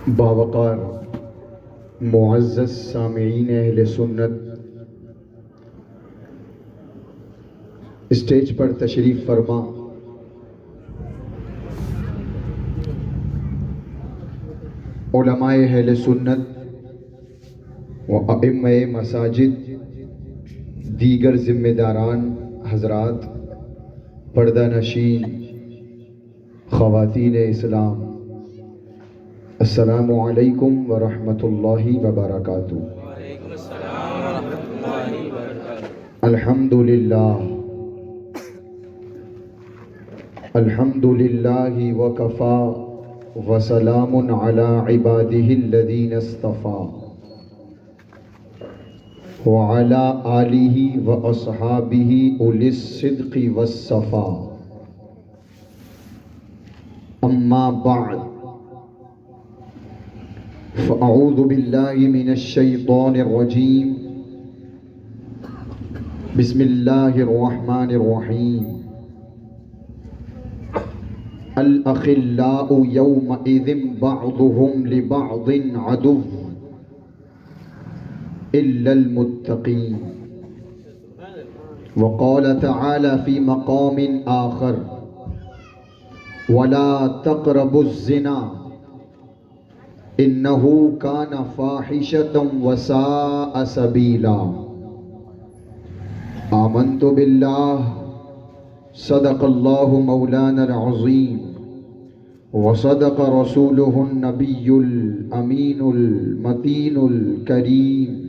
باوقار معزز سامعین اہل سنت، اسٹیج پر تشریف فرما علماء اہل سنت و ائمہ مساجد، دیگر ذمہ داران حضرات، پردہ نشین خواتین اسلام، السلام علیکم ورحمۃ اللہ وبرکاتہ۔ وعلیکم السلام ورحمۃ اللہ وبرکاتہ۔ الحمد للہ وکفی وسلام علی عبادہ الذین اصطفیٰ وعلی آلہ واصحابہ اولی الصدق والصفا، اما بعد فاعوذ باللہ من الشیطان الرجیم، بسم اللہ الرحمن الرحیم۔ الاخلاء یومئذ بعضهم لبعض عدو الا المتقین۔ وقال تعالی فی مقام آخر، ولا تقربوا الزنا انہ کان فاحشۃ وساء سبیلا۔ آمنت باللہ، صدق اللہ مولانا العظیم، وصدق رسولہ النبی الامین المتین الکریم،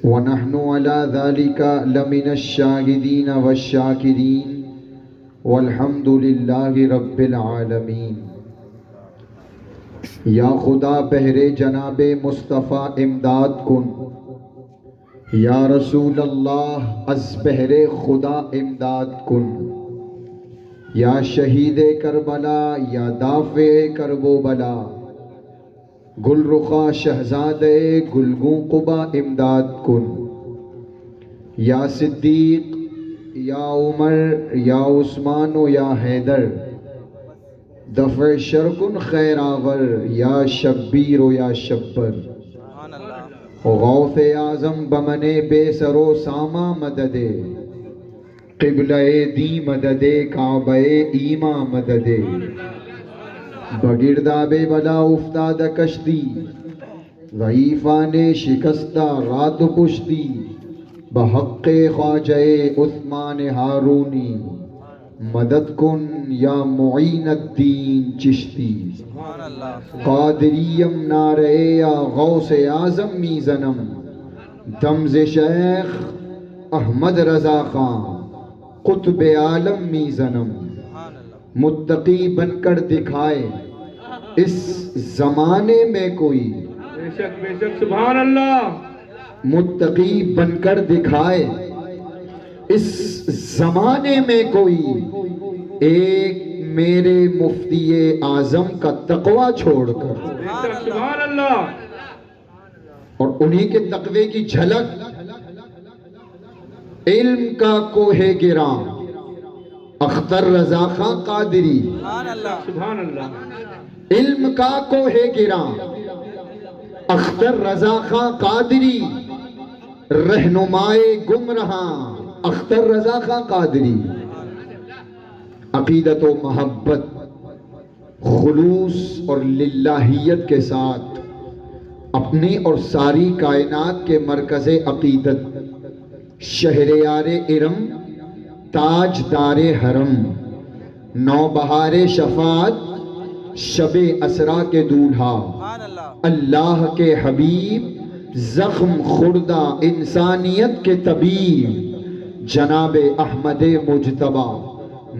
ونحن علی ذلک لمن الشاہدین والشاکرین، والحمد للہ رب العالمین۔ یا خدا بہر جناب مصطفیٰ امداد کن، یا رسول اللہ از بہر خدا امداد کن، یا شہید کربلا یا دافع کرب و بلا، گل رخا شہزاد گلگوں قبا امداد کن۔ یا صدیق یا عمر یا عثمان و یا حیدر، دفع شرکن خیر آور، یا شبیر و یا شبر، غوث اعظم بمن بے سر و ساما مدد، قبلہ دی مدد، کعبہ ایما مدد، بگرداب بلا افتاد کشتی، ضعیفان شکستہ رات پشتی، بحق خواجہ عثمان ہارونی، مدد کن یا معین الدین چشتی۔ قادریم نعرے یا غوث اعظم میزنم، دمز شیخ احمد رضا خان قطب عالم میزنم۔ متقی بن کر دکھائے اس زمانے میں کوئی، بے شک سبحان اللہ۔ متقی بن کر دکھائے اس زمانے میں کوئی، ایک میرے مفتی اعظم کا تقوی چھوڑ کر۔ بے شک سبحان اللہ۔ اور انہی کے تقوی کی جھلک، علم کا کوہ گراں اختر رضا خان قادری، سبحان اللہ۔ علم کا کوہ گراں اختر رضا خان قادری، رہنمائے گمراہاں اختر رضا خان قادری۔ عقیدت و محبت، خلوص اور للہیت کے ساتھ اپنی اور ساری کائنات کے مرکز عقیدت، شہریار ارم، تاجدار حرم، نوبہار شفاعت، شب اسرا کے دولہا، اللہ کے حبیب، زخم خوردہ انسانیت کے طبیب، جناب احمد مجتبی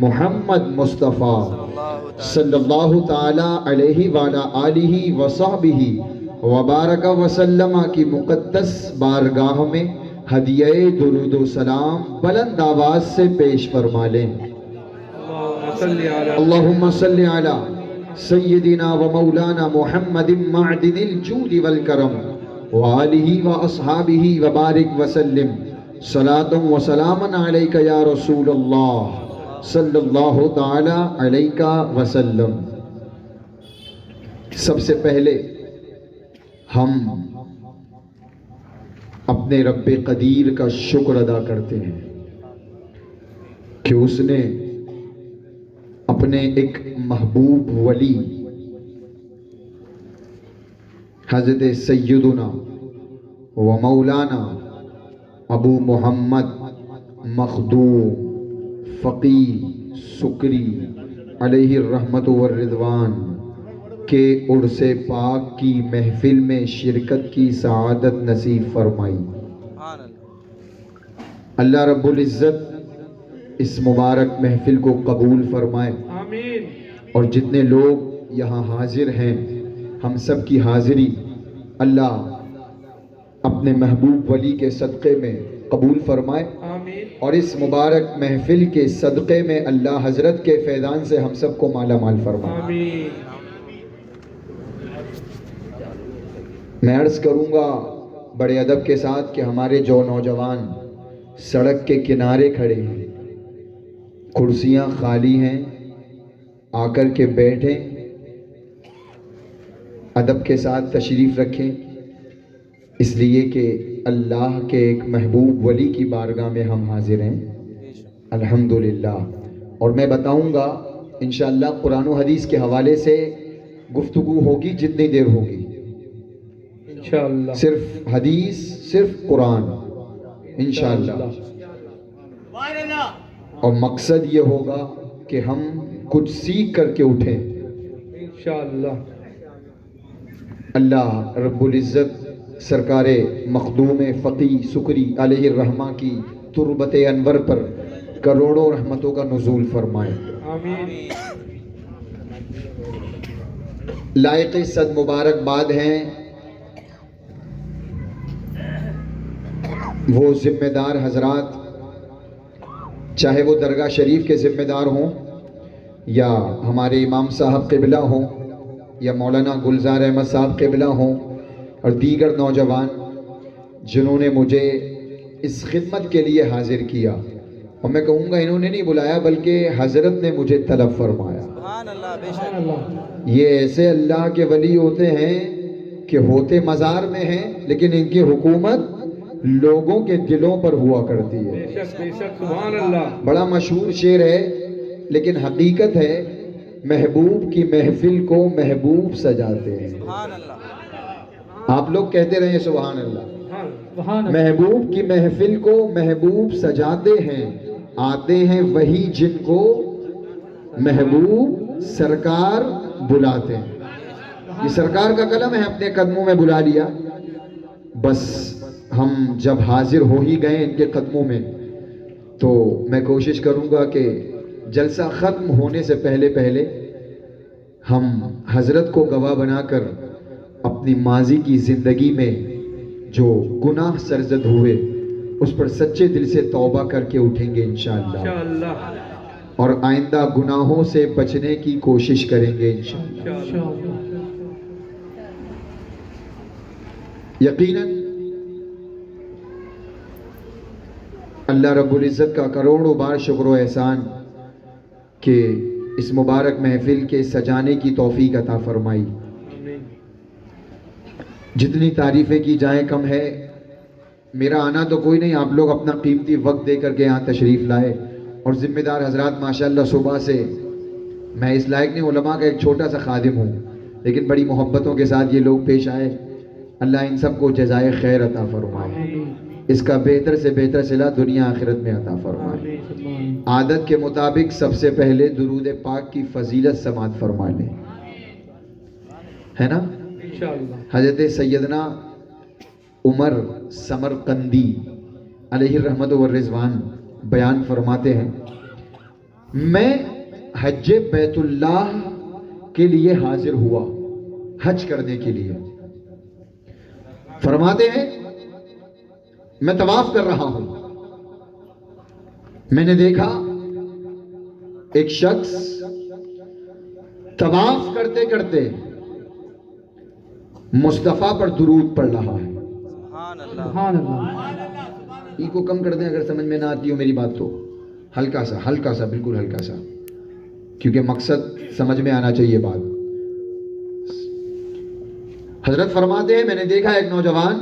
محمد مصطفیٰ صلی اللہ تعالی علیہ وعلی آلہ وصحبہ وبارک وسلم کی مقدس بارگاہ میں ہدیہ درود و سلام بلند آواز سے پیش فرما لیں۔ اللہم صلی علی سیدنا و مولانا محمد معدن الجود والکرم وآلہ واصحابہ وبارک وسلم، صلاۃ و سلام علیک یا رسول اللہ صلی اللہ تعالی علیہ وسلم۔ سب سے پہلے ہم اپنے رب قدیر کا شکر ادا کرتے ہیں کہ اس نے اپنے ایک محبوب ولی حضرت سیدنا و مولانا ابو محمد مخدوم فقی سکری علیہ الرحمت والرضوان کے عرس پاک کی محفل میں شرکت کی سعادت نصیب فرمائی۔ اللہ رب العزت اس مبارک محفل کو قبول فرمائے، آمین۔ اور جتنے لوگ یہاں حاضر ہیں ہم سب کی حاضری اللہ اپنے محبوب ولی کے صدقے میں قبول فرمائے، آمین۔ اور اس مبارک محفل کے صدقے میں اللہ حضرت کے فیضان سے ہم سب کو مالا مال فرمائے۔ آمین۔ میں عرض کروں گا بڑے ادب کے ساتھ کہ ہمارے جو نوجوان سڑک کے کنارے کھڑے ہیں، کرسیاں خالی ہیں، آ کر کے بیٹھیں، ادب کے ساتھ تشریف رکھیں، اس لیے کہ اللہ کے ایک محبوب ولی کی بارگاہ میں ہم حاضر ہیں الحمدللہ۔ اور میں بتاؤں گا انشاءاللہ قرآن و حدیث کے حوالے سے گفتگو ہوگی جتنی دیر ہوگی، انشاءاللہ صرف حدیث، صرف قرآن انشاءاللہ۔ اور مقصد یہ ہوگا کہ ہم کچھ سیکھ کر کے اٹھیں۔ انشاءاللہ۔ اللہ رب العزت سرکار مخدوم فقی سکری علیہ الرحمہ کی تربت انور پر کروڑوں رحمتوں کا نزول فرمائے۔ آمین۔ لائق صد مبارکباد ہیں وہ ذمہ دار حضرات، چاہے وہ درگاہ شریف کے ذمہ دار ہوں یا ہمارے امام صاحب قبلہ ہوں یا مولانا گلزار احمد صاحب قبلہ ہوں اور دیگر نوجوان جنہوں نے مجھے اس خدمت کے لیے حاضر کیا۔ اور میں کہوں گا انہوں نے نہیں بلایا بلکہ حضرت نے مجھے طلب فرمایا۔ سبحان اللہ، بے سبحان شک۔ اللہ۔ یہ ایسے اللہ کے ولی ہوتے ہیں کہ ہوتے مزار میں ہیں لیکن ان کی حکومت لوگوں کے دلوں پر ہوا کرتی ہے۔ بے شک بے شک، سبحان اللہ۔ بڑا مشہور شعر ہے لیکن حقیقت ہے، محبوب کی محفل کو محبوب سجاتے ہیں۔ سبحان اللہ۔ آپ لوگ کہتے رہے سبحان اللہ۔ سبحان اللہ۔ محبوب کی محفل کو محبوب سجاتے ہیں، آتے ہیں وہی جن کو محبوب سرکار بلاتے ہیں۔ یہ سرکار کا قلم ہے، اپنے قدموں میں بلا لیا۔ بس ہم جب حاضر ہو ہی گئے ان کے قدموں میں تو میں کوشش کروں گا کہ جلسہ ختم ہونے سے پہلے ہم حضرت کو گواہ بنا کر اپنی ماضی کی زندگی میں جو گناہ سرزد ہوئے اس پر سچے دل سے توبہ کر کے اٹھیں گے انشاءاللہ، انشاءاللہ۔ اور آئندہ گناہوں سے بچنے کی کوشش کریں گے انشاءاللہ۔ انشاءاللہ۔ یقیناً اللہ رب العزت کا کروڑوں بار شکر و احسان کہ اس مبارک محفل کے سجانے کی توفیق عطا فرمائی۔ آمین۔ جتنی تعریفیں کی جائیں کم ہے۔ میرا آنا تو کوئی نہیں، آپ لوگ اپنا قیمتی وقت دے کر کے یہاں تشریف لائے، اور ذمہ دار حضرات ماشاءاللہ صبح سے، میں اس لائق نہیں، علماء کا ایک چھوٹا سا خادم ہوں لیکن بڑی محبتوں کے ساتھ یہ لوگ پیش آئے۔ اللہ ان سب کو جزائے خیر عطا فرمائے، آمین۔ اس کا بہتر سے بہتر صلہ دنیا آخرت میں عطا فرمائے۔ آمین۔ سبحان۔ عادت کے مطابق سب سے پہلے درود پاک کی فضیلت سماعت فرما لیں، ہے نا؟ انشاءاللہ۔ حضرت سیدنا عمر سمرقندی علیہ الرحمت والرضوان بیان فرماتے ہیں، میں حج بیت اللہ کے لیے حاضر ہوا، حج کرنے کے لیے۔ فرماتے ہیں میں طواف کر رہا ہوں، میں نے دیکھا ایک شخص طواف کرتے کرتے مصطفیٰ پر درود پڑھ رہا ہے۔ سبحان اللہ۔ سبحان اللہ۔ ای کو کم کر دیں اگر سمجھ میں نہ آتی ہو میری بات تو، ہلکا سا بالکل ہلکا سا، کیونکہ مقصد سمجھ میں آنا چاہیے بات۔ حضرت فرماتے ہیں میں نے دیکھا ایک نوجوان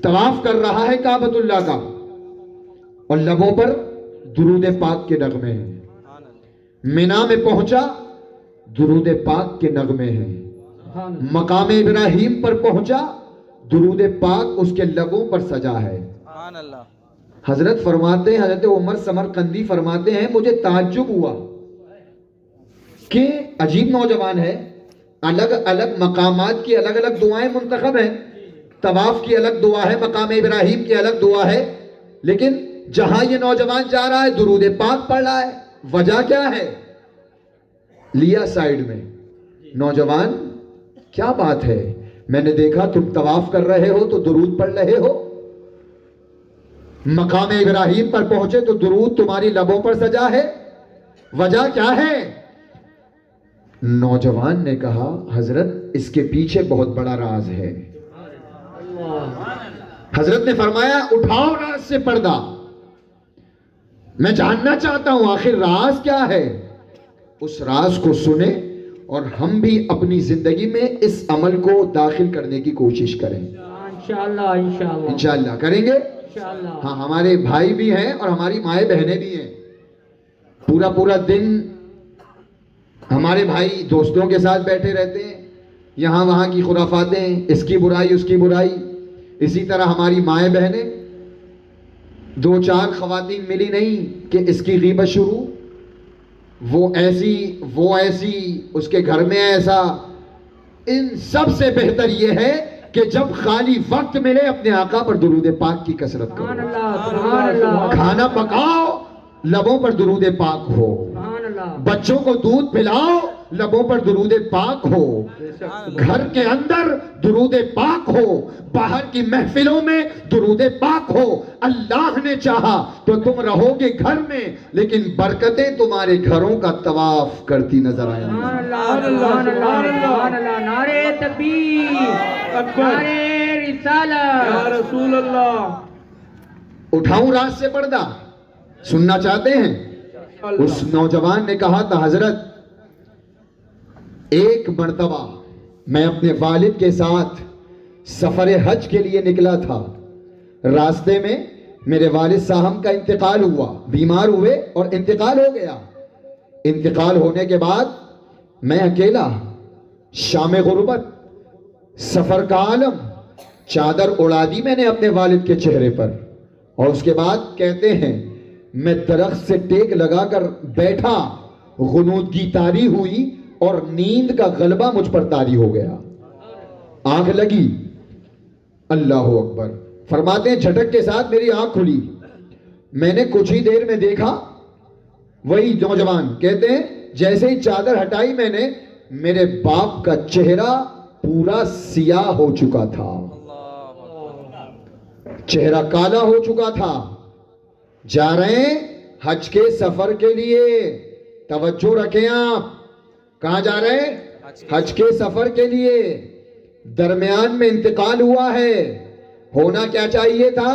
طواف کر رہا ہے کعبۃ اللہ کا اور لبوں پر درود پاک کے نغمے ہیں. مینا میں پہنچا درود پاک کے نغمے ہیں. سبحان اللہ. مقام ابراہیم پر پہنچا درود پاک اس کے لبوں پر سجا ہے. سبحان اللہ. حضرت فرماتے ہیں حضرت عمر سمرقندی فرماتے ہیں مجھے تعجب ہوا کہ عجیب نوجوان ہے. الگ الگ مقامات کی الگ الگ دعائیں منتخب ہیں. طواف کی الگ دعا ہے, مقام ابراہیم کی الگ دعا ہے, لیکن جہاں یہ نوجوان جا رہا ہے درود پاک پڑھ رہا ہے. وجہ کیا ہے؟ لیا سائیڈ میں. نوجوان کیا بات ہے؟ میں نے دیکھا تم طواف کر رہے ہو تو درود پڑھ رہے ہو, مقام ابراہیم پر پہنچے تو درود تمہاری لبوں پر سجا ہے, وجہ کیا ہے؟ نوجوان نے کہا حضرت اس کے پیچھے بہت بڑا راز ہے. حضرت نے فرمایا اٹھاؤ راز سے پردہ, میں جاننا چاہتا ہوں آخر راز کیا ہے. اس راز کو سنیں اور ہم بھی اپنی زندگی میں اس عمل کو داخل کرنے کی کوشش کریں. انشاءاللہ انشاءاللہ انشاءاللہ کریں گے. انشاءاللہ. ہاں ہمارے بھائی بھی ہیں اور ہماری مائیں بہنیں بھی ہیں. پورا دن ہمارے بھائی دوستوں کے ساتھ بیٹھے رہتے ہیں, یہاں وہاں کی خرافاتیں, اس کی برائی اس کی برائی. اسی طرح ہماری مائیں بہنیں, دو چار خواتین ملی نہیں کہ اس کی غیبت شروع, وہ ایسی وہ ایسی, اس کے گھر میں ایسا. ان سب سے بہتر یہ ہے کہ جب خالی وقت ملے اپنے آقا پر درود پاک کی کثرت سبحان کرو. اللہ سبحان اللہ کھانا پکاؤ لبوں پر درود پاک ہو, سبحان اللہ. بچوں کو دودھ پلاؤ لبوں پر درود پاک ہو, گھر کے اندر درود پاک ہو, باہر کی محفلوں میں درود پاک ہو. اللہ نے چاہا تو تم رہو گے گھر میں لیکن برکتیں تمہارے گھروں کا طواف کرتی نظر آئیں گی. سبحان اللہ سبحان اللہ سبحان اللہ. نعرہ تکبیر, نعرہ رسالت. یا رسول اللہ. اٹھاؤں راز سے پردہ, سننا چاہتے ہیں؟ اس نوجوان نے کہا تھا حضرت ایک مرتبہ میں اپنے والد کے ساتھ سفر حج کے لیے نکلا تھا. راستے میں میرے والد صاحب کا انتقال ہوا, بیمار ہوئے اور انتقال ہو گیا. انتقال ہونے کے بعد میں اکیلا, شام غربت, سفر کا عالم, چادر اڑا دی میں نے اپنے والد کے چہرے پر. اور اس کے بعد کہتے ہیں میں درخت سے ٹیک لگا کر بیٹھا, غنودگی طاری ہوئی اور نیند کا غلبہ مجھ پر طاری ہو گیا. آنکھ لگی, اللہ اکبر. فرماتے ہیں جھٹک کے ساتھ میری آنکھ کھلی. میں نے کچھ ہی دیر میں دیکھا, وہی نوجوان کہتے ہیں جیسے ہی چادر ہٹائی میں نے, میرے باپ کا چہرہ پورا سیاہ ہو چکا تھا, چہرہ کالا ہو چکا تھا. جا رہے ہیں حج کے سفر کے لیے, توجہ رکھیں آپ. کہاں جا رہے ہیں؟ حج کے سفر کے لیے. درمیان میں انتقال ہوا ہے. ہونا کیا چاہیے تھا؟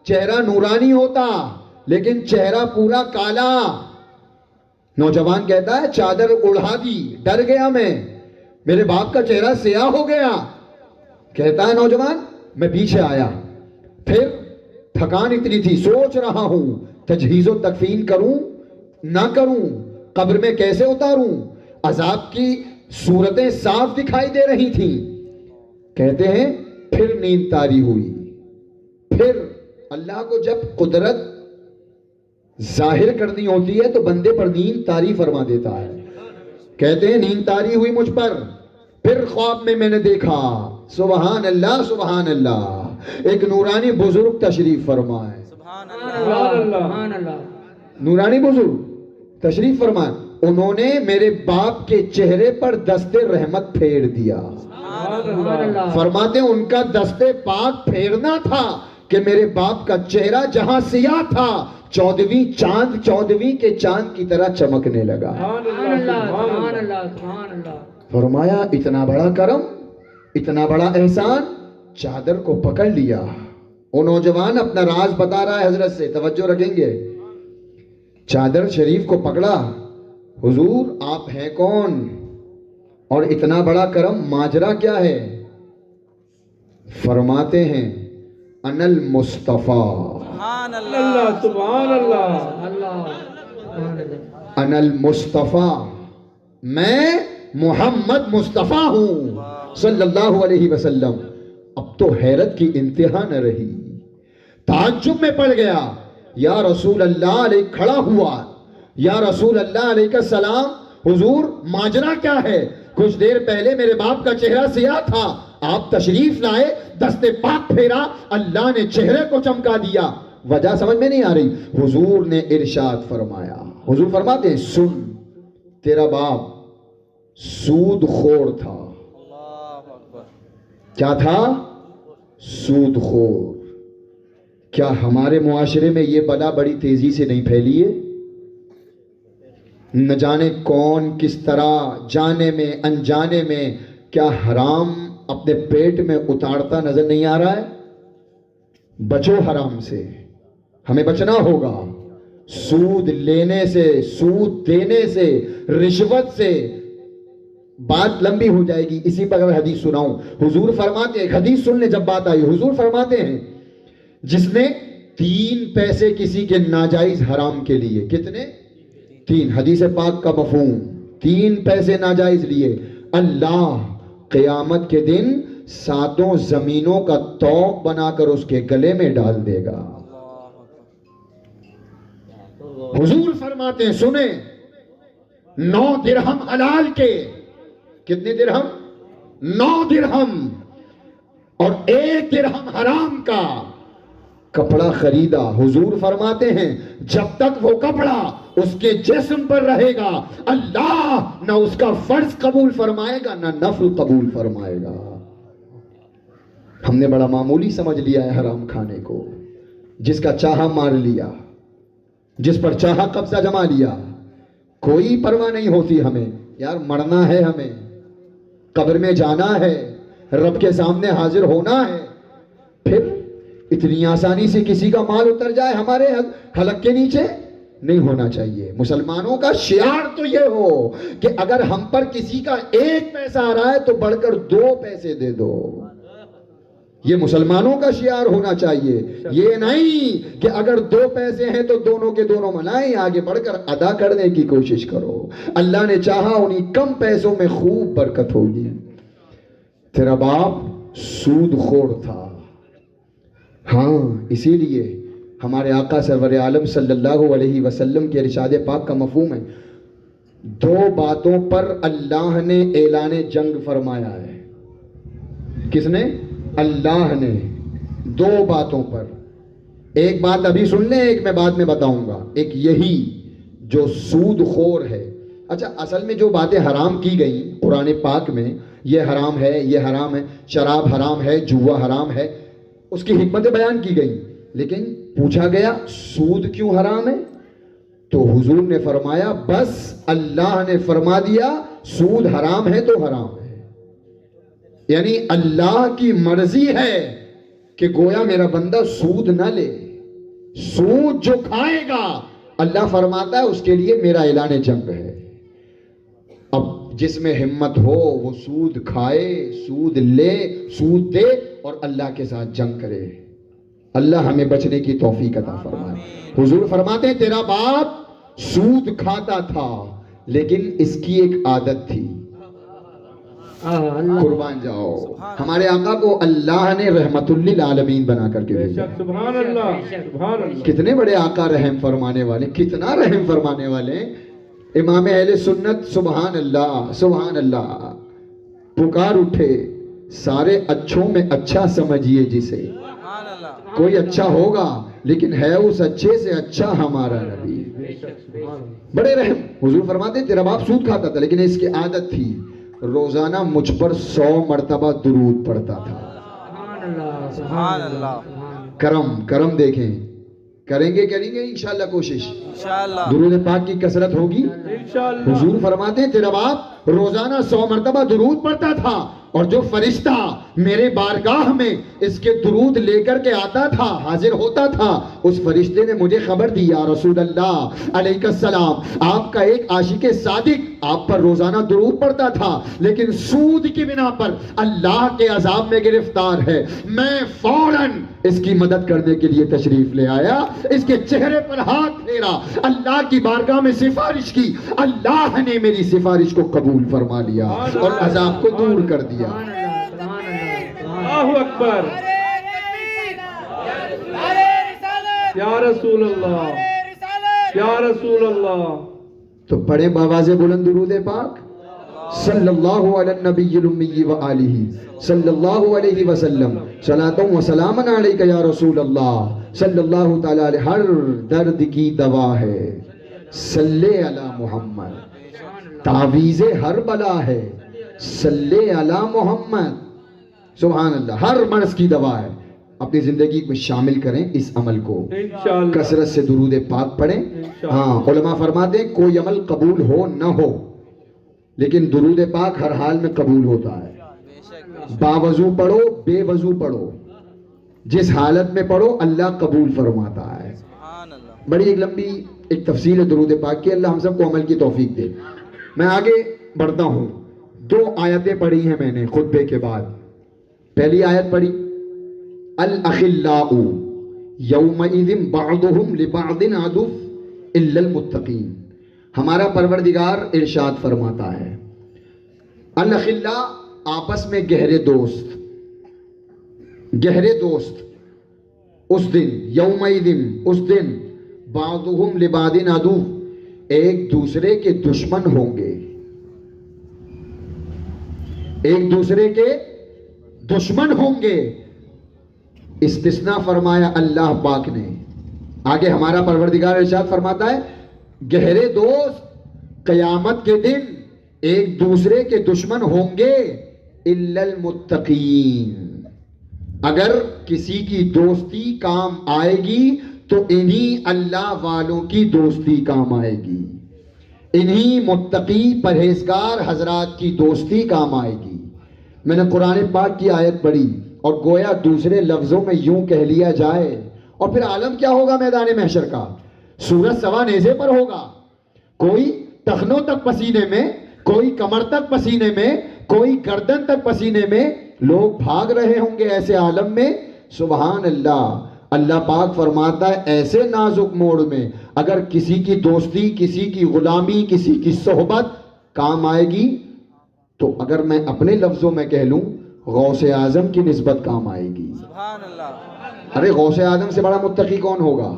چہرہ نورانی ہوتا, لیکن چہرہ پورا کالا. نوجوان کہتا ہے چادر اڑا دی, ڈر گیا میں, میرے باپ کا چہرہ سیاہ ہو گیا. کہتا ہے نوجوان میں پیچھے آیا, پھر تھکان اتنی تھی, سوچ رہا ہوں تجہیز و تکفین کروں نہ کروں, قبر میں کیسے اتاروں. عذاب کی صورتیں صاف دکھائی دے رہی تھیں. کہتے ہیں پھر نیند طاری ہوئی. پھر اللہ کو جب قدرت ظاہر کرنی ہوتی ہے تو بندے پر نیند طاری فرما دیتا ہے. کہتے ہیں نیند طاری ہوئی مجھ پر. پھر خواب میں نے دیکھا, سبحان اللہ سبحان اللہ, ایک نورانی بزرگ تشریف فرمائے. سبحان سبحان اللہ. اللہ سبحان اللہ. نورانی بزرگ تشریف فرمائے. انہوں نے میرے باپ کے چہرے پر دست رحمت پھیر دیا. سبحان اللہ. فرماتے ہیں ان کا دست پاک پھیرنا تھا کہ میرے باپ کا چہرہ جہاں سیاہ تھا 14ویں کے چاند کی طرح چمکنے لگا. سبحان اللہ سبحان اللہ سبحان اللہ. فرمایا اتنا بڑا کرم, اتنا بڑا احسان. چادر کو پکڑ لیا. وہ نوجوان اپنا راز بتا رہا ہے حضرت سے, توجہ رکھیں گے. چادر شریف کو پکڑا, حضور آپ ہیں کون؟ اور اتنا بڑا کرم ماجرا کیا ہے؟ فرماتے ہیں ان المصطفیٰ، سبحان اللہ اللہ سبحان اللہ اللہ ان المصطفیٰ، میں محمد مصطفیٰ ہوں صلی اللہ علیہ وسلم۔ اب تو حیرت کی انتہا نہ رہی، تعجب میں پڑ گیا، یا رسول اللہ علیہ کھڑا ہوا، یا رسول اللہ علیہ کا سلام، حضور ماجرا کیا ہے؟ کچھ دیر پہلے میرے باپ کا چہرہ سیاہ تھا، آپ تشریف لائے، دست پاک پھیرا، اللہ نے چہرے کو چمکا دیا، وجہ سمجھ میں نہیں آ رہی۔ حضور نے ارشاد فرمایا، حضور فرماتے ہیں سن، تیرا باپ سود خور تھا۔ اللہ اکبر۔ کیا تھا؟ سود خور۔ کیا ہمارے معاشرے میں یہ بلا بڑی تیزی سے نہیں پھیلی ہے؟ نہ جانے کون کس طرح جانے میں انجانے میں کیا حرام اپنے پیٹ میں اتارتا نظر نہیں آ رہا ہے؟ بچو حرام سے، ہمیں بچنا ہوگا، سود لینے سے، سود دینے سے، رشوت سے۔ بات لمبی ہو جائے گی، اسی پر اگر حدیث سناؤں، حضور فرماتے ہیں، حدیث سن لیں جب بات آئی، حضور فرماتے ہیں جس نے 3 پیسے کسی کے ناجائز حرام کے لیے، کتنے؟ 3، حدیث پاک کا مفہوم، 3 پیسے ناجائز لیے، اللہ قیامت کے دن 7 زمینوں کا توق بنا کر اس کے گلے میں ڈال دے گا۔ حضور فرماتے ہیں سنیں، 9 درہم حلال کے، کتنے درہم؟ 9 درہم، اور 1 درہم حرام کا کپڑا خریدا۔ حضور فرماتے ہیں جب تک وہ کپڑا اس کے جسم پر رہے گا، اللہ نہ اس کا فرض قبول فرمائے گا نہ نفل قبول فرمائے گا۔ ہم نے بڑا معمولی سمجھ لیا ہے حرام کھانے کو، جس کا چاہا مار لیا، جس پر چاہا قبضہ جما لیا، کوئی پرواہ نہیں ہوتی ہمیں، یار مرنا ہے، ہمیں قبر میں جانا ہے، رب کے سامنے حاضر ہونا ہے، پھر اتنی آسانی سے کسی کا مال اتر جائے ہمارے حلق کے نیچے نہیں ہونا چاہیے۔ مسلمانوں کا شعار تو یہ ہو کہ اگر ہم پر کسی کا 1 پیسہ آ رہا ہے تو بڑھ کر 2 پیسے دے دو، یہ مسلمانوں کا شعار ہونا چاہیے۔ یہ نہیں کہ اگر 2 پیسے ہیں تو دونوں کے دونوں منائیں، آگے بڑھ کر ادا کرنے کی کوشش کرو، اللہ نے چاہا انہی کم پیسوں میں خوب برکت ہوگی۔ تیرا باپ سود خور تھا، ہاں اسی لیے ہمارے آقا سرور عالم صلی اللہ علیہ وسلم کے ارشاد پاک کا مفہوم ہے، 2 باتوں پر اللہ نے اعلان جنگ فرمایا ہے۔ کس نے؟ اللہ نے 2 باتوں پر۔ ایک بات ابھی سن لیں، ایک میں بعد میں بتاؤں گا۔ ایک یہی جو سود خور ہے، اچھا اصل میں جو باتیں حرام کی گئی قرآن پاک میں، یہ حرام ہے، یہ حرام ہے، شراب حرام ہے، جوا حرام ہے، اس کی حکمتیں بیان کی گئی، لیکن پوچھا گیا سود کیوں حرام ہے؟ تو حضور نے فرمایا بس اللہ نے فرما دیا سود حرام ہے تو حرام ہے، یعنی اللہ کی مرضی ہے کہ گویا میرا بندہ سود نہ لے، سود جو کھائے گا اللہ فرماتا ہے اس کے لیے میرا اعلان جنگ ہے۔ اب جس میں ہمت ہو وہ سود کھائے، سود لے، سود دے اور اللہ کے ساتھ جنگ کرے۔ اللہ ہمیں بچنے کی توفیق عطا فرمائے۔ حضور فرماتے ہیں تیرا باپ سود کھاتا تھا لیکن اس کی ایک عادت تھی۔ قربان جاؤ، ہمارے آقا کو اللہ نے رحمت للعالمین بنا کر کے بھیجا۔ سبحان اللہ، سبحان اللہ۔ کتنے بڑے آقا رحم فرمانے والے، کتنا رحم فرمانے والے، امام اہل سنت، سبحان اللہ سبحان اللہ، پکار اٹھے سارے اچھوں میں اچھا سمجھیے جسے، سبحان اللہ۔ کوئی اچھا ہوگا لیکن ہے اس اچھے سے اچھا ہمارا نبی۔ بڑے رحم۔ حضور فرماتے تیرا باپ سود کھاتا تھا لیکن اس کی عادت تھی روزانہ مجھ پر 100 مرتبہ درود پڑھتا تھا۔ سبحان اللہ۔ کرم دیکھیں، کریں گے انشاءاللہ کوشش، انشاءاللہ درود پاک کی کثرت ہوگی۔ حضور فرماتے ہیں تیرا باپ روزانہ 100 مرتبہ درود پڑھتا تھا، اور جو فرشتہ میرے بارگاہ میں اس کے درود لے کر کے آتا تھا، حاضر ہوتا تھا، اس فرشتے نے مجھے خبر دی، یا رسول اللہ علیہ السلام، آپ کا ایک عاشق صادق آپ پر روزانہ درود پڑتا تھا، لیکن سود کی بنا پر اللہ کے عذاب میں گرفتار ہے، میں فوراً اس کی مدد کرنے کے لیے تشریف لے آیا، اس کے چہرے پر ہاتھ پھیرا، اللہ کی بارگاہ میں سفارش کی، اللہ نے میری سفارش کو قبول فرما لیا اور عذاب کو دور کر دیا۔ اللہ اکبر، یا رسول اللہ، یا رسول اللہ۔ تو پڑھیں بآواز بلند درود پاک، صلی اللہ علی النبی الامی وآلہ صلی اللہ علیہ وسلم، صلاۃ و سلام علیک یا رسول اللہ، صلی اللہ تعالی علیہ۔ ہر درد کی دوا ہے صلی علی محمد، تعویذ ہر بلا ہے صلی علی محمد، سبحان اللہ، ہر مرض کی دوا ہے۔ اپنی زندگی میں شامل کریں اس عمل کو، انشاءاللہ کثرت سے درود پاک پڑھیں۔ ہاں، علماء فرماتے ہیں کوئی عمل قبول ہو نہ ہو لیکن درود پاک ہر حال میں قبول ہوتا ہے، باوضو پڑھو بے وضو پڑھو، جس حالت میں پڑھو اللہ قبول فرماتا ہے۔ بڑی ایک لمبی ایک تفصیل ہے درود پاک کی، اللہ ہم سب کو عمل کی توفیق دے۔ میں آگے بڑھتا ہوں، 2 آیتیں پڑھی ہیں میں نے خطبے کے بعد۔ پہلی آیت پڑھی، الاخلاء یومئذ بعضهم لبعض عدو الا المتقین۔ ہمارا پروردگار ارشاد فرماتا ہے، الاخلاء آپس میں گہرے دوست، گہرے دوست اس دن، یومئذ اس دن، بعضهم لبعض عدو ایک دوسرے کے دشمن ہوں گے، ایک دوسرے کے دشمن ہوں گے۔ استثناء فرمایا اللہ پاک نے۔ آگے ہمارا پروردگار ارشاد فرماتا ہے گہرے دوست قیامت کے دن ایک دوسرے کے دشمن ہوں گے الا المتقین۔ اگر کسی کی دوستی کام آئے گی تو انہی اللہ والوں کی دوستی کام آئے گی، انہی متقی پرہیزگار حضرات کی دوستی کام آئے گی۔ میں نے قرآن پاک کی آیت پڑھی اور گویا دوسرے لفظوں میں یوں کہہ لیا جائے، اور پھر عالم کیا ہوگا میدان محشر کا؟ سورج سوا نیزے پر ہوگا، کوئی ٹخنوں تک پسینے میں، کوئی کمر تک پسینے میں، کوئی گردن تک پسینے میں، لوگ بھاگ رہے ہوں گے ایسے عالم میں۔ سبحان اللہ، اللہ پاک فرماتا ہے ایسے نازک موڑ میں اگر کسی کی دوستی، کسی کی غلامی، کسی کی صحبت کام آئے گی تو اگر میں اپنے لفظوں میں کہہ لوں غوث اعظم کی نسبت کام آئے گی۔ سبحان اللہ۔ ارے غوث اعظم سے بڑا متقی کون ہوگا؟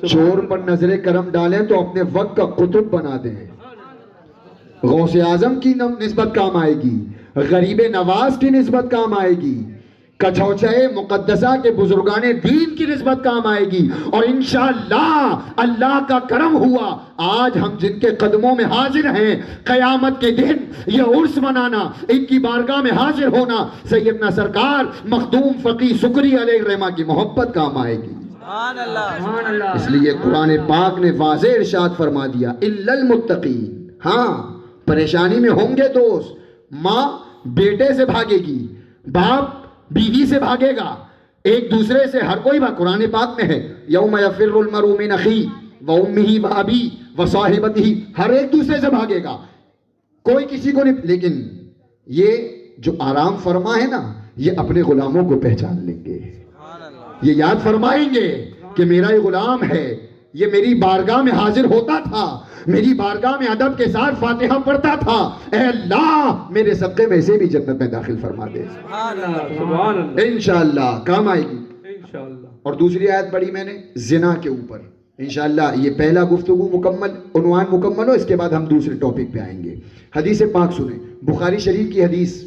چور پر نظر کرم ڈالیں تو اپنے وقت کا قطب بنا دیں، غوث اعظم کی نسبت کام آئے گی، غریب نواز کی نسبت کام آئے گی، کچھوچے مقدسہ کے بزرگان دین کی نسبت کام آئے گی، اور انشاءاللہ اللہ کا کرم ہوا آج ہم جن کے قدموں میں حاضر ہیں، قیامت کے دن یہ عرس منانا، ان کی بارگاہ میں حاضر ہونا، سیدنا سرکار مخدوم فقی سکری علیہ الرحمہ کی محبت کام آئے گی۔ سبحان اللہ۔ اس لیے قرآن پاک نے واضح ارشاد فرما دیا الا المتقین۔ ہاں، پریشانی میں ہوں گے دوست، ماں بیٹے سے بھاگے گی، باپ بیوی سے بھاگے گا، ایک دوسرے سے ہر کوئی قرآن پاک میں ہے یوم یفر المرء من اخیہ وامہ وابیہ وصاحبتہ، ہر ایک دوسرے سے بھاگے گا، کوئی کسی کو نہیں۔ لیکن یہ جو آرام فرما ہے نا، یہ اپنے غلاموں کو پہچان لیں گے، یہ یاد فرمائیں گے کہ میرا یہ غلام ہے، یہ میری بارگاہ میں حاضر ہوتا تھا، میری بارگاہ میں ادب کے ساتھ فاتحہ پڑھتا تھا، اے اللہ میرے صدقے میں سے بھی جنت میں داخل فرما دے۔ سبحان اللہ۔ انشاءاللہ کام آئے گی۔ انشاءاللہ۔ اور دوسری آیت پڑھی میں نے زنا کے اوپر، انشاءاللہ یہ پہلا گفتگو مکمل، عنوان مکمل ہو، اس کے بعد ہم دوسرے ٹاپک پہ آئیں گے۔ حدیث پاک سنیں، بخاری شریف کی حدیث،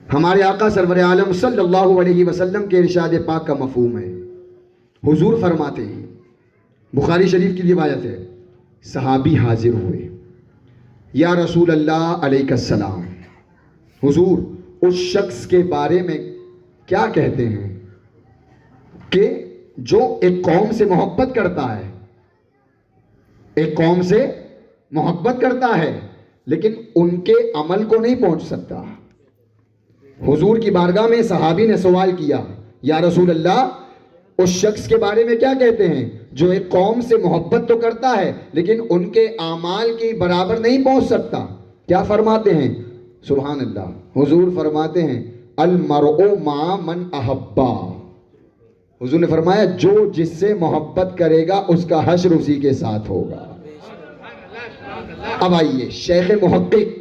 ہمارے آقا سرور عالم صلی اللہ علیہ وسلم کے ارشاد پاک کا مفہوم ہے۔ حضور فرماتے ہیں، بخاری شریف کی روایت ہے، صحابی حاضر ہوئے، یا رسول اللہ علیہ السلام، حضور اس شخص کے بارے میں کیا کہتے ہیں کہ جو ایک قوم سے محبت کرتا ہے، ایک قوم سے محبت کرتا ہے لیکن ان کے عمل کو نہیں پہنچ سکتا. حضور کی بارگاہ میں صحابی نے سوال کیا, یا رسول اللہ اس شخص کے بارے میں کیا کہتے ہیں جو ایک قوم سے محبت تو کرتا ہے لیکن ان کے اعمال کی برابر نہیں پہنچ سکتا؟ کیا فرماتے ہیں؟ سبحان اللہ, حضور فرماتے ہیں المرء مع من احبا. حضور نے فرمایا جو جس سے محبت کرے گا اس کا حشر اسی کے ساتھ ہوگا. اب آئیے شیخ محقق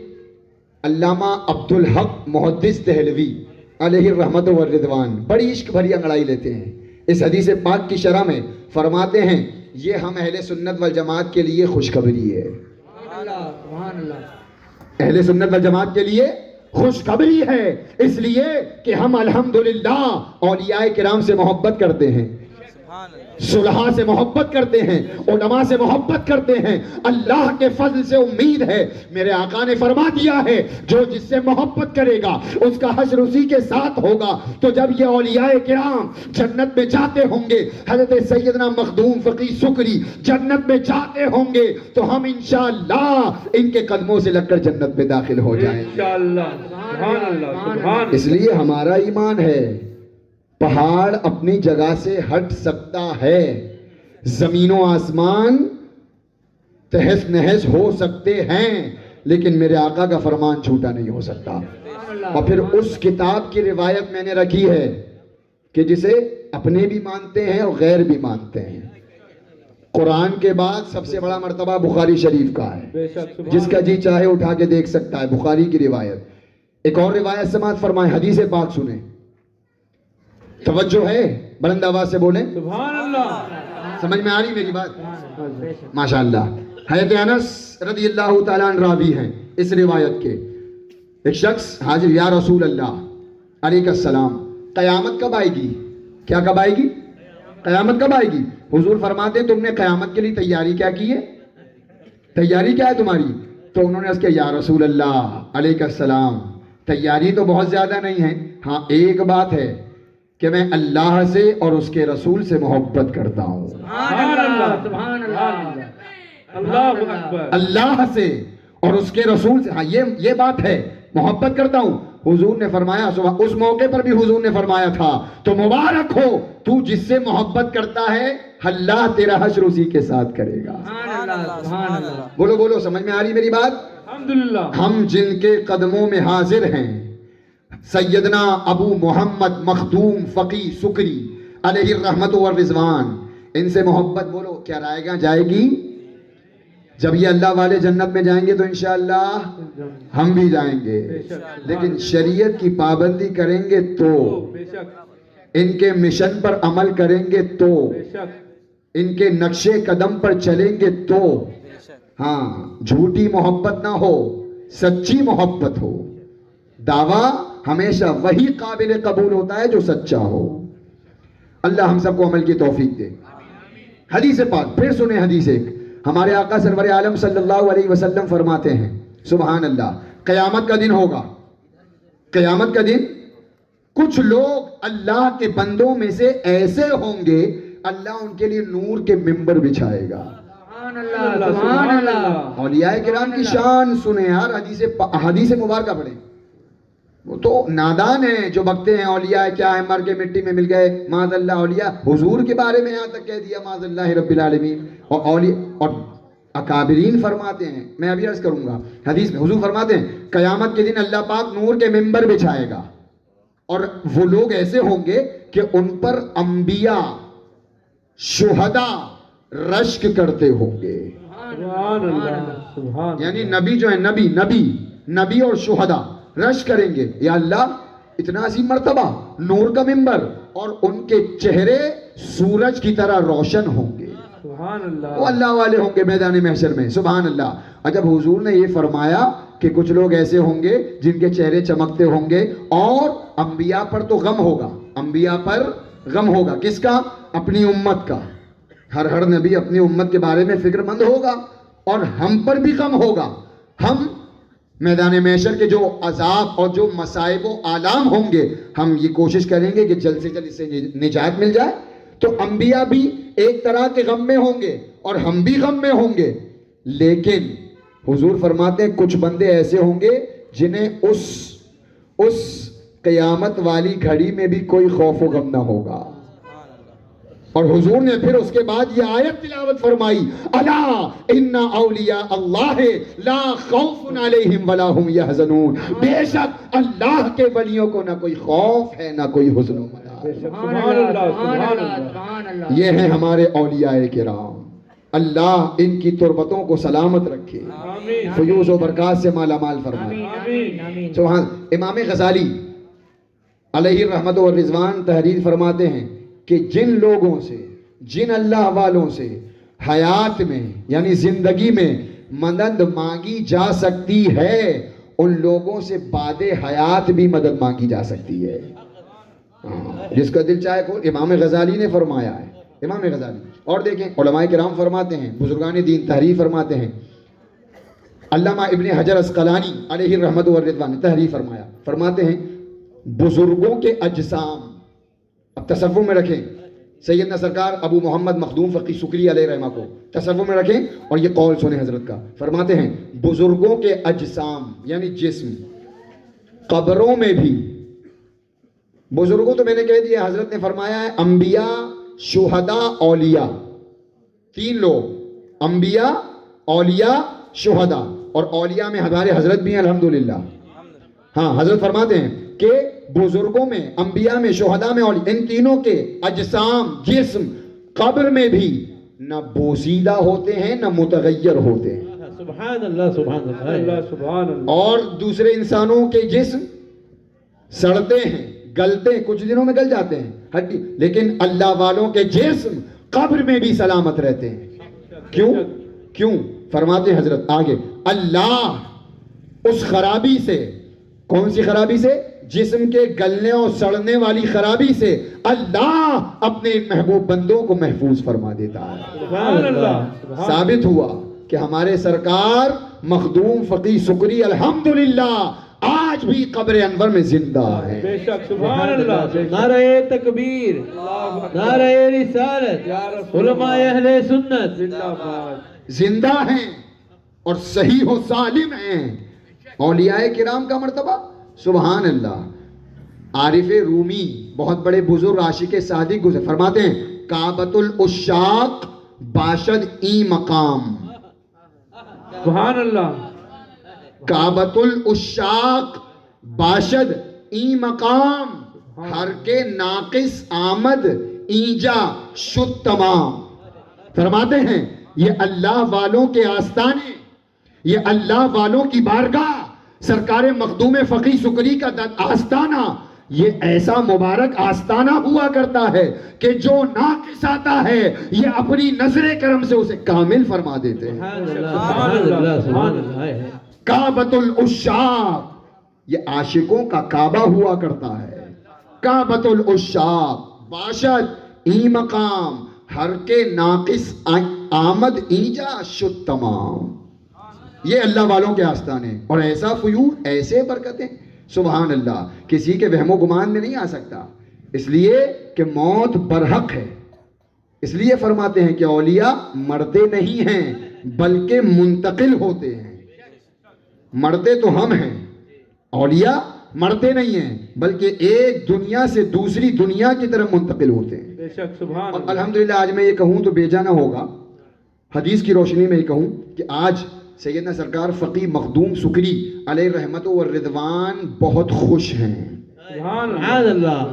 علامہ عبدالحق محدث دہلوی علیہ الرحمت والرضوان بڑی عشق بھری انگڑائی لیتے ہیں اس حدیث پاک کی شرح میں. فرماتے ہیں یہ ہم اہل سنت والجماعت کے لیے خوشخبری ہے. سبحان اللہ. اہل سنت والجماعت کے لیے خوشخبری ہے, اس لیے کہ ہم الحمدللہ اولیاء کرام سے محبت کرتے ہیں, صلحاء سے محبت کرتے ہیں, علماء سے محبت کرتے ہیں. اللہ کے فضل سے امید ہے, میرے آقا نے فرما دیا ہے جو جس سے محبت کرے گا اس کا حشر اسی کے ساتھ ہوگا. تو جب یہ اولیاء کرام جنت میں جاتے ہوں گے, حضرت سیدنا مخدوم فقی سکری جنت میں جاتے ہوں گے, تو ہم انشاءاللہ ان کے قدموں سے لگ کر جنت میں داخل ہو جائیں گے انشاءاللہ. سبحان اللہ, سبحان اللہ. اس لیے ہمارا ایمان ہے پہاڑ اپنی جگہ سے ہٹ سکتا ہے, زمین و آسمان تہس نہس ہو سکتے ہیں, لیکن میرے آقا کا فرمان چھوٹا نہیں ہو سکتا. اور پھر اس کتاب کی روایت میں نے رکھی ہے کہ جسے اپنے بھی مانتے ہیں اور غیر بھی مانتے ہیں. قرآن کے بعد سب سے بڑا مرتبہ بخاری شریف کا ہے, جس کا جی چاہے اٹھا کے دیکھ سکتا ہے, بخاری کی روایت. ایک اور روایت سماعت فرمائیں, حدیث پاک سنیں, توجہ ہے, بلند آواز سے بولیں. سبحان اللہ. سمجھ میں آ رہی میری بات؟ ماشاءاللہ. حضرت انس رضی اللہ تعالیٰ عنہ راوی ہیں اس روایت کے. ایک شخص حاضر, یا رسول اللہ علیہ السلام قیامت کب آئے گی؟ کیا کب آئے گی؟ قیامت کب آئے گی؟ حضور فرماتے ہیں تم نے قیامت کے لیے تیاری کیا کی ہے؟ تیاری کیا ہے تمہاری؟ تو انہوں نے اس کے یا رسول اللہ علیہ السلام تیاری تو بہت زیادہ نہیں ہے, ہاں ایک بات ہے کہ میں اللہ سے اور اس کے رسول سے محبت کرتا ہوں. سبحان اللہ. سبحان اللہ. اللہ اکبر. اللہ سے اور اس کے رسول سے, ہاں یہ بات ہے, محبت کرتا ہوں. حضور نے فرمایا, اس موقع پر بھی حضور نے فرمایا تھا تو مبارک ہو تو جس سے محبت کرتا ہے, اللہ تیرا حشر اسی کے ساتھ کرے گا. سبحان اللہ. سبحان اللہ. بولو بولو, سمجھ میں آ رہی میری بات؟ الحمدللہ. ہم جن کے قدموں میں حاضر ہیں, سیدنا ابو محمد مخدوم فقی سکری علیہ الرحمت والرضوان, ان سے محبت بولو کیا رائے گا جائے گی؟ جب یہ اللہ والے جنت میں جائیں گے تو انشاءاللہ ہم بھی جائیں گے, لیکن شریعت کی پابندی کریں گے تو, بے شک, ان کے مشن پر عمل کریں گے تو, بے شک, ان کے نقشے قدم پر چلیں گے تو. ہاں, جھوٹی محبت نہ ہو, سچی محبت ہو. دعویٰ ہمیشہ وہی قابل قبول ہوتا ہے جو سچا ہو. اللہ ہم سب کو عمل کی توفیق دے. حدیث پاک پھر سنیں, حدیث ایک, ہمارے آقا سرور عالم صلی اللہ علیہ وسلم فرماتے ہیں, سبحان اللہ, قیامت کا دن ہوگا, قیامت کا دن کچھ لوگ اللہ کے بندوں میں سے ایسے ہوں گے اللہ ان کے لیے نور کے ممبر بچھائے گا. سبحان اللہ. سبحان اللہ. اولیاء کرام کی شان سنیں یار, حدیث مبارکہ پڑھیں. وہ تو نادان ہیں جو بکتے ہیں اولیاء کیا ہے, مر کے مٹی میں مل گئے, معاذ اللہ. اولیاء حضور کے بارے میں یہاں تک کہہ دیا معاذ اللہ رب العالمین. اور اکابرین فرماتے ہیں, میں ابھی عرض کروں گا, حدیث میں حضور فرماتے ہیں قیامت کے دن اللہ پاک نور کے ممبر بچھائے گا, اور وہ لوگ ایسے ہوں گے کہ ان پر انبیاء شہداء رشک کرتے ہوں گے. سبحان اللہ. سبحان. یعنی نبی جو ہے, نبی اور شہداء رش کریں گے, یا اللہ اتنا عظیم مرتبہ, نور کا ممبر, اور ان کے چہرے سورج کی طرح روشن ہوں گے. سبحان اللہ. وہ اللہ والے ہوں گے میدان محشر میں. سبحان اللہ. اور جب حضور نے یہ فرمایا کہ کچھ لوگ ایسے ہوں گے جن کے چہرے چمکتے ہوں گے, اور انبیاء پر تو غم ہوگا, انبیاء پر غم ہوگا. کس کا؟ اپنی امت کا. ہر نبی اپنی امت کے بارے میں فکر مند ہوگا, اور ہم پر بھی غم ہوگا. ہم میدان محشر کے جو عذاب اور جو مصائب و آلام ہوں گے, ہم یہ کوشش کریں گے کہ جلد سے جلد اس سے نجات مل جائے. تو انبیاء بھی ایک طرح کے غم میں ہوں گے اور ہم بھی غم میں ہوں گے, لیکن حضور فرماتے ہیں کچھ بندے ایسے ہوں گے جنہیں اس قیامت والی گھڑی میں بھی کوئی خوف و غم نہ ہوگا. اور حضور نے پھر اس کے بعد یہ آیت تلاوت فرمائی الا ان اولیاء اللہ لا خوف علیہم ولا هم يحزنون. بے شک اللہ کے ولیوں کو نہ کوئی خوف ہے نہ کوئی حزن و ملال. سبحان اللہ سبحان اللہ سبحان اللہ. یہ ہیں ہمارے اولیاء کرام. اللہ ان کی تربتوں کو سلامت رکھے, فیوز و برکات سے مالا مال فرمائے. آمین آمین. سبحان. امام غزالی علیہ الرحمت والرضوان تحریر فرماتے ہیں کہ جن لوگوں سے, جن اللہ والوں سے حیات میں یعنی زندگی میں مدد مانگی جا سکتی ہے, ان لوگوں سے بعد حیات بھی مدد مانگی جا سکتی ہے. جس کا دل چاہے کو. امام غزالی نے فرمایا ہے, امام غزالی. اور دیکھیں علماء کرام فرماتے ہیں, بزرگان دین تحریر فرماتے ہیں. علامہ ابن حجر اسقلانی علیہ الرحمت والرضوان نے تحریر فرمایا, فرماتے ہیں بزرگوں کے اجسام, اب تصور میں رکھیں سیدنا سرکار ابو محمد مخدوم فقی سکری علیہ رحمہ کو تصور میں رکھیں اور یہ قول سنیں حضرت کا. فرماتے ہیں بزرگوں کے اجسام یعنی جسم قبروں میں بھی, بزرگوں تو میں نے کہہ دیا, حضرت نے فرمایا ہے انبیاء شہداء اولیاء, تین لوگ, انبیاء اولیاء شہداء. اور اولیاء میں ہمارے حضرت بھی ہیں الحمدللہ. ہاں حضرت فرماتے ہیں کہ بزرگوں میں, انبیاء میں, شہداء میں, اولیاء, ان تینوں کے اجسام جسم قبر میں بھی نہ بوسیدہ ہوتے ہیں نہ متغیر ہوتے ہیں. سبحان اللہ سبحان اللہ سبحان اللہ. اور دوسرے انسانوں کے جسم سڑتے ہیں, گلتے ہیں, کچھ دنوں میں گل جاتے ہیں ہڈی, لیکن اللہ والوں کے جسم قبر میں بھی سلامت رہتے ہیں. کیوں؟ فرماتے ہیں حضرت آگے, اللہ اس خرابی سے, کون سی خرابی سے؟ جسم کے گلنے اور سڑنے والی خرابی سے اللہ اپنے محبوب بندوں کو محفوظ فرما دیتا ہے. سبحان اللہ. ثابت ہوا کہ ہمارے سرکار مخدوم فقی سکری الحمدللہ آج بھی قبر انور میں زندہ ہے. بے شک سبحان اللہ. نعرہ تکبیر, نعرہ رسالت, علماء اہل سنت زندہ ہیں اور صحیح و سالم ہیں. اولیاء کرام کا مرتبہ سبحان اللہ. عارف رومی بہت بڑے بزرگ عاشق صادق گزر فرماتے ہیں کعبۃ العشاق باشد ای مقام. سبحان اللہ. کعبۃ العشاق باشد ای مقام, ہر کے ناقص آمد اینجا شد تمام. فرماتے ہیں یہ اللہ والوں کے آستانے, یہ اللہ والوں کی بارگاہ, سرکار مخدوم فقی سکری کا آستانہ, یہ ایسا مبارک آستانہ ہوا کرتا ہے کہ جو ناقص آتا ہے یہ اپنی نظر کرم سے اسے کامل فرما دیتے ہیں. سبحان اللہ سبحان اللہ. کعبۃ العشاق, یہ عاشقوں کا کعبہ ہوا کرتا ہے. کعبۃ العشاق باشد ای مقام, ہر کے ناقص آمد اینجا شد تمام. یہ اللہ والوں کے آستانے, اور ایسا فیور, ایسے برکتیں سبحان اللہ کسی کے وہم و گمان میں نہیں آ سکتا. اس لیے کہ موت برحق ہے. اس لیے فرماتے ہیں کہ اولیاء مرتے نہیں ہیں بلکہ منتقل ہوتے ہیں. مرتے تو ہم ہیں, اولیاء مرتے نہیں ہیں بلکہ ایک دنیا سے دوسری دنیا کی طرف منتقل ہوتے ہیں. بے شک سبحان اور اللہ. الحمدللہ آج میں یہ کہوں تو بے جانا ہوگا, حدیث کی روشنی میں یہ کہوں کہ آج سیدنا سرکار فقی مخدوم سکری علیہ رحمت والرضوان بہت خوش ہیں. سبحان اللہ.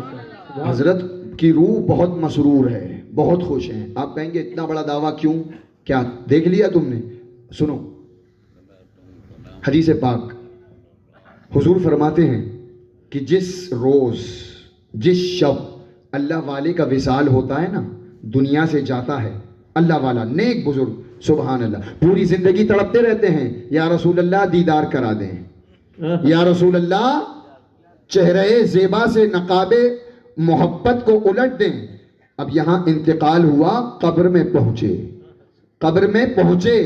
حضرت کی روح بہت مسرور ہے, بہت خوش ہیں. آپ کہیں گے اتنا بڑا دعویٰ کیوں, کیا دیکھ لیا تم نے؟ سنو حدیث پاک. حضور فرماتے ہیں کہ جس روز, جس شب اللہ والے کا وصال ہوتا ہے نا, دنیا سے جاتا ہے اللہ والا نیک بزرگ, سبحان اللہ, پوری زندگی تڑپتے رہتے ہیں یا رسول اللہ دیدار کرا دیں, یا رسول اللہ چہرے زیبا سے نقاب محبت کو الٹ دیں. اب یہاں انتقال ہوا, قبر میں پہنچے, قبر میں پہنچے,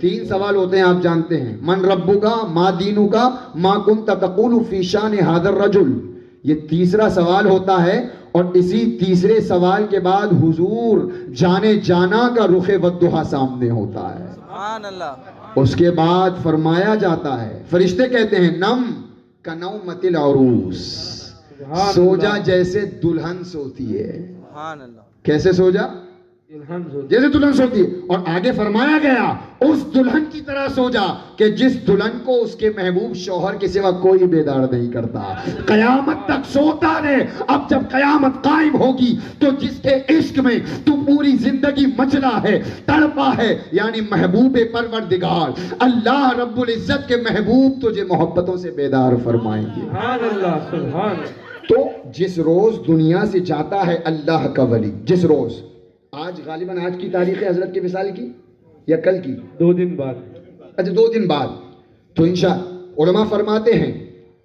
تین سوال ہوتے ہیں آپ جانتے ہیں, من ربکا, ما دینکا, ما کنت تقول فی شان ھذا الرجل. یہ تیسرا سوال ہوتا ہے اور اسی تیسرے سوال کے بعد حضور جانے جانا کا رخ والضحیٰ سامنے ہوتا ہے. سبحان اللہ. اس کے بعد فرمایا جاتا ہے, فرشتے کہتے ہیں نم کنومت العروس, سو جا جیسے دلہن سوتی ہے. سبحان اللہ. کیسے سو جا؟ جیسے دلہن سوتی ہے. اور آگے فرمایا گیا اس دلہن کی طرح سو جا کہ جس دلہن کو اس کے محبوب شوہر کے سوا کوئی بیدار نہیں کرتا. قیامت تک سوتا رہے. اب جب قیامت قائم ہوگی تو جس کے عشق میں تو پوری زندگی مچلا ہے, تڑپا ہے, یعنی محبوب پروردگار اللہ رب العزت کے محبوب تجھے محبتوں سے بیدار فرمائیں گے. سبحان اللہ, سبحان اللہ. تو جس روز دنیا سے جاتا ہے اللہ کا ولی, جس روز, آج غالباً آج کی تاریخ ہے حضرت کے وصال کی یا کل کی؟ 2 دن بعد. اچھا 2 دن بعد. تو انشاءاللہ علماء فرماتے ہیں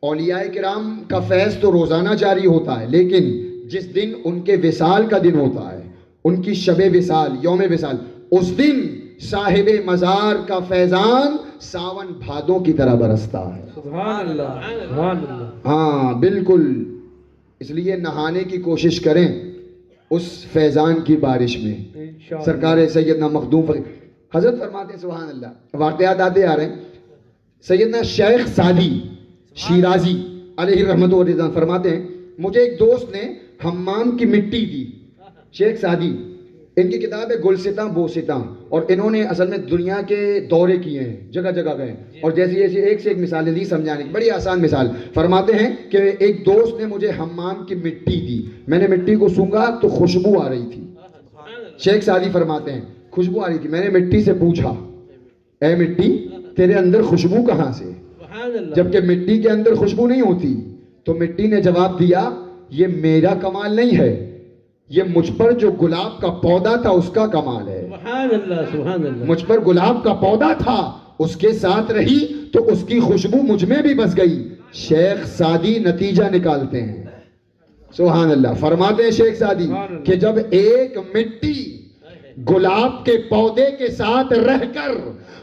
اولیاء کرام کا فیض تو روزانہ جاری ہوتا ہے, لیکن جس دن ان کے وصال کا دن ہوتا ہے, ان کی شب وصال, یوم وصال, اس دن صاحب مزار کا فیضان ساون بھادوں کی طرح برستا ہے. سبحان اللہ, سبحان اللہ. ہاں بالکل. اس لیے نہانے کی کوشش کریں اس فیضان کی بارش میں. انشاءاللہ. سرکار سیدنا مخدوم فقیر حضرت فرماتے ہیں سبحان اللہ, واقعات آتے آ رہے ہیں. سیدنا شیخ سعدی شیرازی علیہ رحمت و رضوان فرماتے ہیں مجھے ایک دوست نے حمام کی مٹی دی. شیخ سعدی, ان کی کتاب ہے گلستاں بوستاں, اور انہوں نے اصل میں دنیا کے دورے کیے ہیں, جگہ جگہ گئے, اور جیسی ایسی ایک سے ایک مثالیں دی سمجھانے کی. بڑی آسان مثال فرماتے ہیں کہ ایک دوست نے مجھے حمام کی مٹی دی, میں نے مٹی کو سونگا تو خوشبو آ رہی تھی. شیخ سعدی فرماتے ہیں خوشبو آ رہی تھی, میں نے مٹی سے پوچھا اے مٹی تیرے اندر خوشبو کہاں سے, جبکہ مٹی کے اندر خوشبو نہیں ہوتی. تو مٹی نے جواب دیا یہ میرا کمال نہیں ہے, یہ مجھ پر جو گلاب کا پودا تھا اس کا کمال ہے. سبحان اللہ, سبحان اللہ. مجھ پر گلاب کا پودا تھا, اس کے ساتھ رہی تو اس کی خوشبو مجھ میں بھی بس گئی. شیخ سعدی نتیجہ نکالتے ہیں. سبحان اللہ. فرماتے ہیں شیخ سعدی کہ جب ایک مٹی گلاب کے پودے کے ساتھ رہ کر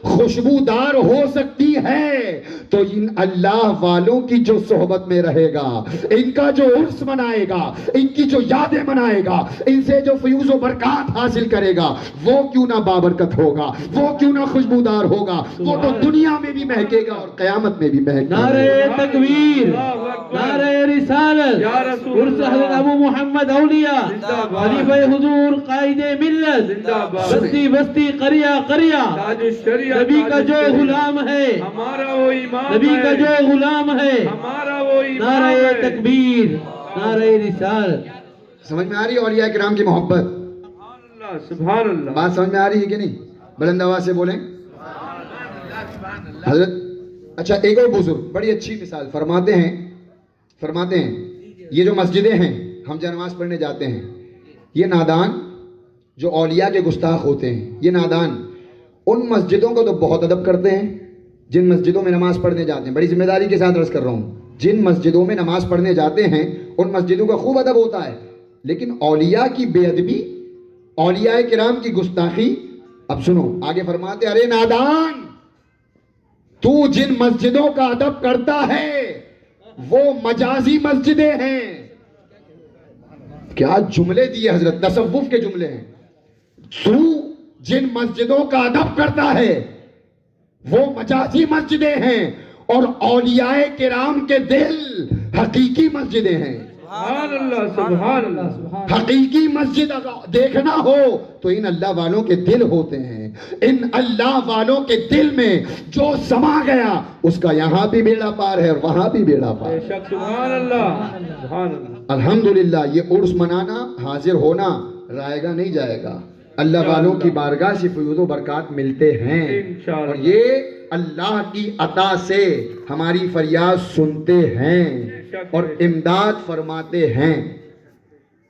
خوشبودار ہو سکتی ہے تو ان اللہ والوں کی جو صحبت میں رہے گا, ان کا جو عرس منائے گا, ان کی جو یادیں منائے گا, ان سے جو فیوز و برکات حاصل کرے گا, وہ کیوں نہ بابرکت ہوگا, وہ کیوں نہ خوشبودار ہوگا, وہ تو دنیا میں بھی مہکے گا اور قیامت میں بھی مہکے گا. نعرہ تکبیر, نعرہ رسالت, عرس حضرت ابو محمد اولیاء, خلیفہ حضور قائد ملت, بستی بستی قریہ قریہ, نبی کا جو غلام ہے ہمارا وہ ایمان نبی کا جو غلام ہے, ہمارا وہ ایمان نعرہ ہے. تکبیر, نعرہ رسالت. سمجھ میں آ رہی ہے اولیاء کرام کی محبت؟ اللہ, سبحان اللہ. بات سمجھ میں آ رہی ہے کہ نہیں؟ بلند آواز سے بولیں حضرت. اچھا ایک اور بزرگ بڑی اچھی مثال فرماتے ہیں یہ جو مسجدیں ہیں ہم جہاں نماز پڑھنے جاتے ہیں, یہ نادان جو اولیاء کے گستاخ ہوتے ہیں, یہ نادان ان مسجدوں کو تو بہت ادب کرتے ہیں جن مسجدوں میں نماز پڑھنے جاتے ہیں. بڑی ذمہ داری کے ساتھ عرض کر رہا ہوں, جن مسجدوں میں نماز پڑھنے جاتے ہیں ان مسجدوں کا خوب ادب ہوتا ہے, لیکن اولیاء کی بے ادبی, اولیاء کرام کی گستاخی. اب سنو آگے فرماتے ارے نادان تو جن مسجدوں کا ادب کرتا ہے وہ مجازی مسجدیں ہیں. کیا جملے دیے حضرت, تصوف کے جملے ہیں. تو جن مسجدوں کا ادب کرتا ہے وہ مجازی مسجدیں ہیں, اور اولیاء کرام کے دل حقیقی مسجدیں ہیں. سبحان اللہ, سبحان اللہ. حقیقی مسجد اگر دیکھنا ہو تو ان اللہ والوں کے دل ہوتے ہیں. ان اللہ والوں کے دل میں جو سما گیا اس کا یہاں بھی بیڑا پار ہے اور وہاں بھی بیڑا پار ہے. سبحان اللہ, سبحان اللہ. الحمدللہ یہ عرس منانا, حاضر ہونا رائے گا نہیں جائے گا. اللہ والوں کی بارگاہ سے فیوز و برکات ملتے ہیں, انشاءاللہ. اور یہ اللہ کی عطا سے ہماری فریاد سنتے ہیں اور امداد فرماتے ہیں.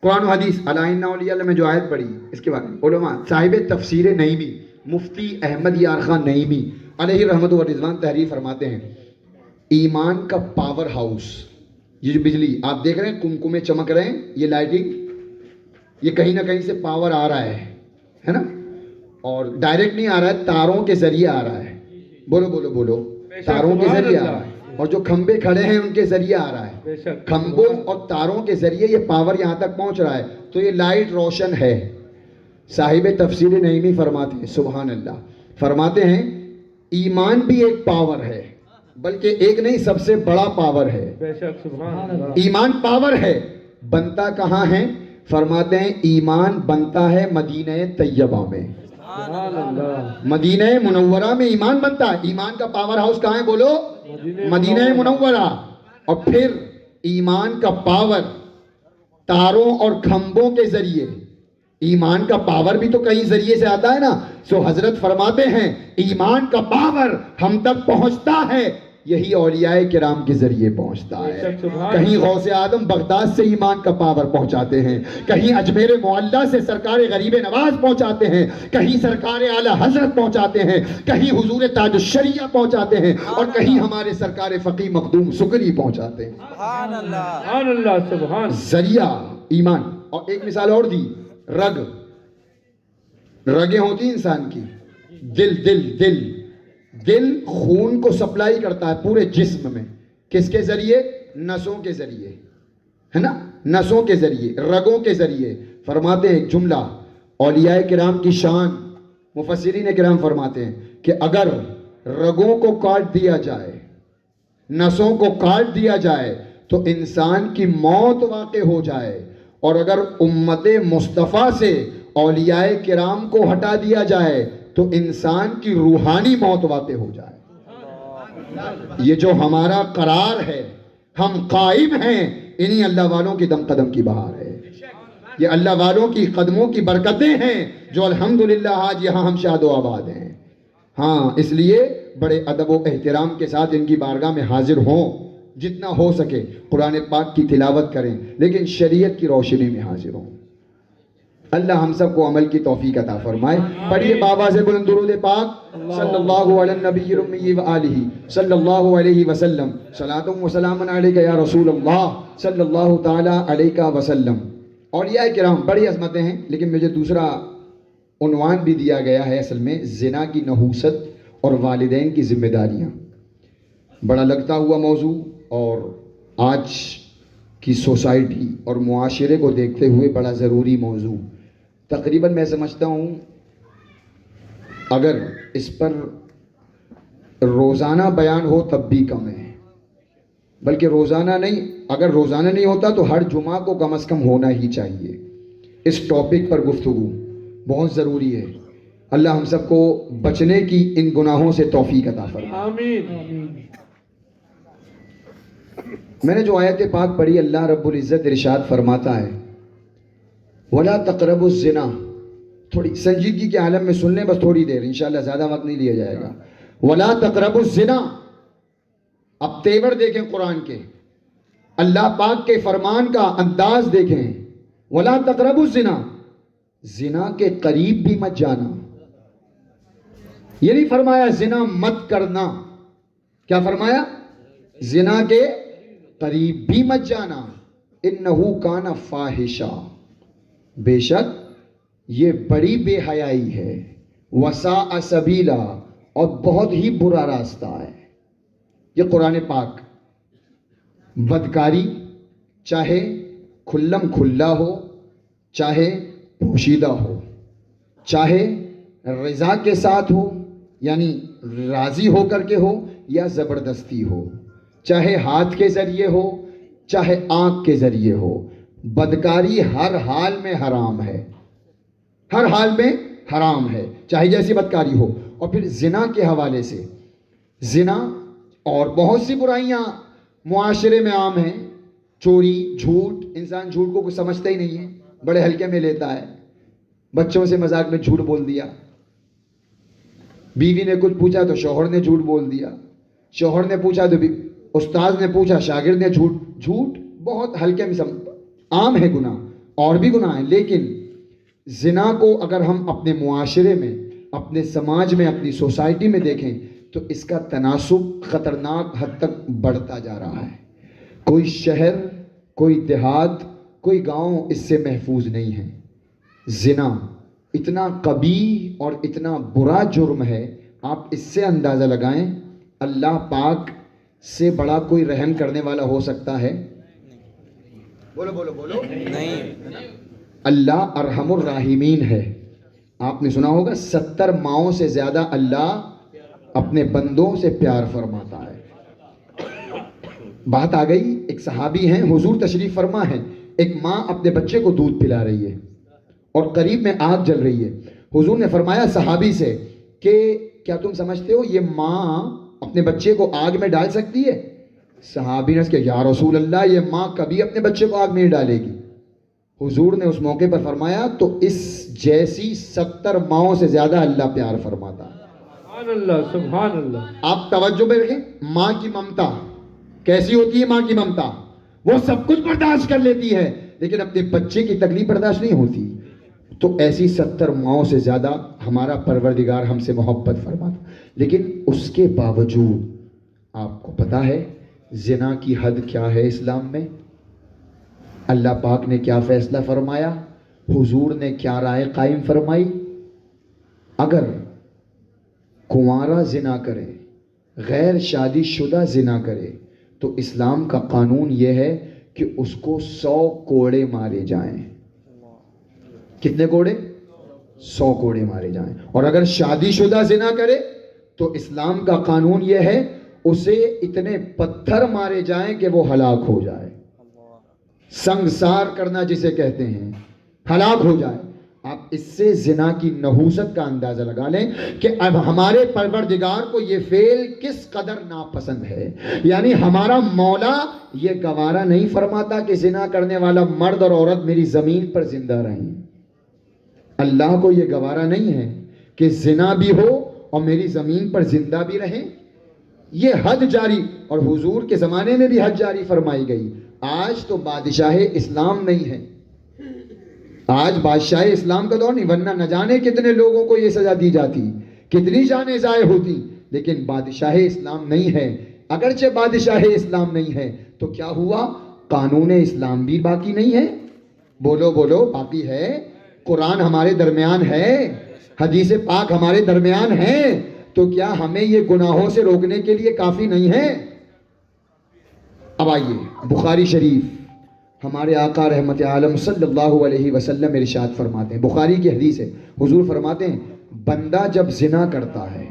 قرآن و حدیث علائنہ اولیاء میں جو آیت پڑھی اس کے بارے میں علماء صاحب تفسیر نعیمی مفتی احمد یار خان نعیمی علیہ رحمت و رضوان تحریر فرماتے ہیں ایمان کا پاور ہاؤس, یہ جو بجلی آپ دیکھ رہے ہیں کمکمے چمک رہے ہیں, یہ لائٹنگ, یہ کہیں نہ کہیں سے پاور آ رہا ہے نا, اور ڈائریکٹ نہیں آ رہا ہے, تاروں کے ذریعے آ رہا ہے. بولو بولو بولو, تاروں کے ذریعے آ رہا ہے. اور جو کھمبے کھڑے ہیں ان کے ذریعے آ رہا ہے. بے شک. کھمبوں اور تاروں کے ذریعے یہ پاور یہاں تک پہنچ رہا ہے, تو یہ لائٹ روشن ہے. صاحب تفسیر نعیمی فرماتے ہیں, سبحان اللہ, فرماتے ہیں ایمان بھی ایک پاور ہے, بلکہ ایک نہیں سب سے بڑا پاور ہے. بے شک. سبحان اللہ. ایمان پاور ہے, بنتا کہاں ہے؟ فرماتے ہیں ایمان بنتا ہے مدینہ طیبہ میں, سبحان اللہ. مدینہ منورہ میں ایمان بنتا ہے. ایمان کا پاور ہاؤس کہاں ہے بولو؟ مدینہ منورہ. اور پھر ایمان کا پاور تاروں اور کھمبوں کے ذریعے, ایمان کا پاور بھی تو کئی ذریعے سے آتا ہے نا. سو حضرت فرماتے ہیں ایمان کا پاور ہم تک پہنچتا ہے, یہی اولیاء کرام کے ذریعے پہنچتا ہے. کہیں غوث اعظم بغداد سے ایمان کا پاور پہنچاتے ہیں, کہیں اجمیر معلیٰ سے سرکار غریب نواز پہنچاتے ہیں, کہیں سرکار اعلیٰ حضرت پہنچاتے ہیں, کہیں حضور تاج الشریعہ پہنچاتے ہیں, اور کہیں ہمارے سرکار فقی مخدوم سکری پہنچاتے ہیں. سبحان اللہ. سبحان اللہ. سبحان. ذریعہ ایمان. اور ایک مثال اور دی, رگ, رگیں ہوتی انسان کی, دل خون کو سپلائی کرتا ہے پورے جسم میں, کس کے ذریعے؟ نسوں کے ذریعے, ہے نا, نسوں کے ذریعے, رگوں کے ذریعے. فرماتے ہیں ایک جملہ اولیاء کرام کی شان, مفسرین کرام فرماتے ہیں کہ اگر رگوں کو کاٹ دیا جائے, نسوں کو کاٹ دیا جائے تو انسان کی موت واقع ہو جائے, اور اگر امت مصطفیٰ سے اولیاء کرام کو ہٹا دیا جائے تو انسان کی روحانی موت واقع ہو جائے. یہ جو ہمارا قرار ہے, ہم قائم ہیں, انہی اللہ والوں کی دم قدم کی بہار ہے. یہ اللہ والوں کی قدموں کی برکتیں ہیں جو الحمدللہ آج یہاں ہم شاد و آباد ہیں. ہاں, اس لیے بڑے ادب و احترام کے ساتھ ان کی بارگاہ میں حاضر ہوں, جتنا ہو سکے قرآن پاک کی تلاوت کریں, لیکن شریعت کی روشنی میں حاضر ہوں. اللہ ہم سب کو عمل کی توفیق عطا فرمائے. پڑھیے بابا سے بلند درود پاک, صلی اللہ علی النبی الامی و آلہ صلی اللہ علیہ وسلم, صلاۃ و سلام علیک یا رسول اللہ صلی اللہ تعالی علیہ وسلم. اولیاء کرام بڑی عظمتیں ہیں, لیکن مجھے دوسرا عنوان بھی دیا گیا ہے اصل میں, زنا کی نحوست اور والدین کی ذمہ داریاں. بڑا لگتا ہوا موضوع, اور آج کی سوسائٹی اور معاشرے کو دیکھتے ہوئے بڑا ضروری موضوع. تقریباً میں سمجھتا ہوں اگر اس پر روزانہ بیان ہو تب بھی کم ہے, بلکہ روزانہ نہیں, اگر روزانہ نہیں ہوتا تو ہر جمعہ کو کم از کم ہونا ہی چاہیے. اس ٹاپک پر گفتگو بہت ضروری ہے. اللہ ہم سب کو بچنے کی ان گناہوں سے توفیق عطا فرمائے. آمین. میں نے جو آیت پاک پڑھی, اللہ رب العزت ارشاد فرماتا ہے وَلَا تَقْرَبُوا الزِّنَا. تھوڑی سنجیدگی کے عالم میں سن لیں, بس تھوڑی دیر, انشاءاللہ زیادہ وقت نہیں لیا جائے گا. وَلَا تَقْرَبُوا الزِّنَا. اب تیور دیکھیں قرآن کے, اللہ پاک کے فرمان کا انداز دیکھیں. وَلَا تَقْرَبُوا الزِّنَا, زنا کے قریب بھی مت جانا. یہ نہیں فرمایا زنا مت کرنا, کیا فرمایا؟ زنا کے قریب بھی مت جانا. انہو کان فاحشہ, بے شک یہ بڑی بے حیائی ہے. وساء سبیلا, اور بہت ہی برا راستہ ہے. یہ قرآن پاک بدکاری چاہے کھلم کھلا ہو, چاہے پوشیدہ ہو, چاہے رضا کے ساتھ ہو یعنی راضی ہو کر کے ہو یا زبردستی ہو, چاہے ہاتھ کے ذریعے ہو چاہے آنکھ کے ذریعے ہو, بدکاری ہر حال میں حرام ہے, ہر حال میں حرام ہے, چاہے جیسی بدکاری ہو. اور پھر زنا کے حوالے سے, زنا اور بہت سی برائیاں معاشرے میں عام ہیں. چوری, جھوٹ, انسان جھوٹ کو کچھ سمجھتا ہی نہیں ہے, بڑے ہلکے میں لیتا ہے. بچوں سے مذاق میں جھوٹ بول دیا, بیوی نے کچھ پوچھا تو شوہر نے جھوٹ بول دیا, شوہر نے پوچھا تو استاد نے پوچھا شاگرد نے جھوٹ بہت ہلکے میں عام ہے گناہ, اور بھی گناہ ہیں. لیکن زنا کو اگر ہم اپنے معاشرے میں, اپنے سماج میں, اپنی سوسائٹی میں دیکھیں تو اس کا تناسب خطرناک حد تک بڑھتا جا رہا ہے. کوئی شہر, کوئی دیہات, کوئی گاؤں اس سے محفوظ نہیں ہے. زنا اتنا قبیح اور اتنا برا جرم ہے, آپ اس سے اندازہ لگائیں اللہ پاک سے بڑا کوئی رحم کرنے والا ہو سکتا ہے؟ بولو بولو بولو. نہیں. اللہ ارحم الراحمین ہے. آپ نے سنا ہوگا 70 ماؤں سے زیادہ اللہ اپنے بندوں سے پیار فرماتا ہے. بات آ گئی، ایک صحابی ہیں، حضور تشریف فرما ہے، ایک ماں اپنے بچے کو دودھ پلا رہی ہے اور قریب میں آگ جل رہی ہے. حضور نے فرمایا صحابی سے کہ کیا تم سمجھتے ہو یہ ماں اپنے بچے کو آگ میں ڈال سکتی ہے؟ صحابی نے کہا یا رسول اللہ، یہ ماں کبھی اپنے بچے کو آگ میں نہیں ڈالے گی. حضور نے اس موقع پر فرمایا تو اس جیسی 70 ماؤں سے زیادہ اللہ پیار فرماتا ہے. سبحان اللہ سبحان اللہ. آپ توجہ میں رکھیں، ماں کی ممتا کیسی ہوتی ہے؟ ماں کی ممتا وہ سب کچھ برداشت کر لیتی ہے لیکن اپنے بچے کی تکلیف برداشت نہیں ہوتی. تو ایسی 70 ماؤں سے زیادہ ہمارا پروردگار ہم سے محبت فرماتا. لیکن اس کے باوجود آپ کو پتا ہے زنا کی حد کیا ہے اسلام میں؟ اللہ پاک نے کیا فیصلہ فرمایا؟ حضور نے کیا رائے قائم فرمائی؟ اگر کنوارا زنا کرے، غیر شادی شدہ زنا کرے تو اسلام کا قانون یہ ہے کہ اس کو 100 کوڑے مارے جائیں. کتنے کوڑے؟ 100 کوڑے مارے جائیں. اور اگر شادی شدہ زنا کرے تو اسلام کا قانون یہ ہے اسے اتنے پتھر مارے جائیں کہ وہ ہلاک ہو جائے. سنگسار کرنا جسے کہتے ہیں، ہلاک ہو جائے. آپ اس سے زنا کی نحوست کا اندازہ لگا لیں کہ اب ہمارے پروردگار کو یہ فعل کس قدر ناپسند ہے. یعنی ہمارا مولا یہ گوارا نہیں فرماتا کہ زنا کرنے والا مرد اور عورت میری زمین پر زندہ رہیں. اللہ کو یہ گوارا نہیں ہے کہ زنا بھی ہو اور میری زمین پر زندہ بھی رہیں. یہ حد جاری، اور حضور کے زمانے میں بھی حد جاری فرمائی گئی. آج تو بادشاہ اسلام نہیں ہے، آج بادشاہ اسلام کا دور نہیں، ورنہ نہ جانے کتنے لوگوں کو یہ سزا دی جاتی، کتنی جانیں ضائع ہوتی. لیکن بادشاہ اسلام نہیں ہے. اگرچہ بادشاہ اسلام نہیں ہے تو کیا ہوا؟ قانون اسلام بھی باقی نہیں ہے. بولو بولو، باقی ہے. قرآن ہمارے درمیان ہے، حدیث پاک ہمارے درمیان ہے. تو کیا ہمیں یہ گناہوں سے روکنے کے لیے کافی نہیں ہے؟ اب آئیے بخاری شریف، ہمارے آقا رحمت عالم صلی اللہ علیہ وسلم ارشاد فرماتے ہیں، بخاری کی حدیث ہے، حضور فرماتے ہیں بندہ جب زنا کرتا ہے،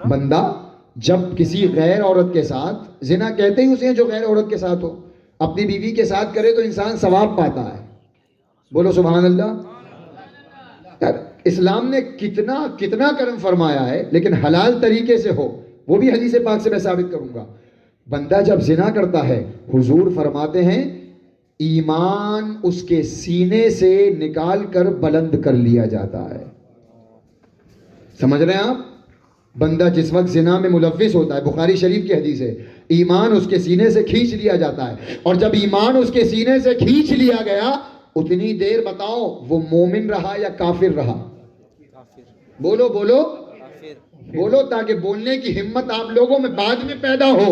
بندہ جب کسی غیر عورت کے ساتھ، زنا کہتے ہی اسے جو غیر عورت کے ساتھ ہو، اپنی بیوی کے ساتھ کرے تو انسان ثواب پاتا ہے. بولو سبحان اللہ. اسلام نے کتنا کرم فرمایا ہے، لیکن حلال طریقے سے ہو، وہ بھی حدیث پاک سے میں ثابت کروں گا. بندہ جب زنا کرتا ہے، حضور فرماتے ہیں ایمان اس کے سینے سے نکال کر بلند کر لیا جاتا ہے. سمجھ رہے ہیں آپ؟ بندہ جس وقت زنا میں ملوث ہوتا ہے، بخاری شریف کی حدیث ہے، ایمان اس کے سینے سے کھینچ لیا جاتا ہے. اور جب ایمان اس کے سینے سے کھینچ لیا گیا، اتنی دیر بتاؤ وہ مومن رہا یا کافر رہا؟ بولو بولو بولو، تاکہ بولنے کی ہمت آپ لوگوں میں بعد میں پیدا ہو.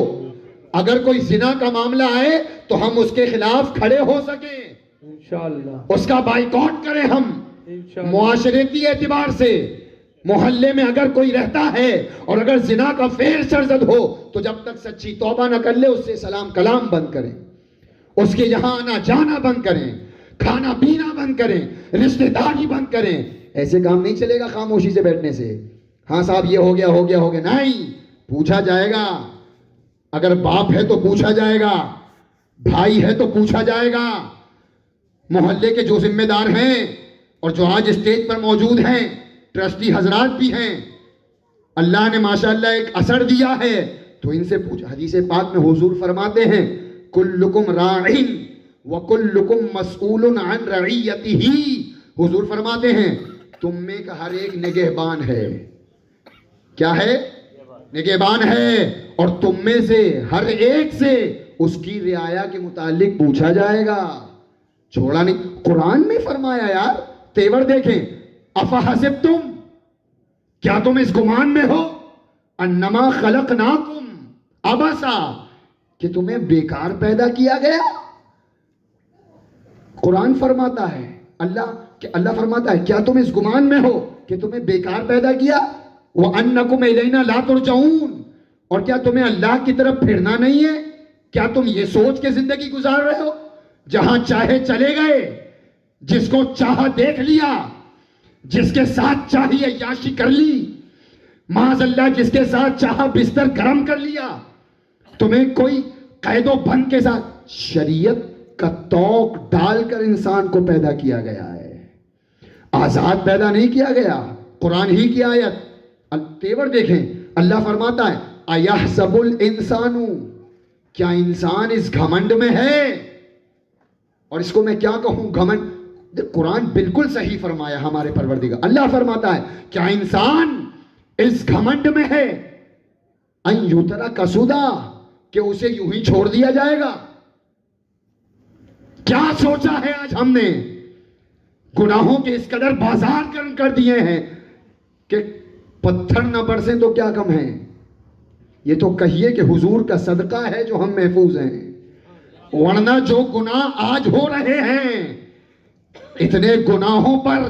اگر کوئی زنا کا معاملہ آئے تو ہم اس کے خلاف کھڑے ہو سکیں، انشاءاللہ اس کا بائیکاٹ کریں. ہم انشاءاللہ معاشرتی اعتبار سے محلے میں اگر کوئی رہتا ہے اور اگر زنا کا فعل سرزد ہو تو جب تک سچی توبہ نہ کر لے اس سے سلام کلام بند کریں، اس کے یہاں آنا جانا بند کریں، کھانا پینا بند کریں، رشتہ داری بند کریں. ایسے کام نہیں چلے گا خاموشی سے بیٹھنے سے. ہاں صاحب یہ ہو گیا، نہیں، پوچھا جائے گا. اگر باپ ہے تو پوچھا جائے گا، بھائی ہے تو پوچھا جائے گا. محلے کے جو ذمہ دار ہیں اور جو آج اسٹیج پر موجود ہیں، ٹرسٹی حضرات بھی ہیں، اللہ نے ماشاءاللہ ایک اثر دیا ہے تو ان سے پوچھ. حدیث پاک میں حضور فرماتے ہیں کلکم راعٍ وکلکم مسئول عن رعیتہ. حضور فرماتے ہیں تم میں کا ہر ایک نگہبان ہے. کیا ہے؟ نگہبان ہے. اور تم میں سے ہر ایک سے اس کی رعایا کے متعلق پوچھا جائے گا. چھوڑا نہیں. قرآن میں فرمایا یار، تیور دیکھیں، افحسبتم، کیا تم اس گمان میں ہو، انما خلقناکم عبثا، کہ تمہیں بیکار پیدا کیا گیا. قرآن فرماتا ہے، اللہ فرماتا ہے کیا تم اس گمان میں ہو کہ تمہیں بیکار پیدا کیا. وَأَنَّكُمْ إِلَيْنَا لَا تُرْجَعُونَ، اور کیا تمہیں اللہ کی طرف پھرنا نہیں ہے؟ کیا تم یہ سوچ کے زندگی گزار رہے ہو جہاں چاہے چلے گئے، جس کو چاہا دیکھ لیا، جس کے ساتھ چاہی عیاشی کر لی، معاذ اللہ جس کے ساتھ چاہا بستر گرم کر لیا؟ تمہیں کوئی قید و بند کے ساتھ شریعت کا توق ڈال کر انسان کو پیدا کیا گیا ہے، آزاد پیدا نہیں کیا گیا۔ قرآن ہی کی آیت تیور دیکھیں، اللہ فرماتا ہے اَيَحْسَبُ الْإِنسَانُ، کیا انسان اس گھمنڈ میں ہے؟ اور اس کو میں کیا کہوں گھمنڈ؟ قرآن بالکل صحیح فرمایا ہمارے پروردگار، اللہ فرماتا ہے کیا انسان اس گھمنڈ میں ہے اَن يُتْرَكَ سُدًا، کہ اسے یوں ہی چھوڑ دیا جائے گا؟ کیا سوچا ہے آج ہم نے؟ گناہوں کے اس قدر بازار کر دیے ہیں کہ پتھر نہ برسیں تو کیا کم ہے۔ یہ تو کہیے کہ حضور کا صدقہ ہے جو ہم محفوظ ہیں، ورنہ جو گناہ آج ہو رہے ہیں، اتنے گناہوں پر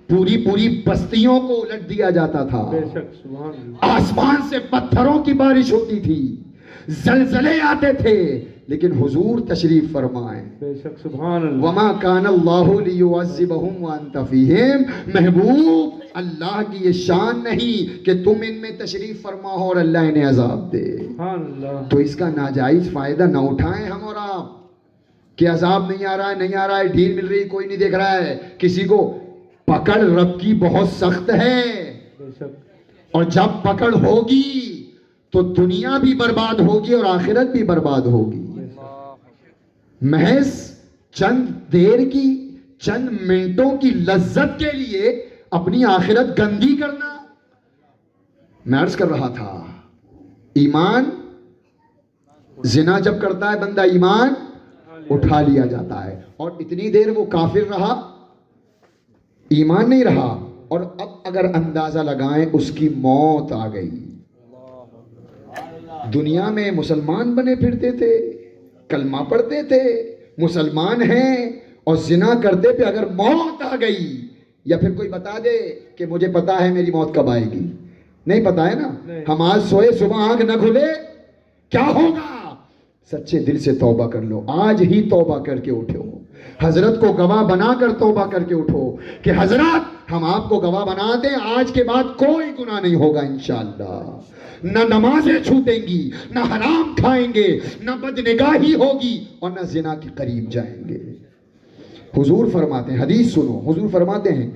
پوری بستیوں کو الٹ دیا جاتا تھا، بے شک سبحان اللہ، آسمان سے پتھروں کی بارش ہوتی تھی، زلزلے آتے تھے، لیکن حضور تشریف فرمائیں، بے شک سبحان اللہ، وما کان اللہ لیعذبہم وانت فیہم، محبوب اللہ کی یہ شان نہیں کہ تم ان میں تشریف فرما ہو اور اللہ انہیں عذاب دے، سبحان اللہ، تو اس کا ناجائز فائدہ نہ اٹھائیں ہم اور آپ کہ عذاب نہیں آ رہا ہے، ڈھیل مل رہی، کوئی نہیں دیکھ رہا ہے۔ کسی کو پکڑ رب کی بہت سخت ہے، بے شک، اور جب پکڑ ہوگی تو دنیا بھی برباد ہوگی اور آخرت بھی برباد ہوگی۔ محض چند دیر کی، چند منٹوں کی لذت کے لیے اپنی آخرت گندی کرنا۔ میں عرض کر رہا تھا، ایمان زنا جب کرتا ہے بندہ، ایمان اٹھا لیا جاتا ہے، اور اتنی دیر وہ کافر رہا، ایمان نہیں رہا، اور اب اگر اندازہ لگائیں اس کی موت آ گئی۔ دنیا میں مسلمان بنے پھرتے تھے، کلمہ پڑھتے تھے، مسلمان ہیں، اور زنا کرتے پہ اگر موت آ گئی، یا پھر کوئی بتا دے کہ مجھے پتا ہے میری موت کب آئے گی، نہیں پتا ہے نا، ہم آج سوئے صبح آنکھ نہ کھلے کیا ہوگا؟ سچے دل سے توبہ کر لو، آج ہی توبہ کر کے اٹھو، حضرت کو گواہ بنا کر توبہ کر کے اٹھو کہ حضرت ہم آپ کو گواہ بنا دیں، آج کے بعد کوئی گناہ نہیں ہوگا انشاءاللہ، نہ نمازیں چھوٹیں گی، نہ حرام کھائیں گے، نہ بدنگاہی ہوگی، اور نہ زنا کے قریب جائیں گے۔ حضور فرماتے ہیں، حدیث سنو، حضور فرماتے ہیں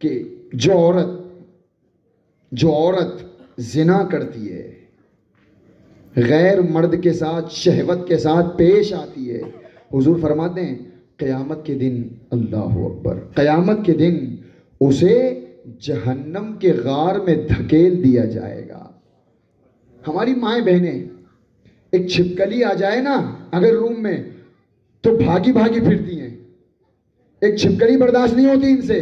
کہ جو عورت زنا کرتی ہے، غیر مرد کے ساتھ شہوت کے ساتھ پیش آتی ہے، حضور فرماتے ہیں قیامت کے دن، اللہ اکبر، قیامت کے دن اسے جہنم کے غار میں دھکیل دیا جائے گا۔ ہماری مائیں بہنیں، ایک چھپکلی آ جائے نا اگر روم میں تو بھاگی پھرتی ہیں، ایک چھپکلی برداشت نہیں ہوتی ان سے،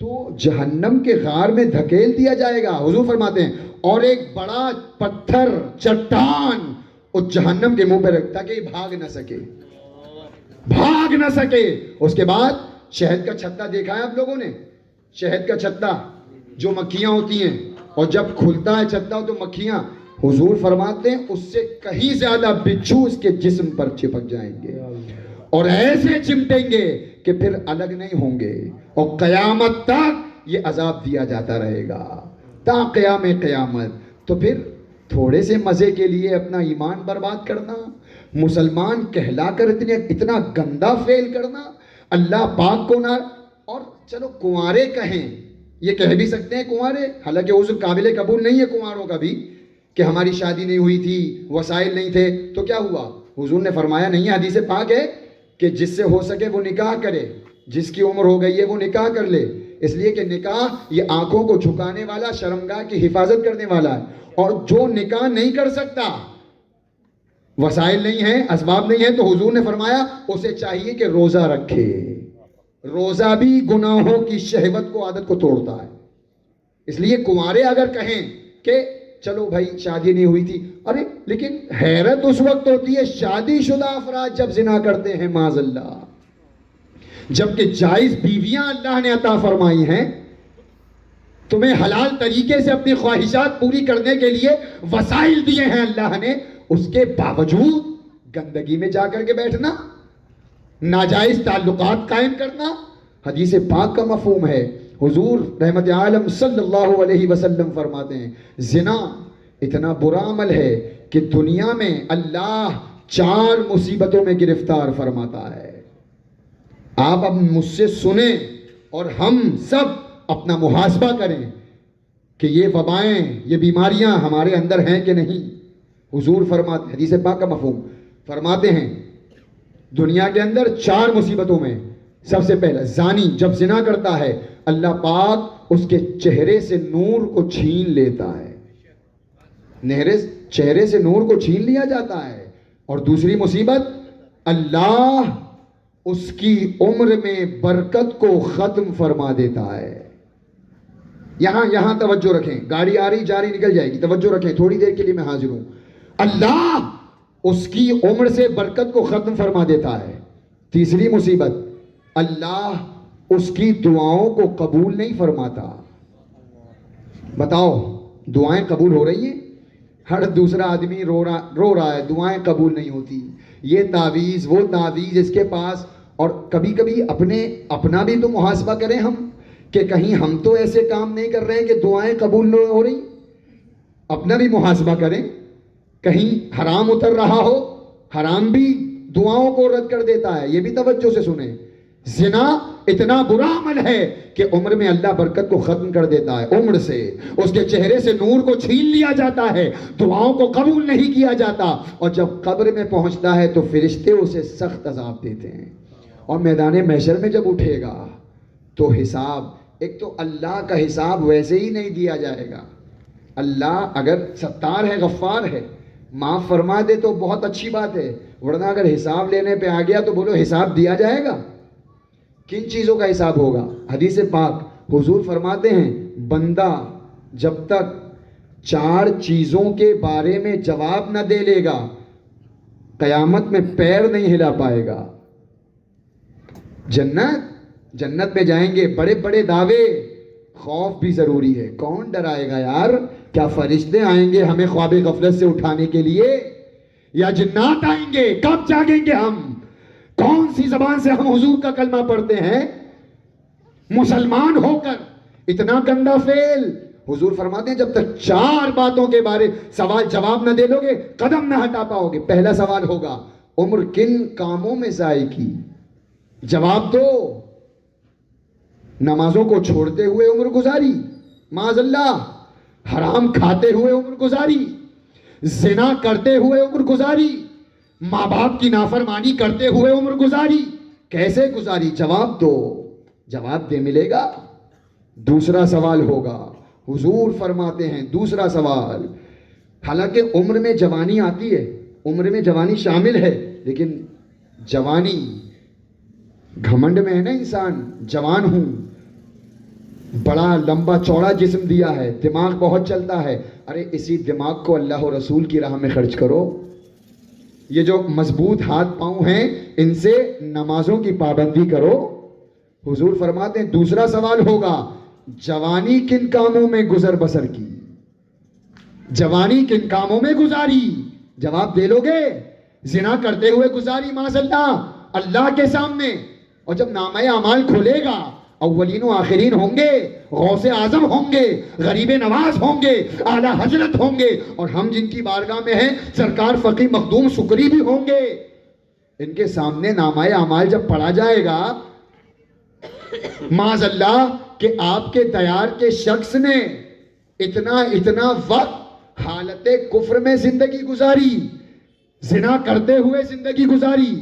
تو جہنم کے غار میں دھکیل دیا جائے گا۔ حضور فرماتے ہیں اور ایک بڑا پتھر، چٹان اس جہنم کے منہ پہ رکھتا کہ یہ بھاگ نہ سکے۔ اس کے بعد شہد کا چھتا دیکھا ہے آپ لوگوں نے؟ شہد کا چھتا جو مکھیاں ہوتی ہیں، اور جب کھلتا ہے چھتا تو مکھیاں، حضور فرماتے ہیں اس سے کہیں زیادہ بچھو اس کے جسم پر چپک جائیں گے، اور ایسے چمٹیں گے کہ پھر الگ نہیں ہوں گے، اور قیامت تک یہ عذاب دیا جاتا رہے گا تا قیام قیامت۔ تو پھر تھوڑے سے مزے کے لیے اپنا ایمان برباد کرنا، مسلمان کہلا کر اتنا گندا فیل کرنا، اللہ پاک کو نہ، اور چلو کنوارے کہیں، یہ کہہ بھی سکتے ہیں کنوارے، حالانکہ عذر قابل قبول نہیں ہے کنواروں کا بھی، کہ ہماری شادی نہیں ہوئی تھی، وسائل نہیں تھے، تو کیا ہوا؟ حضور نے فرمایا نہیں، حدیث پاک ہے کہ جس سے ہو سکے وہ نکاح کرے، جس کی عمر ہو گئی ہے وہ نکاح کر لے، اس لیے کہ نکاح یہ آنکھوں کو جھکانے والا، شرمگاہ کی حفاظت کرنے والا ہے، اور جو نکاح نہیں کر سکتا، وسائل نہیں ہیں، اسباب نہیں ہیں، تو حضور نے فرمایا اسے چاہیے کہ روزہ رکھے۔ روزہ بھی گناہوں کی شہوت کو، عادت کو توڑتا ہے، اس لیے کنوارے اگر کہیں کہ چلو بھائی شادی نہیں ہوئی تھی، ارے لیکن حیرت اس وقت ہوتی ہے شادی شدہ افراد جب زنا کرتے ہیں معاذ اللہ، جبکہ جائز بیویاں اللہ نے عطا فرمائی ہیں، تمہیں حلال طریقے سے اپنی خواہشات پوری کرنے کے لیے وسائل دیے ہیں اللہ نے، اس کے باوجود گندگی میں جا کر کے بیٹھنا، ناجائز تعلقات قائم کرنا، حدیث پاک کا مفہوم ہے۔ حضور رحمت عالم صلی اللہ علیہ وسلم فرماتے ہیں زنا اتنا برا عمل ہے کہ دنیا میں اللہ 4 مصیبتوں میں گرفتار فرماتا ہے۔ آپ اب مجھ سے سنیں اور ہم سب اپنا محاسبہ کریں کہ یہ وبائیں، یہ بیماریاں ہمارے اندر ہیں کہ نہیں۔ حضور فرماتے ہیں، حدیث پاک کا مفہوم فرماتے ہیں دنیا کے اندر 4 مصیبتوں میں سب سے پہلا زانی جب زنا کرتا ہے اللہ پاک اس کے چہرے سے نور کو چھین لیتا ہے، چہرے سے نور کو چھین لیا جاتا ہے۔ اور دوسری مصیبت اللہ اس کی عمر میں برکت کو ختم فرما دیتا ہے۔ یہاں توجہ رکھیں، گاڑی آ رہی جا رہی نکل جائے گی، توجہ رکھیں، تھوڑی دیر کے لیے میں حاضر ہوں۔ اللہ اس کی عمر سے برکت کو ختم فرما دیتا ہے۔ تیسری مصیبت اللہ اس کی دعاؤں کو قبول نہیں فرماتا۔ بتاؤ دعائیں قبول ہو رہی ہیں؟ ہر دوسرا آدمی رو رہا ہے، دعائیں قبول نہیں ہوتی، یہ تعویذ وہ تعویذ اس کے پاس۔ اور کبھی کبھی اپنا بھی تو محاسبہ کریں ہم کہ کہیں ہم تو ایسے کام نہیں کر رہے ہیں کہ دعائیں قبول نہ ہو رہی۔ اپنا بھی محاسبہ کریں، کہیں حرام اتر رہا ہو، حرام بھی دعاؤں کو رد کر دیتا ہے، یہ بھی توجہ سے سنیں۔ زنا اتنا برا عمل ہے کہ عمر میں اللہ برکت کو ختم کر دیتا ہے، عمر سے اس کے چہرے سے نور کو چھین لیا جاتا ہے، دعاؤں کو قبول نہیں کیا جاتا، اور جب قبر میں پہنچتا ہے تو فرشتے اسے سخت عذاب دیتے ہیں۔ اور میدان محشر میں جب اٹھے گا تو حساب، ایک تو اللہ کا حساب ویسے ہی نہیں دیا جائے گا۔ اللہ اگر ستار ہے، غفار ہے، معاف فرما دے تو بہت اچھی بات ہے، ورنہ اگر حساب لینے پہ آ گیا تو بولو حساب دیا جائے گا۔ کن چیزوں کا حساب ہوگا؟ حدیث پاک حضور فرماتے ہیں بندہ جب تک 4 چیزوں کے بارے میں جواب نہ دے لے گا قیامت میں پیر نہیں ہلا پائے گا۔ جنت میں جائیں گے، بڑے بڑے دعوے، خوف بھی ضروری ہے۔ کون ڈرائے گا یار؟ کیا فرشتے آئیں گے ہمیں خواب غفلت سے اٹھانے کے لیے، یا جنات آئیں گے؟ کب جاگیں گے ہم؟ کون سی زبان سے ہم حضور کا کلمہ پڑھتے ہیں مسلمان ہو کر؟ اتنا گندا فعل۔ حضور فرماتے ہیں جب تک 4 باتوں کے بارے سوال جواب نہ دے لو گے قدم نہ ہٹا پاؤ گے۔ پہلا سوال ہوگا عمر کن کاموں میں ضائع کی؟ جواب دو۔ نمازوں کو چھوڑتے ہوئے عمر گزاری، معاذ اللہ، حرام کھاتے ہوئے عمر گزاری، زنا کرتے ہوئے عمر گزاری، ماں باپ کی نافرمانی کرتے ہوئے عمر گزاری، کیسے گزاری؟ جواب دو، جواب دے ملے گا۔ دوسرا سوال ہوگا، حضور فرماتے ہیں دوسرا سوال، حالانکہ عمر میں جوانی آتی ہے، عمر میں جوانی شامل ہے، لیکن جوانی گھمنڈ میں ہے نا انسان، جوان ہوں، بڑا لمبا چوڑا جسم دیا ہے، دماغ بہت چلتا ہے، ارے اسی دماغ کو اللہ و رسول کی راہ میں خرچ کرو۔ یہ جو مضبوط ہاتھ پاؤں ہیں ان سے نمازوں کی پابندی کرو۔ حضور فرماتے ہیں دوسرا سوال ہوگا جوانی کن کاموں میں گزر بسر کی؟ جوانی کن کاموں میں گزاری؟ جواب دے لو گے؟ زنا کرتے ہوئے گزاری معاذ اللہ کے سامنے، اور جب نامہ اعمال کھلے گا اولین و آخرین ہوں گے، غوث اعظم ہوں گے، غریب نواز ہوں گے، اعلیٰ حضرت ہوں گے، اور ہم جن کی بارگاہ میں ہیں سرکار فقی مخدوم سکری بھی ہوں گے۔ ان کے سامنے نامہ اعمال جب پڑھا جائے گا معاذ اللہ کہ آپ کے دیار کے شخص نے اتنا وقت حالت کفر میں زندگی گزاری، زنا کرتے ہوئے زندگی گزاری،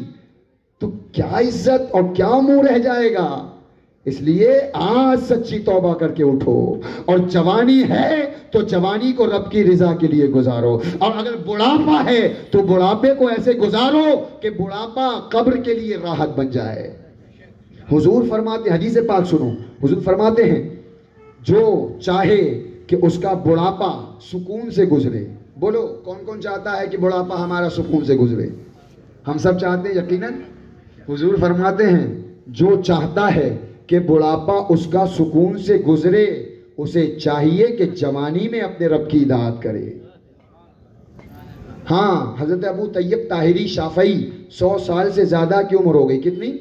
تو کیا عزت اور کیا منہ رہ جائے گا؟ اس لیے آج سچی توبہ کر کے اٹھو، اور جوانی ہے تو جوانی کو رب کی رضا کے لیے گزارو، اور اگر بڑھاپا ہے تو بڑھاپے کو ایسے گزارو کہ بڑھاپا قبر کے لیے راحت بن جائے۔ حضور فرماتے ہیں، حدیث پاک سنو، حضور فرماتے ہیں جو چاہے کہ اس کا بڑھاپا سکون سے گزرے، بولو کون کون چاہتا ہے کہ بڑھاپا ہمارا سکون سے گزرے؟ ہم سب چاہتے ہیں یقیناً۔ حضور فرماتے ہیں جو چاہتا ہے کہ بڑھاپا اس کا سکون سے گزرے اسے چاہیے کہ جوانی میں اپنے رب کی اطاعت کرے. ہاں حضرت ابو طیب طاہری شافعی 100 سال سے زیادہ کی عمر ہو گئی. کتنی؟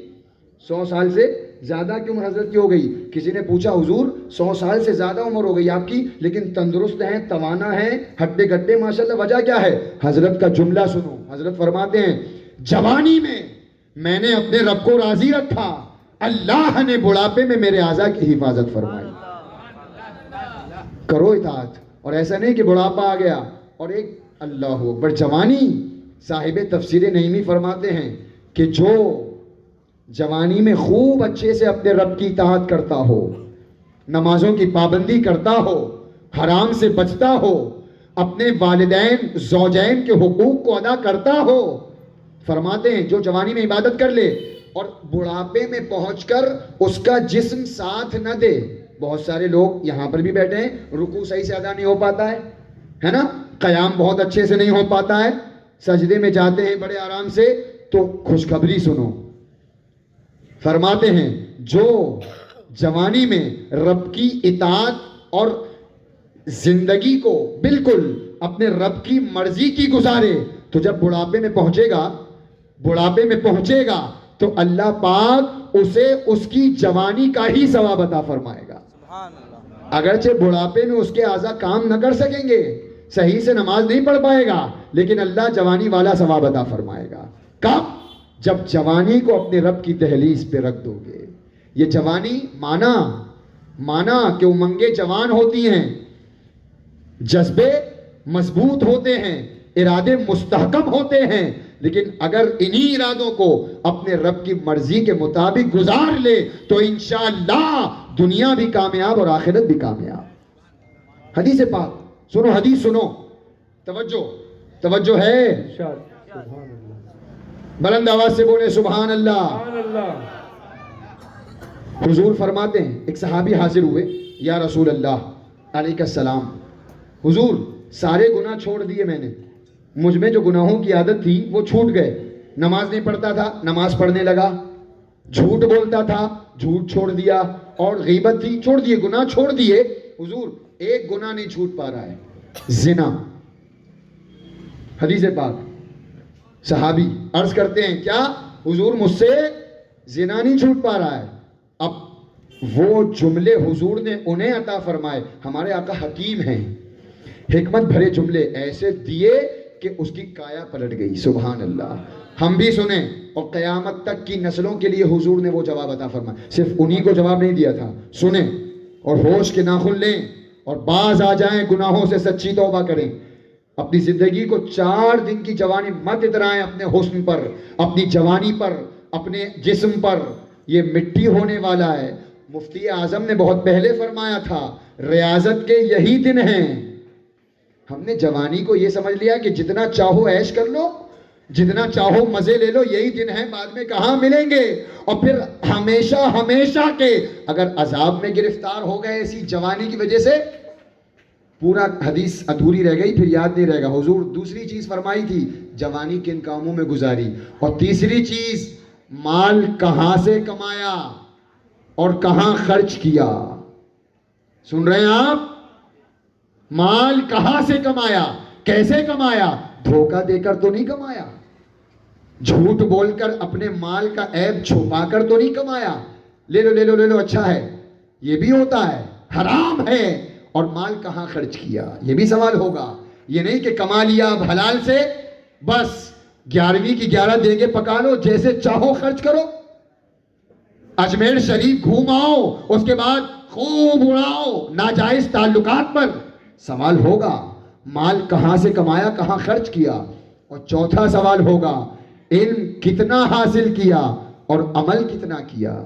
100 سال سے زیادہ کی عمر حضرت کی ہو گئی. کسی نے پوچھا حضور 100 سال سے زیادہ عمر ہو گئی آپ کی لیکن تندرست ہیں، توانا ہیں، ہڈے گڈے ماشاءاللہ، وجہ کیا ہے؟ حضرت کا جملہ سنو. حضرت فرماتے ہیں جوانی میں نے اپنے رب کو راضی رکھا، اللہ نے بڑھاپے میں میرے اعضاء کی حفاظت فرمائی. کرو اطاعت. اور ایسا نہیں کہ بڑھاپا آ گیا اور ایک اللہ اکبر جوانی. صاحب تفسیر نعیمی فرماتے ہیں کہ جو جوانی میں خوب اچھے سے اپنے رب کی اطاعت کرتا ہو، نمازوں کی پابندی کرتا ہو، حرام سے بچتا ہو، اپنے والدین زوجین کے حقوق کو ادا کرتا ہو، فرماتے ہیں جو جوانی میں عبادت کر لے اور بڑھاپے میں پہنچ کر اس کا جسم ساتھ نہ دے. بہت سارے لوگ یہاں پر بھی بیٹھے ہیں، رکوع صحیح سے ادا نہیں ہو پاتا ہے نا، قیام بہت اچھے سے نہیں ہو پاتا ہے، سجدے میں جاتے ہیں بڑے آرام سے. تو خوشخبری سنو، فرماتے ہیں جو جوانی میں رب کی اطاعت اور زندگی کو بالکل اپنے رب کی مرضی کی گزارے تو جب بڑھاپے میں پہنچے گا تو اللہ پاک اسے اس کی جوانی کا ہی ثواب عطا فرمائے گا. سبحان اللہ. اگرچہ بڑھاپے میں اس کے اعضاء کام نہ کر سکیں گے، صحیح سے نماز نہیں پڑھ پائے گا، لیکن اللہ جوانی والا ثواب عطا فرمائے گا. کب؟ جب جوانی کو اپنے رب کی دہلیز پہ رکھ دو گے. یہ جوانی مانا کہ امنگیں جوان ہوتی ہیں، جذبے مضبوط ہوتے ہیں، ارادے مستحکم ہوتے ہیں، لیکن اگر انہی ارادوں کو اپنے رب کی مرضی کے مطابق گزار لے تو انشاءاللہ دنیا بھی کامیاب اور آخرت بھی کامیاب. حدیث پاک سنو، حدیث سنو، توجہ ہے. ارشاد. سبحان اللہ. بلند آواز سے بولے سبحان اللہ. سبحان اللہ. حضور فرماتے ہیں ایک صحابی حاضر ہوئے، یا رسول اللہ علیہ السلام، حضور سارے گناہ چھوڑ دیے میں نے، مجھ میں جو گناہوں کی عادت تھی وہ چھوٹ گئے. نماز نہیں پڑھتا تھا، نماز پڑھنے لگا. جھوٹ بولتا تھا، جھوٹ چھوڑ دیا. اور غیبت تھی، چھوڑ دیے، گناہ چھوڑ دیے. حضور ایک گناہ نہیں چھوٹ پا رہا ہے، زنا. حدیث پاک. صحابی عرض کرتے ہیں کیا حضور مجھ سے زنا نہیں چھوٹ پا رہا ہے؟ اب وہ جملے حضور نے انہیں عطا فرمائے. ہمارے آقا حکیم ہیں، حکمت بھرے جملے ایسے دیے کہ اس کی کایا پلٹ گئی. سبحان اللہ. ہم بھی سنیں اور قیامت تک کی نسلوں کے لیے حضور نے وہ جواب عطا فرمایا. صرف انہی کو جواب نہیں دیا تھا. سنیں اور ہوش کے ناخن لیں اور باز آ جائیں، گناہوں سے سچی توبہ کریں. اپنی زندگی کو 4 دن کی جوانی مت اترائیں اپنے حسن پر، اپنی جوانی پر، اپنے جسم پر. یہ مٹی ہونے والا ہے. مفتی اعظم نے بہت پہلے فرمایا تھا ریاضت کے یہی دن ہیں. ہم نے جوانی کو یہ سمجھ لیا کہ جتنا چاہو عیش کر لو، جتنا چاہو مزے لے لو، یہی دن ہیں، بعد میں کہاں ملیں گے. اور پھر ہمیشہ کے اگر عذاب میں گرفتار ہو گئے اسی جوانی کی وجہ سے، پورا حدیث ادھوری رہ گئی، پھر یاد نہیں رہے گا. حضور دوسری چیز فرمائی تھی جوانی کن کاموں میں گزاری، اور تیسری چیز مال کہاں سے کمایا اور کہاں خرچ کیا. سن رہے ہیں آپ؟ مال کہاں سے کمایا، کیسے کمایا؟ دھوکہ دے کر تو نہیں کمایا، جھوٹ بول کر اپنے مال کا عیب چھپا کر تو نہیں کمایا. لے لو اچھا ہے، یہ بھی ہوتا ہے، حرام ہے. اور مال کہاں خرچ کیا یہ بھی سوال ہوگا. یہ نہیں کہ کما لیا اب حلال سے بس 11ویں کی 11 دیگیں پکا لو، جیسے چاہو خرچ کرو، اجمیر شریف گھوماؤ، اس کے بعد خوب اڑاؤ ناجائز تعلقات پر. سوال ہوگا مال کہاں سے کمایا، کہاں خرچ کیا. اور چوتھا سوال ہوگا علم کتنا حاصل کیا اور عمل کتنا کیا.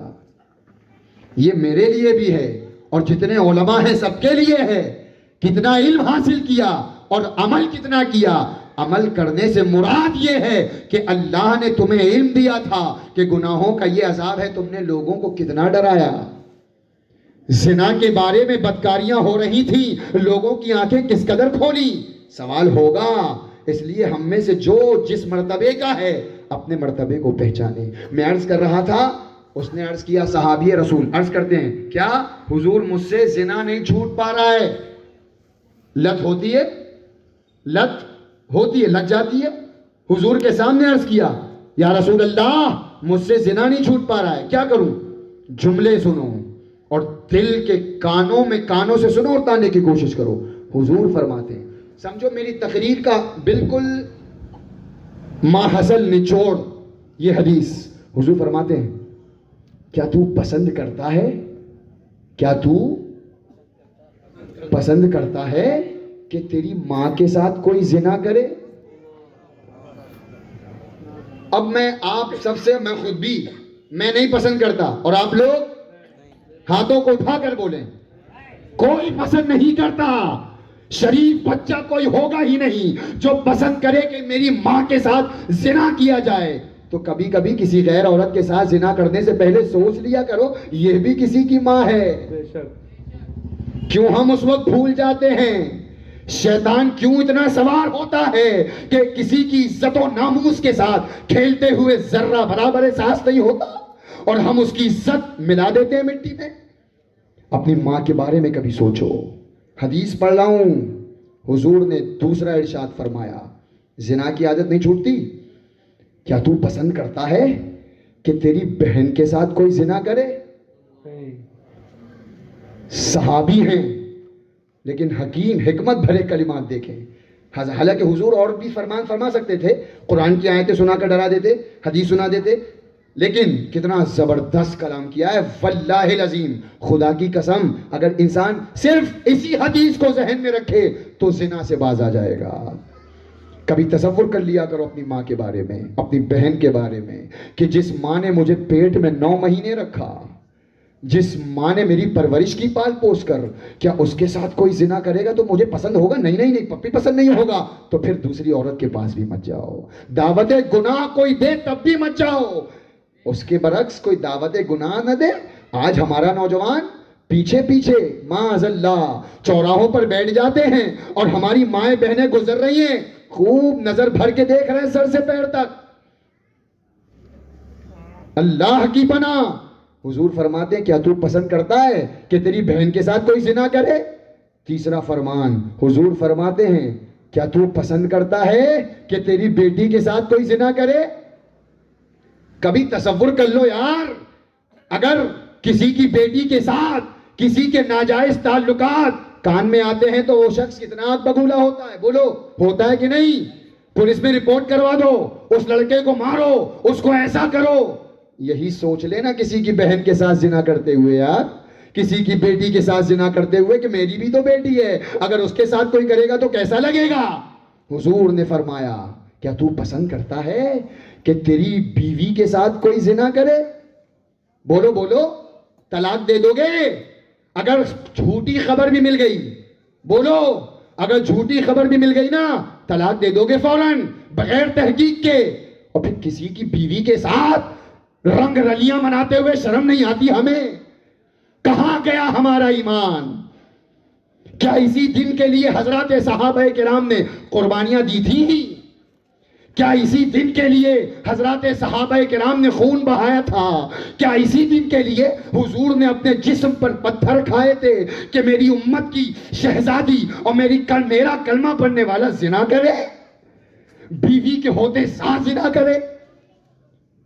یہ میرے لیے بھی ہے اور جتنے علماء ہیں سب کے لیے ہے. کتنا علم حاصل کیا اور عمل کتنا کیا. عمل کرنے سے مراد یہ ہے کہ اللہ نے تمہیں علم دیا تھا کہ گناہوں کا یہ عذاب ہے، تم نے لوگوں کو کتنا ڈرایا. زنا کے بارے میں بدکاریاں ہو رہی تھیں، لوگوں کی آنکھیں کس قدر کھولی. سوال ہوگا. اس لیے ہم میں سے جو جس مرتبے کا ہے اپنے مرتبے کو پہچانے. میں عرض کر رہا تھا اس نے عرض کیا صحابی رسول عرض کرتے ہیں کیا حضور مجھ سے زنا نہیں چھوٹ پا رہا ہے؟ لت ہوتی ہے، لت جاتی ہے. حضور کے سامنے عرض کیا یا رسول اللہ مجھ سے زنا نہیں چھوٹ پا رہا ہے، کیا کروں؟ جملے سنو اور دل کے کانوں سے سنو اور تاننے کی کوشش کرو. حضور فرماتے ہیں، سمجھو میری تقریر کا بالکل ماحصل نچوڑ یہ حدیث. حضور فرماتے ہیں کیا تو پسند کرتا ہے، کیا تو پسند کرتا ہے کہ تیری ماں کے ساتھ کوئی زنا کرے؟ اب میں آپ سب سے، میں خود بھی میں نہیں پسند کرتا، اور آپ لوگ ہاتھوں کو اٹھا کر بولیں کوئی پسند نہیں کرتا. شریف بچہ کوئی ہوگا ہی نہیں جو پسند کرے کہ میری ماں کے ساتھ زنا کیا جائے. تو کبھی کبھی کسی غیر عورت کے ساتھ زنا کرنے سے پہلے سوچ لیا کرو یہ بھی کسی کی ماں ہے. بے شک. کیوں ہم اس وقت بھول جاتے ہیں؟ شیطان کیوں اتنا سوار ہوتا ہے کہ کسی کی عزت و ناموس کے ساتھ کھیلتے ہوئے ذرہ برابر احساس نہیں ہوتا اور ہم اس کی عزت ملا دیتے ہیں مٹی میں. اپنی ماں کے بارے میں کبھی سوچو. حدیث پڑھ رہا ہوں، حضور نے دوسرا ارشاد فرمایا زنا کی عادت نہیں چھوٹتی. کیا تو پسند کرتا ہے کہ تیری بہن کے ساتھ کوئی زنا کرے؟ صحابی ہیں لیکن حکیم حکمت بھرے کلمات دیکھیں. حالانکہ حضور اور بھی فرمان فرما سکتے تھے، قرآن کی آیتیں سنا کر ڈرا دیتے، حدیث سنا دیتے، لیکن کتنا زبردست کلام کیا ہے. واللہ العظیم، خدا کی قسم، اگر انسان صرف اسی حدیث کو ذہن میں رکھے تو زنا سے باز آ جائے گا. کبھی تصور کر لیا کرو اپنی ماں کے بارے میں، اپنی بہن کے بارے میں، کہ جس ماں نے مجھے پیٹ میں 9 مہینے رکھا، جس ماں نے میری پرورش کی پال پوس کر، کیا اس کے ساتھ کوئی زنا کرے گا تو مجھے پسند ہوگا؟ نہیں، پپی پسند نہیں ہوگا. تو پھر دوسری عورت کے پاس بھی مت جاؤ. دعوت گناہ کوئی دے تب بھی مت جاؤ. اس کے برعکس کوئی دعوت گناہ نہ دے. آج ہمارا نوجوان پیچھے معاذ اللہ چوراہوں پر بیٹھ جاتے ہیں اور ہماری مائیں بہنیں گزر رہی ہیں، خوب نظر بھر کے دیکھ رہے ہیں سر سے پیر تک. اللہ کی پناہ. حضور فرماتے ہیں کیا تو پسند کرتا ہے کہ تیری بہن کے ساتھ کوئی زنا کرے؟ تیسرا فرمان حضور فرماتے ہیں کیا تو پسند کرتا ہے کہ تیری بیٹی کے ساتھ کوئی زنا کرے؟ کبھی تصور کر لو یار، اگر کسی کی بیٹی کے ساتھ کسی کے ناجائز تعلقات کان میں آتے ہیں تو وہ شخص کتنا آگ بگولا ہوتا ہے. بولو ہوتا ہے کہ نہیں؟ پولیس میں رپورٹ کروا دو، اس لڑکے کو مارو، اس کو ایسا کرو. یہی سوچ لینا کسی کی بہن کے ساتھ زنا کرتے ہوئے، یار کسی کی بیٹی کے ساتھ زنا کرتے ہوئے کہ میری بھی تو بیٹی ہے، اگر اس کے ساتھ کوئی کرے گا تو کیسا لگے گا. حضور نے فرمایا کیا تو پسند کرتا ہے کہ تیری بیوی کے ساتھ کوئی زنا کرے؟ بولو طلاق دے دو گے اگر جھوٹی خبر بھی مل گئی؟ بولو اگر جھوٹی خبر بھی مل گئی نا طلاق دے دو گے فوراً بغیر تحقیق کے؟ اور پھر کسی کی بیوی کے ساتھ رنگ رلیاں مناتے ہوئے شرم نہیں آتی ہمیں؟ کہاں گیا ہمارا ایمان؟ کیا اسی دن کے لیے حضرات صحابہ کرام نے قربانیاں دی تھی؟ کیا اسی دن کے لیے حضرات صحابہ کرام نے خون بہایا تھا؟ کیا اسی دن کے لیے حضور نے اپنے جسم پر پتھر کھائے تھے کہ میری امت کی شہزادی اور میرا کلمہ پڑھنے والا زنا کرے، بیوی کے ہوتے ساتھ زنا کرے؟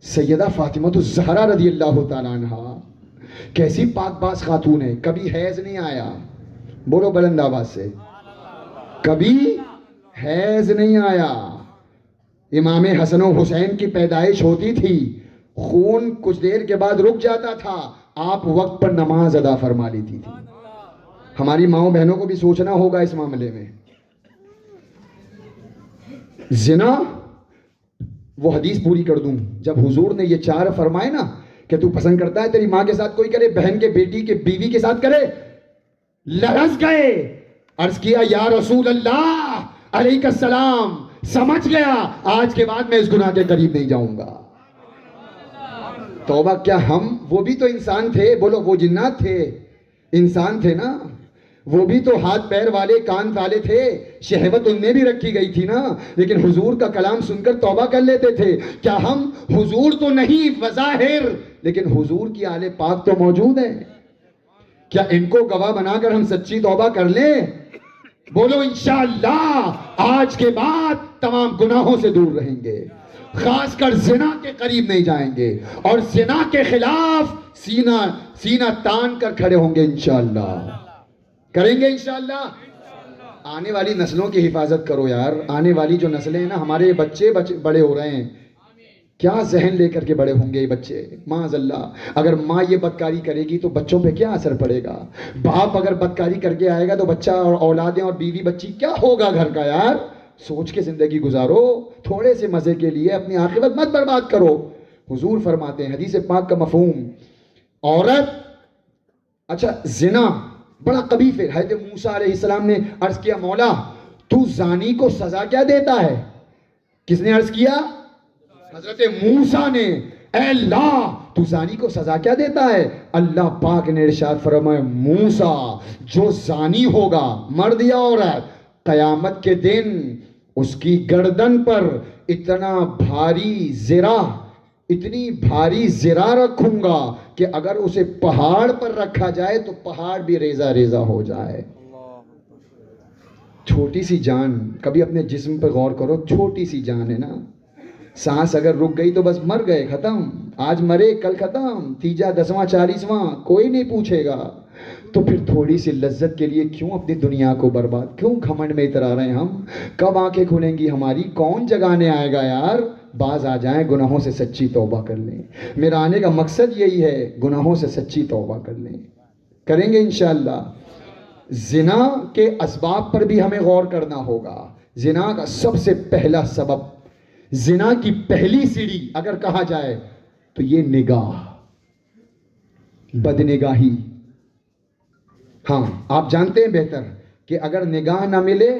سیدہ فاطمہ الزہرا رضی اللہ تعالیٰ عنہا کیسی پاک باز خاتون ہے، کبھی حیض نہیں آیا. بولو بلند آواز سے، کبھی حیض نہیں آیا. امام حسن و حسین کی پیدائش ہوتی تھی، خون کچھ دیر کے بعد رک جاتا تھا، آپ وقت پر نماز ادا فرما لیتی تھی. ہماری ماؤں بہنوں کو بھی سوچنا ہوگا اس معاملے میں. زنا، وہ حدیث پوری کر دوں، جب حضور نے یہ 4 فرمائے نا کہ تو پسند کرتا ہے تیری ماں کے ساتھ کوئی کرے، بہن کے بیٹی کے بیوی کے ساتھ کرے، لرز گئے. عرض کیا یا رسول اللہ علیہ السلام، سمجھ گیا آج کے بعد میں اس گناہ کے قریب نہیں جاؤں گا. توبہ. کیا ہم وہ بھی تو انسان تھے؟ بولو وہ جنات تھے، انسان تھے نا، وہ بھی تو ہاتھ پیر والے کان والے تھے، شہوت ان میں بھی رکھی گئی تھی نا، لیکن حضور کا کلام سن کر توبہ کر لیتے تھے. کیا ہم حضور تو نہیں بظاہر لیکن حضور کی آل پاک تو موجود ہیں. کیا ان کو گواہ بنا کر ہم سچی توبہ کر لیں؟ بولو انشاءاللہ آج کے بعد تمام گناہوں سے دور رہیں گے، خاص کر زنا کے قریب نہیں جائیں گے، اور زنا کے خلاف سینہ تان کر کھڑے ہوں گے انشاءاللہ. کریں گے انشاءاللہ. آنے والی نسلوں کی حفاظت کرو یار. آنے والی جو نسلیں ہیں نا، ہمارے بچے بڑے ہو رہے ہیں، کیا ذہن لے کر کے بڑے ہوں گے یہ بچے؟ معاذ اللہ. اگر ماں یہ بدکاری کرے گی تو بچوں پہ کیا اثر پڑے گا؟ باپ اگر بدکاری کر کے آئے گا تو بچہ اور اولادیں اور بیوی بچی کیا ہوگا گھر کا یار؟ سوچ کے زندگی گزارو. تھوڑے سے مزے کے لیے اپنی عاقبت مت برباد کرو. حضور فرماتے ہیں، حدیث پاک کا مفہوم، عورت، اچھا زنا بڑا قبیح ہے. حضرت موسیٰ علیہ السلام نے عرض کیا، مولا تو زانی کو سزا کیا دیتا ہے؟ کس نے عرض کیا؟ حضرت موسیٰ نے. اے اللہ تو زانی کو سزا کیا دیتا ہے؟ اللہ پاک نے ارشاد فرمایا، موسیٰ جو زانی ہوگا، مرد یا عورت، قیامت کے دن اس کی گردن پر اتنی بھاری زرہ رکھوں گا کہ اگر اسے پہاڑ پر رکھا جائے تو پہاڑ بھی ریزہ ریزہ ہو جائے. چھوٹی سی جان، کبھی اپنے جسم پہ غور کرو، چھوٹی سی جان ہے نا. سانس اگر رک گئی تو بس مر گئے، ختم. آج مرے کل ختم، تیجا 10واں 40واں کوئی نہیں پوچھے گا. تو پھر تھوڑی سی لذت کے لیے کیوں اپنی دنیا کو برباد، کیوں گھمنڈ میں اترا رہے ہیں ہم؟ کب آنکھیں کھلیں گی ہماری؟ کون جگانے آئے گا یار؟ باز آ جائیں، گناہوں سے سچی توبہ کر لیں. میرا آنے کا مقصد یہی ہے، گناہوں سے سچی توبہ کر لیں. کریں گے انشاءاللہ. زنا کے اسباب پر بھی ہمیں غور کرنا ہوگا. زنا کا سب سے پہلا سبب، زنا کی پہلی سیڑھی اگر کہا جائے تو یہ نگاہ، بدنگاہی. ہاں آپ جانتے ہیں بہتر کہ اگر نگاہ نہ ملے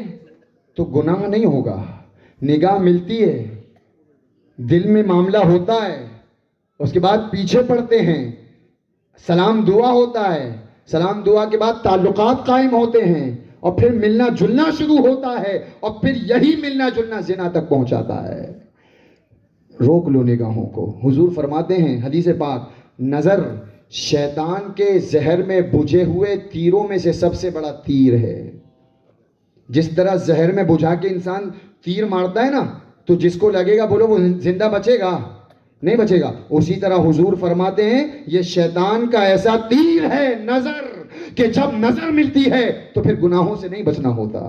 تو گناہ نہیں ہوگا. نگاہ ملتی ہے، دل میں معاملہ ہوتا ہے، اس کے بعد پیچھے پڑتے ہیں، سلام دعا ہوتا ہے، سلام دعا کے بعد تعلقات قائم ہوتے ہیں، اور پھر ملنا جلنا شروع ہوتا ہے، اور پھر یہی ملنا جلنا زنا تک پہنچاتا ہے. روک لو نگاہوں کو. حضور فرماتے ہیں حدیث پاک، نظر شیطان کے زہر میں بجھے ہوئے تیروں میں سے سب سے بڑا تیر ہے. جس طرح زہر میں بجھا کے انسان تیر مارتا ہے نا، تو جس کو لگے گا بولو وہ زندہ بچے گا؟ نہیں بچے گا. اسی طرح حضور فرماتے ہیں یہ شیطان کا ایسا تیر ہے نظر، کہ جب نظر ملتی ہے تو پھر گناہوں سے نہیں بچنا ہوتا،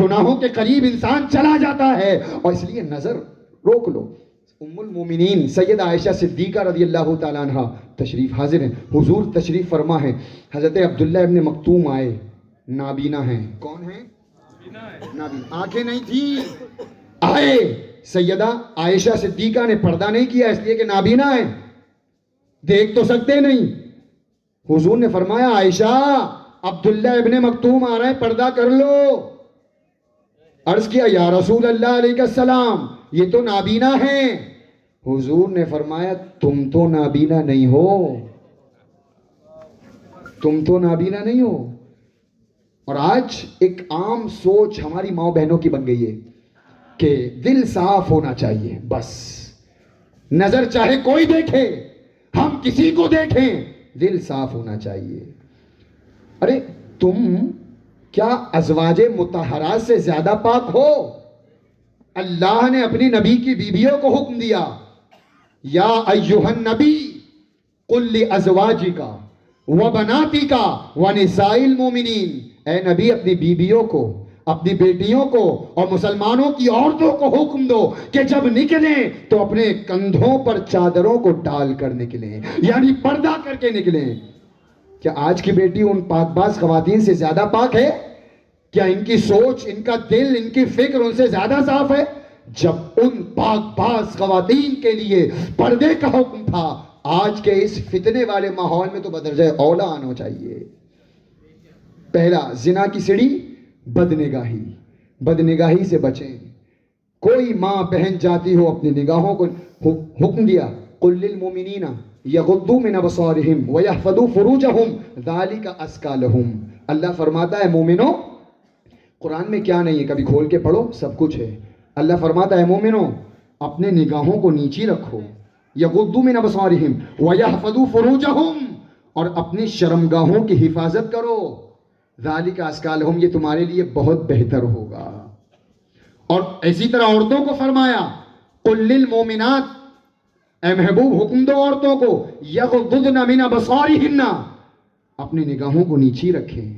گناہوں کے قریب انسان چلا جاتا ہے. اور اس لیے نظر روک لو. ام المومنین سیدہ عائشہ صدیقہ رضی اللہ تعالیٰ عنہ تشریف حاضر ہیں. حضور تشریف فرما ہے. حضرت عبداللہ ابن مکتوم آئے، نابینا ہیں. کون ہیں؟ نابینا. آنکھیں نہیں تھی. آئے، سیدہ عائشہ صدیقہ نے پردہ نہیں کیا اس لیے کہ نابینا ہیں، دیکھ تو سکتے نہیں. حضور نے فرمایا، عائشہ عبداللہ ابن مکتوم آ رہے ہیں، پردہ کر لو. عرض کیا، یا رسول اللہ علیہ السلام یہ تو نابینا ہیں. حضور نے فرمایا، تم تو نابینا نہیں ہو، تم تو نابینا نہیں ہو. اور آج ایک عام سوچ ہماری ماں بہنوں کی بن گئی ہے کہ دل صاف ہونا چاہیے، بس نظر چاہے کوئی دیکھے، ہم کسی کو دیکھیں، دل صاف ہونا چاہیے. ارے تم کیا ازواج مطہرات سے زیادہ پاک ہو؟ اللہ نے اپنی نبی کی بیویوں کو حکم دیا، یا ایھا النبی قل لازواجک وبناتک ونساء المؤمنین. اے نبی اپنی بیویوں کو، اپنی بیٹیوں کو اور مسلمانوں کی عورتوں کو حکم دو کہ جب نکلیں تو اپنے کندھوں پر چادروں کو ڈال کر نکلیں، یعنی پردہ کر کے نکلیں. کیا آج کی بیٹی ان پاک باز خواتین سے زیادہ پاک ہے؟ کیا ان کی سوچ، ان کا دل، ان کی فکر ان سے زیادہ صاف ہے؟ جب ان پاک باز خواتین کے لیے پردے کا حکم تھا، آج کے اس فتنے والے ماحول میں تو بدرجہ اولا آنا چاہیے. پہلا زنا کی سیڑھی بدنگاہی. بدنگاہی سے بچیں. کوئی ماں بہن جاتی ہو اپنی نگاہوں کو حکم دیا، قل للمؤمنین یغضوا من ابصارہم ویحفظوا فروجہم ذالک ازکی لہم. اللہ فرماتا ہے مومنوں، قرآن میں کیا نہیں ہے کبھی کھول کے پڑھو، سب کچھ ہے. اللہ فرماتا ہے مومنوں اپنے نگاہوں کو نیچی رکھو، یغضوا من ابصارہم ویحفظوا فروجہم، اور اپنی شرمگاہوں کی حفاظت کرو، ذالک ازکی لہم، یہ تمہارے لیے بہت بہتر ہوگا۔ اور اسی طرح عورتوں کو فرمایا قل للمؤمنات، اے محبوب حکم دو عورتوں کو یغضضن من ابصارہن، اپنی نگاہوں کو نیچی رکھیں،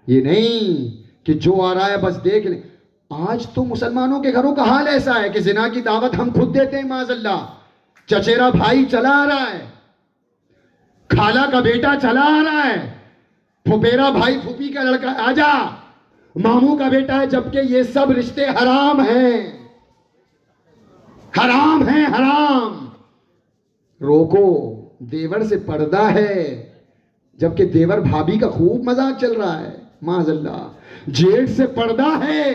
یہ نہیں کہ جو آ رہا ہے بس دیکھ لیں۔ آج تو مسلمانوں کے گھروں کا حال ایسا ہے کہ زنا کی دعوت ہم خود دیتے ہیں معاذ اللہ، چچیرا بھائی چلا آ رہا ہے، خالہ کا بیٹا چلا آ رہا ہے، پھپھیرا بھائی پھوپھی کا لڑکا آجا، ماموں کا بیٹا ہے، جبکہ یہ سب رشتے حرام ہیں، حرام ہیں، حرام۔ روکو، دیور سے پردہ ہے، جبکہ دیور بھابھی کا خوب مذاق چل رہا ہے معاذ اللہ، جیٹ سے پردہ ہے،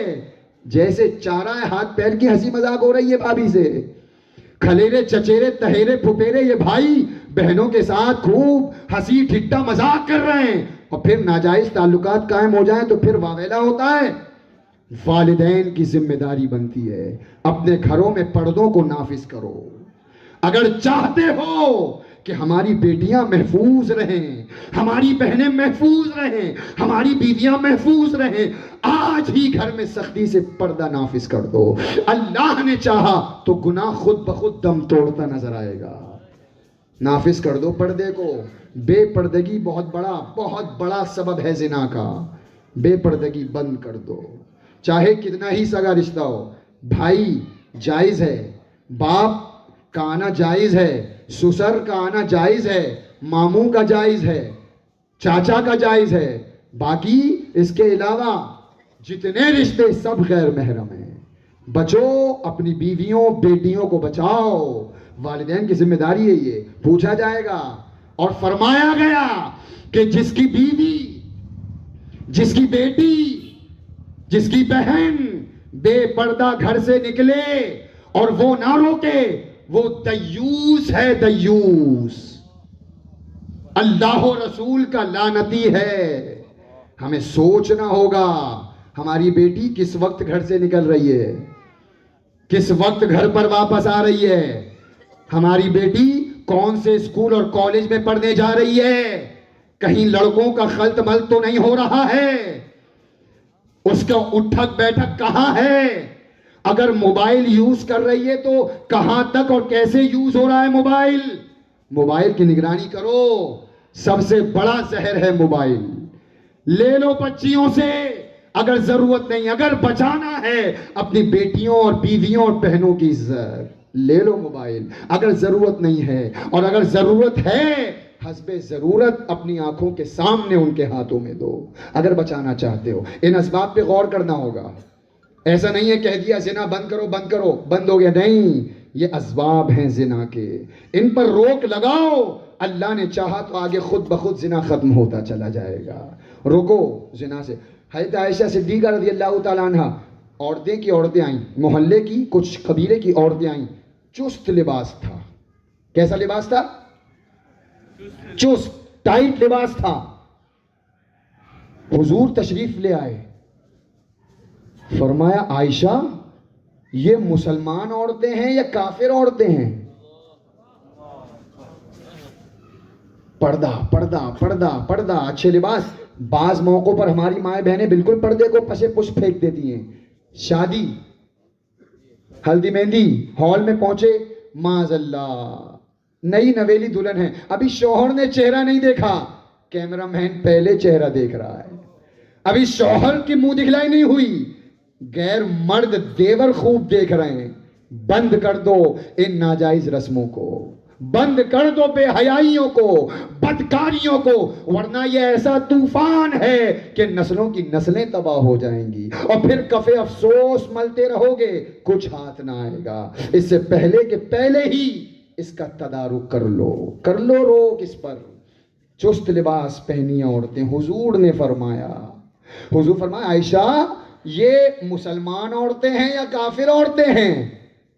جیسے چارہ ہاتھ پیر کی ہنسی مذاق ہو رہی ہے بھابھی سے، کھلیرے چچیرے تہیرے پھپھیرے یہ بھائی بہنوں کے ساتھ خوب ہنسی ٹھٹا مذاق کر رہے ہیں، اور پھر ناجائز تعلقات قائم ہو جائیں تو پھر واویلا ہوتا ہے۔ والدین کی ذمہ داری بنتی ہے اپنے گھروں میں پردوں کو نافذ کرو۔ اگر چاہتے ہو کہ ہماری بیٹیاں محفوظ رہیں، ہماری بہنیں محفوظ رہیں، ہماری بیویاں محفوظ رہیں، آج ہی گھر میں سختی سے پردہ نافذ کر دو۔ اللہ نے چاہا تو گناہ خود بخود دم توڑتا نظر آئے گا۔ نافذ کر دو پردے کو۔ بے پردگی بہت بڑا سبب ہے زنا کا۔ بے پردگی بند کر دو، چاہے کتنا ہی سگا رشتہ ہو۔ بھائی جائز ہے، باپ کا آنا جائز ہے، سسر کا آنا جائز ہے، ماموں کا جائز ہے، چاچا کا جائز ہے، باقی اس کے علاوہ جتنے رشتے سب غیر محرم ہیں۔ بچو، اپنی بیویوں بیٹیوں کو بچاؤ، والدین کی ذمہ داری ہے یہ، پوچھا جائے گا۔ اور فرمایا گیا کہ جس کی بیوی، جس کی بیٹی، جس کی بہن بے پردہ گھر سے نکلے اور وہ نہ روکے، وہ دیوس ہے، دیوس، اللہ و رسول کا لعنتی ہے۔ ہمیں سوچنا ہوگا ہماری بیٹی کس وقت گھر سے نکل رہی ہے، کس وقت گھر پر واپس آ رہی ہے، ہماری بیٹی کون سے اسکول اور کالج میں پڑھنے جا رہی ہے، کہیں لڑکوں کا خلط ملط تو نہیں ہو رہا ہے، اس کا اٹھک بیٹھک کہاں ہے، اگر موبائل یوز کر رہی ہے تو کہاں تک اور کیسے یوز ہو رہا ہے موبائل۔ موبائل کی نگرانی کرو، سب سے بڑا زہر ہے موبائل۔ لے لو بچیوں سے اگر ضرورت نہیں، اگر بچانا ہے اپنی بیٹیوں اور بیویوں اور بہنوں کی عزت، لے لو موبائل اگر ضرورت نہیں ہے، اور اگر ضرورت ہے حسب ضرورت اپنی آنکھوں کے سامنے ان کے ہاتھوں میں دو۔ اگر بچانا چاہتے ہو ان اسباب پہ غور کرنا ہوگا۔ ایسا نہیں ہے کہہ دیا زنا بند کرو بند کرو بند ہو گیا، نہیں، یہ اسباب ہیں زنا کے، ان پر روک لگاؤ، اللہ نے چاہا تو آگے خود بخود زنا ختم ہوتا چلا جائے گا۔ روکو زنا سے۔ حضرت عائشہ صدیقہ رضی اللہ تعالیٰ عنہ، عورتیں آئیں، محلے کی کچھ قبیلے کی عورتیں آئیں، چست لباس تھا۔ کیسا لباس تھا؟ چست ٹائٹ لباس تھا۔ حضور تشریف لے آئے، فرمایا عائشہ یہ مسلمان عورتیں ہیں یا کافر عورتیں ہیں؟ پردہ پردہ پردہ پردہ، اچھے لباس۔ بعض موقعوں پر ہماری مائیں بہنیں بالکل پردے کو پسے پش پھینک دیتی ہیں۔ شادی، ہلدی مہندی، ہال میں پہنچے، معاذ اللہ نئی نویلی دلہن ہے، ابھی شوہر نے چہرہ نہیں دیکھا، کیمرہ مین پہلے چہرہ دیکھ رہا ہے، ابھی شوہر کی منہ دکھلائی نہیں ہوئی، غیر مرد دیور خوب دیکھ رہے ہیں۔ بند کر دو ان ناجائز رسموں کو، بند کر دو بے حیائیوں کو، بدکاریوں کو، ورنہ یہ ایسا طوفان ہے کہ نسلوں کی نسلیں تباہ ہو جائیں گی، اور پھر کفے افسوس ملتے رہو گے، کچھ ہاتھ نہ آئے گا۔ اس سے پہلے کہ پہلے ہی اس کا تدارک کر لو روک اس پر۔ چست لباس پہنی عورتیں، حضور نے فرمایا عائشہ یہ مسلمان عورتیں ہیں یا کافر عورتیں ہیں؟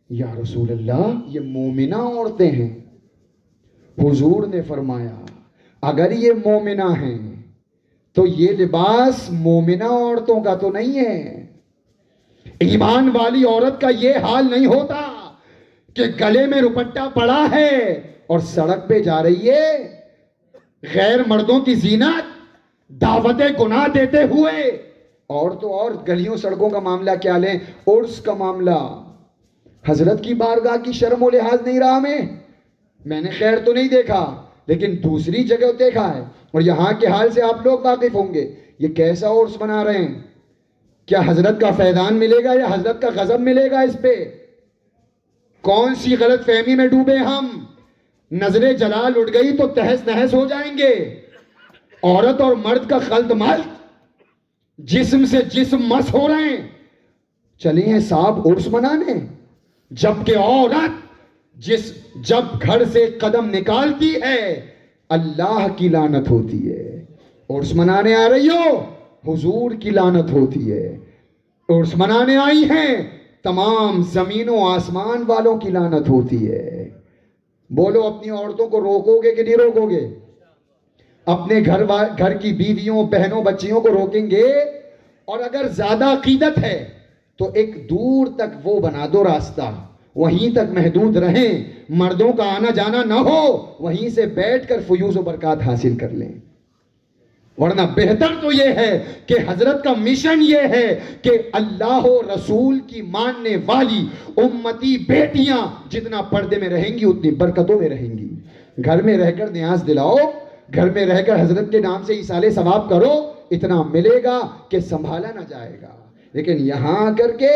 یا رسول اللہ یہ مومنہ عورتیں ہیں۔ حضور نے فرمایا اگر یہ مومنہ ہیں تو یہ لباس مومنہ عورتوں کا تو نہیں ہے۔ ایمان والی عورت کا یہ حال نہیں ہوتا کہ گلے میں دوپٹہ پڑا ہے اور سڑک پہ جا رہی ہے غیر مردوں کی زینت دعوت گناہ دیتے ہوئے. اور تو اور گلیوں سڑکوں کا معاملہ کیا لیں, عرس کا معاملہ. حضرت کی بارگاہ کی شرم و لحاظ نہیں رہا میں نے خیر تو نہیں دیکھا, لیکن دوسری جگہ دیکھا ہے, اور یہاں کے حال سے آپ لوگ واقف ہوں گے. یہ کیسا عرس بنا رہے ہیں؟ کیا حضرت کا فیضان ملے گا یا حضرت کا غضب ملے گا اس پہ؟ کون سی غلط فہمی میں ڈوبے ہم؟ نظر جلال اٹھ گئی تو تہس نہس ہو جائیں گے. عورت اور مرد کا خلط ملط, جسم سے جسم مس ہو رہے ہیں. چلے ہیں صاحب عرس منانے, جبکہ عورت جب گھر سے قدم نکالتی ہے اللہ کی لعنت ہوتی ہے. عرس منانے آ رہی ہو, حضور کی لعنت ہوتی ہے. عرس منانے آئی ہیں, تمام زمین و آسمان والوں کی لعنت ہوتی ہے. بولو اپنی عورتوں کو روکو گے کہ نہیں روکو گے؟ اپنے گھر کی بیویوں بہنوں بچیوں کو روکیں گے؟ اور اگر زیادہ عقیدت ہے تو ایک دور تک وہ بنا دو راستہ, وہیں تک محدود رہیں, مردوں کا آنا جانا نہ ہو, وہیں سے بیٹھ کر فیوز و برکات حاصل کر لیں. ورنہ بہتر تو یہ ہے کہ حضرت کا مشن یہ ہے کہ اللہ و رسول کی ماننے والی امتی بیٹیاں جتنا پردے میں رہیں گی اتنی برکتوں میں رہیں گی. گھر میں رہ کر نیاز دلاؤ, گھر میں رہ کر حضرت کے نام سے ایصال ثواب کرو, اتنا ملے گا کہ سنبھالا نہ جائے گا. لیکن یہاں آ کر کے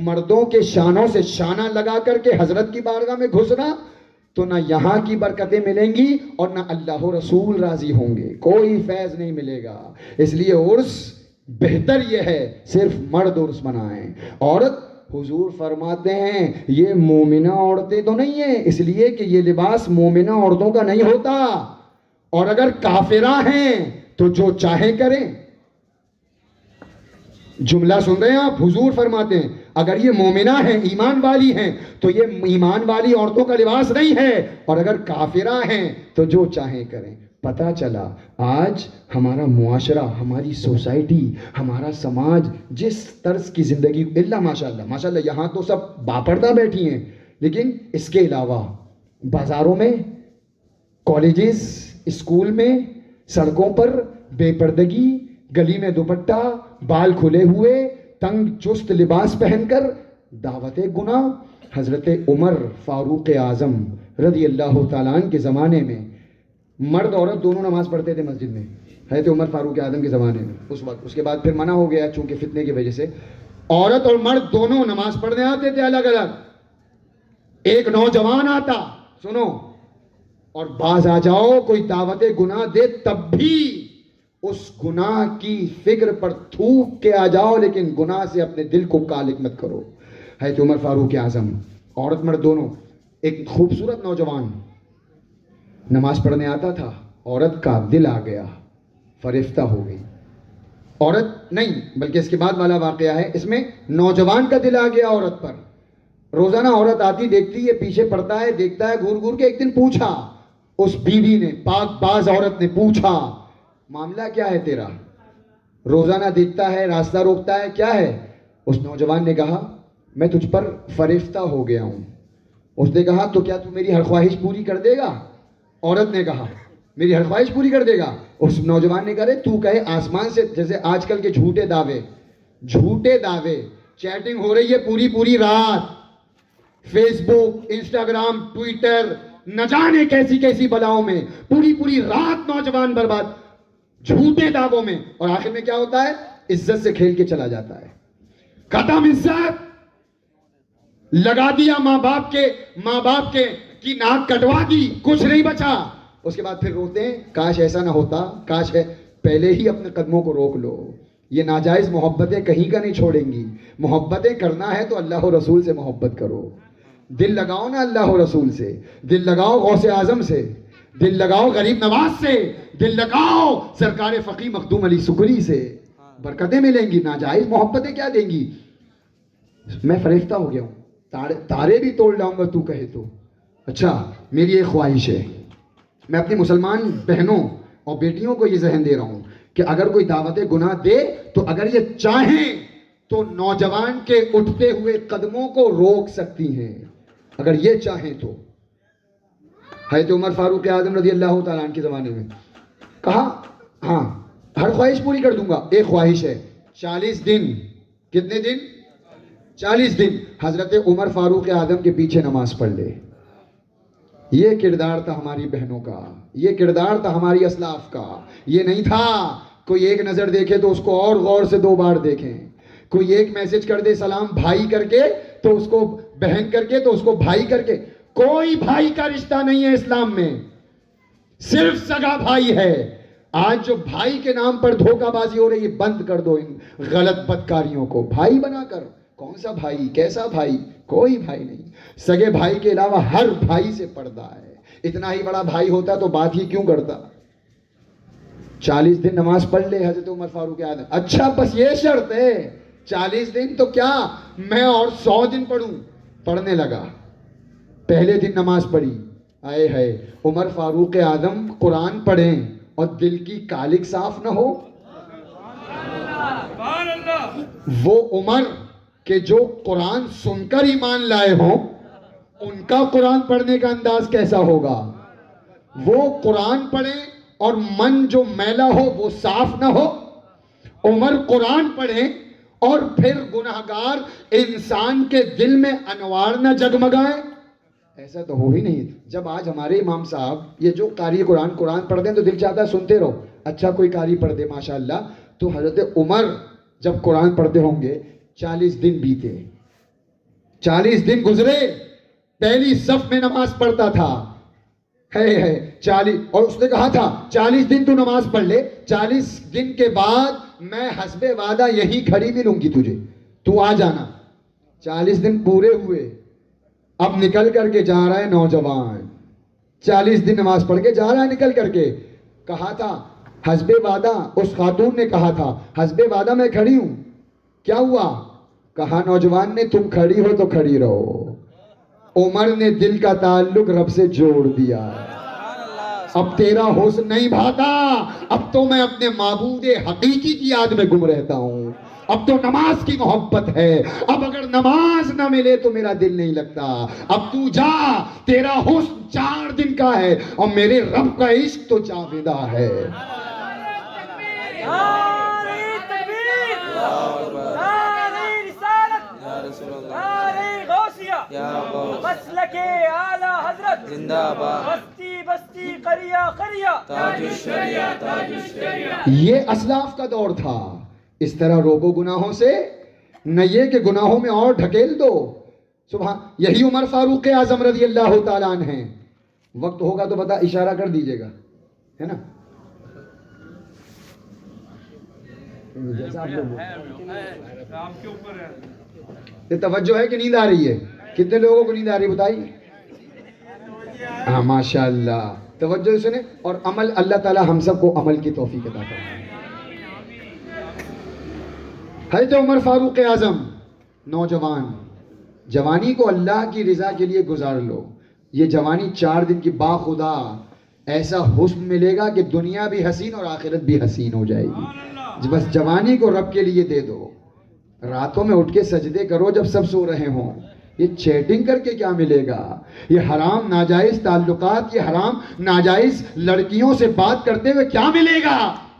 مردوں کے شانوں سے شانہ لگا کر کے حضرت کی بارگاہ میں گھسنا, تو نہ یہاں کی برکتیں ملیں گی اور نہ اللہ و رسول راضی ہوں گے, کوئی فیض نہیں ملے گا. اس لیے عرس بہتر یہ ہے صرف مرد عرس منائیں. عورت حضور فرماتے ہیں یہ مومنہ عورتیں تو نہیں ہیں, اس لیے کہ یہ لباس مومنہ عورتوں کا نہیں ہوتا, اور اگر کافرہ ہیں تو جو چاہے کریں. جملہ سن رہے ہیں آپ؟ حضور فرماتے ہیں اگر یہ مومنہ ہیں, ایمان والی ہیں, تو یہ ایمان والی عورتوں کا لباس نہیں ہے, اور اگر کافرہ ہیں تو جو چاہیں کریں. پتہ چلا آج ہمارا معاشرہ, ہماری سوسائٹی, ہمارا سماج جس طرز کی زندگی, اللہ ماشاءاللہ یہاں تو سب باپردہ بیٹھی ہیں, لیکن اس کے علاوہ بازاروں میں, کالجز, اسکول میں, سڑکوں پر بے پردگی, گلی میں دوپٹہ, بال کھلے ہوئے, تنگ چست لباس پہن کر دعوت گناہ. حضرت عمر فاروق اعظم رضی اللہ تعالیٰ عنہ کے زمانے میں مرد عورت دونوں نماز پڑھتے تھے مسجد میں. حضرت عمر فاروق اعظم کے زمانے میں اس وقت, اس کے بعد پھر منع ہو گیا چونکہ فتنے کی وجہ سے. عورت اور مرد دونوں نماز پڑھنے آتے تھے الگ الگ. ایک نوجوان آتا, سنو, اور باز آ جاؤ کوئی دعوت گناہ دے تب بھی اس گناہ کی فکر پر تھوک کے آ جاؤ, لیکن گناہ سے اپنے دل کو کالک مت کرو. حضرت عمر فاروق اعظم, عورت مرد دونوں. ایک خوبصورت نوجوان نماز پڑھنے آتا تھا, عورت کا دل آ گیا, فریفتہ ہو گئی. عورت نہیں بلکہ اس کے بعد والا واقعہ ہے, اس میں نوجوان کا دل آ گیا عورت پر. روزانہ عورت آتی, دیکھتی ہے, پیچھے پڑتا ہے, دیکھتا ہے گھور گھور کے. ایک دن پوچھا اس بیوی نے, پاک باز عورت نے پوچھا معاملہ کیا ہے تیرا؟ روزانہ دیکھتا ہے, راستہ روکتا ہے, کیا ہے؟ اس نوجوان نے کہا میں تجھ پر فریفتہ ہو گیا ہوں. اس نے کہا تو کیا تو میری ہر خواہش پوری کر دے گا؟ عورت نے کہا میری ہر خواہش پوری کر دے گا. اس نوجوان نے کہا تو کہے آسمان سے, جیسے آج کل کے جھوٹے دعوے, چیٹنگ ہو رہی ہے پوری رات, فیس بک, انسٹاگرام, ٹویٹر, نہ جانے کیسی کیسی بلاؤں میں پوری رات نوجوان برباد جھوٹے دعووں میں, اور آخر میں کیا ہوتا ہے؟ عزت سے کھیل کے چلا جاتا ہے. ختم عزت, لگا دیا ماں باپ کے کی ناک کٹوا دی, کچھ نہیں بچا. اس کے بعد پھر روتے ہیں کاش ایسا نہ ہوتا, کاش ہے. پہلے ہی اپنے قدموں کو روک لو. یہ ناجائز محبتیں کہیں کا نہیں چھوڑیں گی. محبتیں کرنا ہے تو اللہ و رسول سے محبت کرو. دل لگاؤ نا اللہ و رسول سے, دل لگاؤ غوث اعظم سے, دل لگاؤ غریب نواز سے, دل لگاؤ سرکار فقی مخدوم علی سکری سے. برکتیں ملیں گی. ناجائز محبتیں کیا دیں گی؟ میں فریفتہ ہو گیا ہوں, تارے بھی توڑ لاؤں گا تو کہے تو. اچھا میری ایک خواہش ہے, میں اپنی مسلمان بہنوں اور بیٹیوں کو یہ ذہن دے رہا ہوں کہ اگر کوئی دعوت گناہ دے تو اگر یہ چاہیں تو نوجوان کے اٹھتے ہوئے قدموں کو روک سکتی ہیں. اگر یہ چاہیں تو حضرت عمر فاروق اعظم رضی اللہ تعالیٰ عنہ کے زمانے میں کہا ہاں ہر خواہش پوری کر دوں گا، ایک خواہش ہے 40 دن، کتنے دن؟ 40 دن حضرت عمر فاروق اعظم کے پیچھے نماز پڑھ لے۔ یہ کردار تھا ہماری بہنوں کا، یہ کردار تھا ہماری اسلاف کا۔ یہ نہیں تھا کوئی ایک نظر دیکھے تو اس کو اور غور سے 2 بار دیکھیں، کوئی ایک میسج کر دے سلام بھائی کر کے تو اس کو بہن کر کے تو اس کو بھائی کر کے۔ کوئی بھائی کا رشتہ نہیں ہے اسلام میں، صرف سگا بھائی ہے۔ آج جو بھائی کے نام پر دھوکہ بازی ہو رہی ہے، بند کر دو ان غلط بدکاریوں کو۔ بھائی بنا کر کون سا بھائی، کیسا بھائی؟ کوئی بھائی نہیں۔ سگے بھائی کے علاوہ ہر بھائی سے پردہ ہے۔ اتنا ہی بڑا بھائی ہوتا تو بات ہی کیوں کرتا؟ 40 دن نماز پڑھ لے حضرت عمر فاروق اعظم۔ اچھا بس یہ شرط ہے 40 دن تو کیا میں اور 100 دن پڑھوں؟ پڑھنے لگا۔ پہلے دن نماز پڑھی، آئے ہے عمر فاروق اعظم قرآن پڑھیں اور دل کی کالک صاف نہ ہو۔ وہ عمر کہ جو قرآن سن کر ایمان لائے ہوں، ان کا قرآن پڑھنے کا انداز کیسا ہوگا؟ وہ قرآن پڑھیں اور من جو میلا ہو وہ صاف نہ ہو۔ عمر قرآن پڑھیں اور پھر گناہگار انسان کے دل میں انوار نہ جگمگائیں، ایسا تو ہو ہی نہیں۔ جب آج ہمارے امام صاحب یہ جو قاری قرآن پڑھ دیں تو دل چاہتا ہے سنتے رہو، اچھا کوئی قاری پڑھ دے ماشاءاللہ۔ تو حضرت عمر جب قرآن پڑھتے ہوں گے 40 دن بیتے، 40 دن گزرے، پہلی صف میں نماز پڑھتا تھا، ہے 40، اور اس نے کہا تھا 40 دن تو نماز پڑھ لے، 40 دن کے بعد میں حسب وعدہ یہی کھڑی ملوں گی تجھے، تو آ جانا۔ 40 دن پورے ہوئے، اب نکل کر کے جا رہا ہے نوجوان، 40 دن نماز پڑھ کے جا رہا ہے نکل کر کے۔ کہا تھا حسب وعدہ، اس خاتون نے کہا تھا حسب وعدہ میں کھڑی ہوں، کیا ہوا؟ کہا نوجوان نے تم کھڑی ہو تو کھڑی رہو۔ عمر نے دل کا تعلق رب سے جوڑ دیا، اب تیرا حسن نہیں بھاتا، اب تو میں اپنے معبود حقیقی کی یاد میں گم رہتا ہوں، اب تو نماز کی محبت ہے، اب اگر نماز نہ ملے تو میرا دل نہیں لگتا، اب تو جا، تیرا حسن 4 دن کا ہے اور میرے رب کا عشق تو جاویدہ ہے۔ مسلک اعلی حضرت زندہ باد، بستی بستی قریہ قریہ، تاج الشریعہ تاج الشریعہ۔ یہ اسلاف کا دور تھا۔ اس طرح روکو گناہوں سے، نہ یہ کہ گناہوں میں اور ڈھکیل دو۔ سبحان، یہی عمر فاروق اعظم رضی اللہ تعالیٰ عنہ ہیں۔ وقت ہوگا تو بتا اشارہ کر دیجئے گا، ہے نا؟ یہ توجہ ہے کہ نیند آ رہی ہے؟ کتنے لوگوں کو نیند آ رہی ہے بتائیے؟ ہاں ماشاءاللہ، توجہ سنیں اور عمل، اللہ تعالیٰ ہم سب کو عمل کی توفیق عطا فرمائے۔ حضرت عمر فاروق اعظم نوجوان، جوانی کو اللہ کی رضا کے لیے گزار لو۔ یہ جوانی 4 دن کی باخدا ایسا حسن ملے گا کہ دنیا بھی حسین اور آخرت بھی حسین ہو جائے گی۔ بس جوانی کو رب کے لیے دے دو۔ راتوں میں اٹھ کے سجدے کرو جب سب سو رہے ہوں۔ یہ چیٹنگ کر کے کیا ملے گا؟ یہ حرام ناجائز تعلقات، یہ حرام ناجائز لڑکیوں سے بات کرتے ہوئے کیا ملے گا؟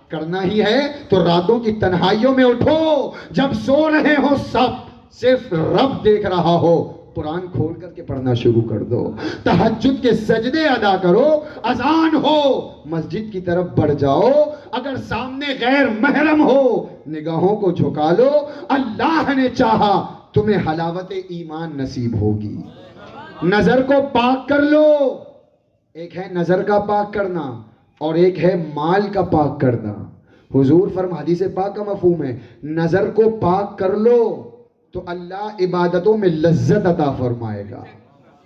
کرنا ہی ہے تو راتوں کی تنہائیوں میں اٹھو، جب سو رہے ہو سب، صرف رب دیکھ رہا ہو، قرآن کھول کر کے پڑھنا شروع کر دو، تہجد کے سجدے ادا کرو، اذان ہو مسجد کی طرف بڑھ جاؤ، اگر سامنے غیر محرم ہو نگاہوں کو جھکا لو، اللہ نے چاہا تمہیں حلاوت ایمان نصیب ہوگی۔ نظر کو پاک کر لو، ایک ہے نظر کا پاک کرنا اور ایک ہے مال کا پاک کرنا۔ حضور حدیث پاک کا مفہوم ہے، نظر کو پاک کر لو تو اللہ عبادتوں میں لذت عطا فرمائے گا۔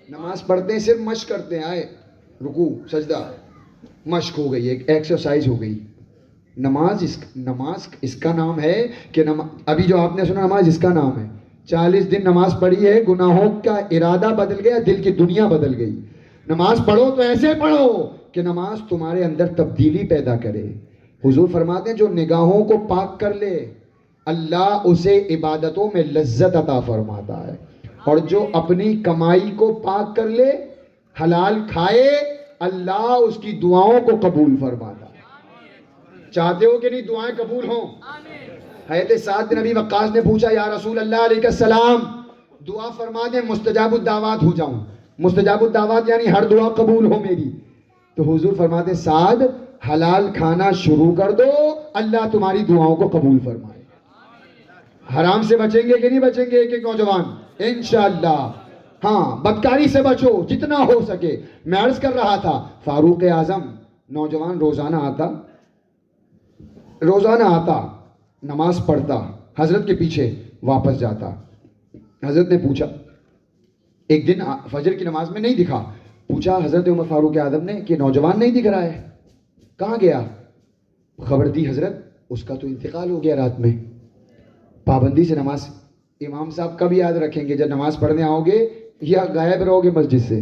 نماز پڑھتے ہیں صرف مشق کرتے ہیں، آئے رکوع سجدہ، مشق ہو گئی، ایک ایکسرسائز ہو گئی۔ نماز اس کا نام ہے کہ ابھی جو آپ نے سنا نماز اس کا نام ہے۔ 40 دن نماز پڑھی ہے، گناہوں کا ارادہ بدل گیا، دل کی دنیا بدل گئی۔ نماز پڑھو تو ایسے پڑھو کہ نماز تمہارے اندر تبدیلی پیدا کرے۔ حضور فرماتے ہیں جو نگاہوں کو پاک کر لے اللہ اسے عبادتوں میں لذت عطا فرماتا ہے۔ اور جو اپنی کمائی کو پاک کر لے، حلال کھائے، اللہ اس کی دعاؤں کو قبول فرماتا ہے۔ چاہتے ہو کہ نہیں دعائیں قبول ہوں؟ حضرت سعد بن ابی وقاص نے پوچھا یا رسول اللہ علیہ السلام دعا فرما دیں مستجاب الدعوات ہو جاؤں۔ مستجاب الدعوات یعنی ہر دعا قبول ہو میری۔ تو حضور فرماتے سعد حلال کھانا شروع کر دو، اللہ تمہاری دعاؤں کو قبول فرمائے۔ حرام سے بچیں گے کہ نہیں بچیں گے ایک ایک نوجوان؟ انشاءاللہ۔ ہاں، بدکاری سے بچو جتنا ہو سکے۔ میں عرض کر رہا تھا فاروق اعظم نوجوان روزانہ آتا نماز پڑھتا، حضرت کے پیچھے واپس جاتا۔ حضرت نے پوچھا، ایک دن فجر کی نماز میں نہیں دکھا، پوچھا حضرت عمر فاروق اعظم نے کہ نوجوان نہیں دکھ رہا ہے، کہاں گیا؟ خبر دی حضرت اس کا تو انتقال ہو گیا رات میں۔ پابندی سے نماز امام صاحب کب یاد رکھیں گے؟ جب نماز پڑھنے آؤ گے یا غائب رہو گے مسجد سے؟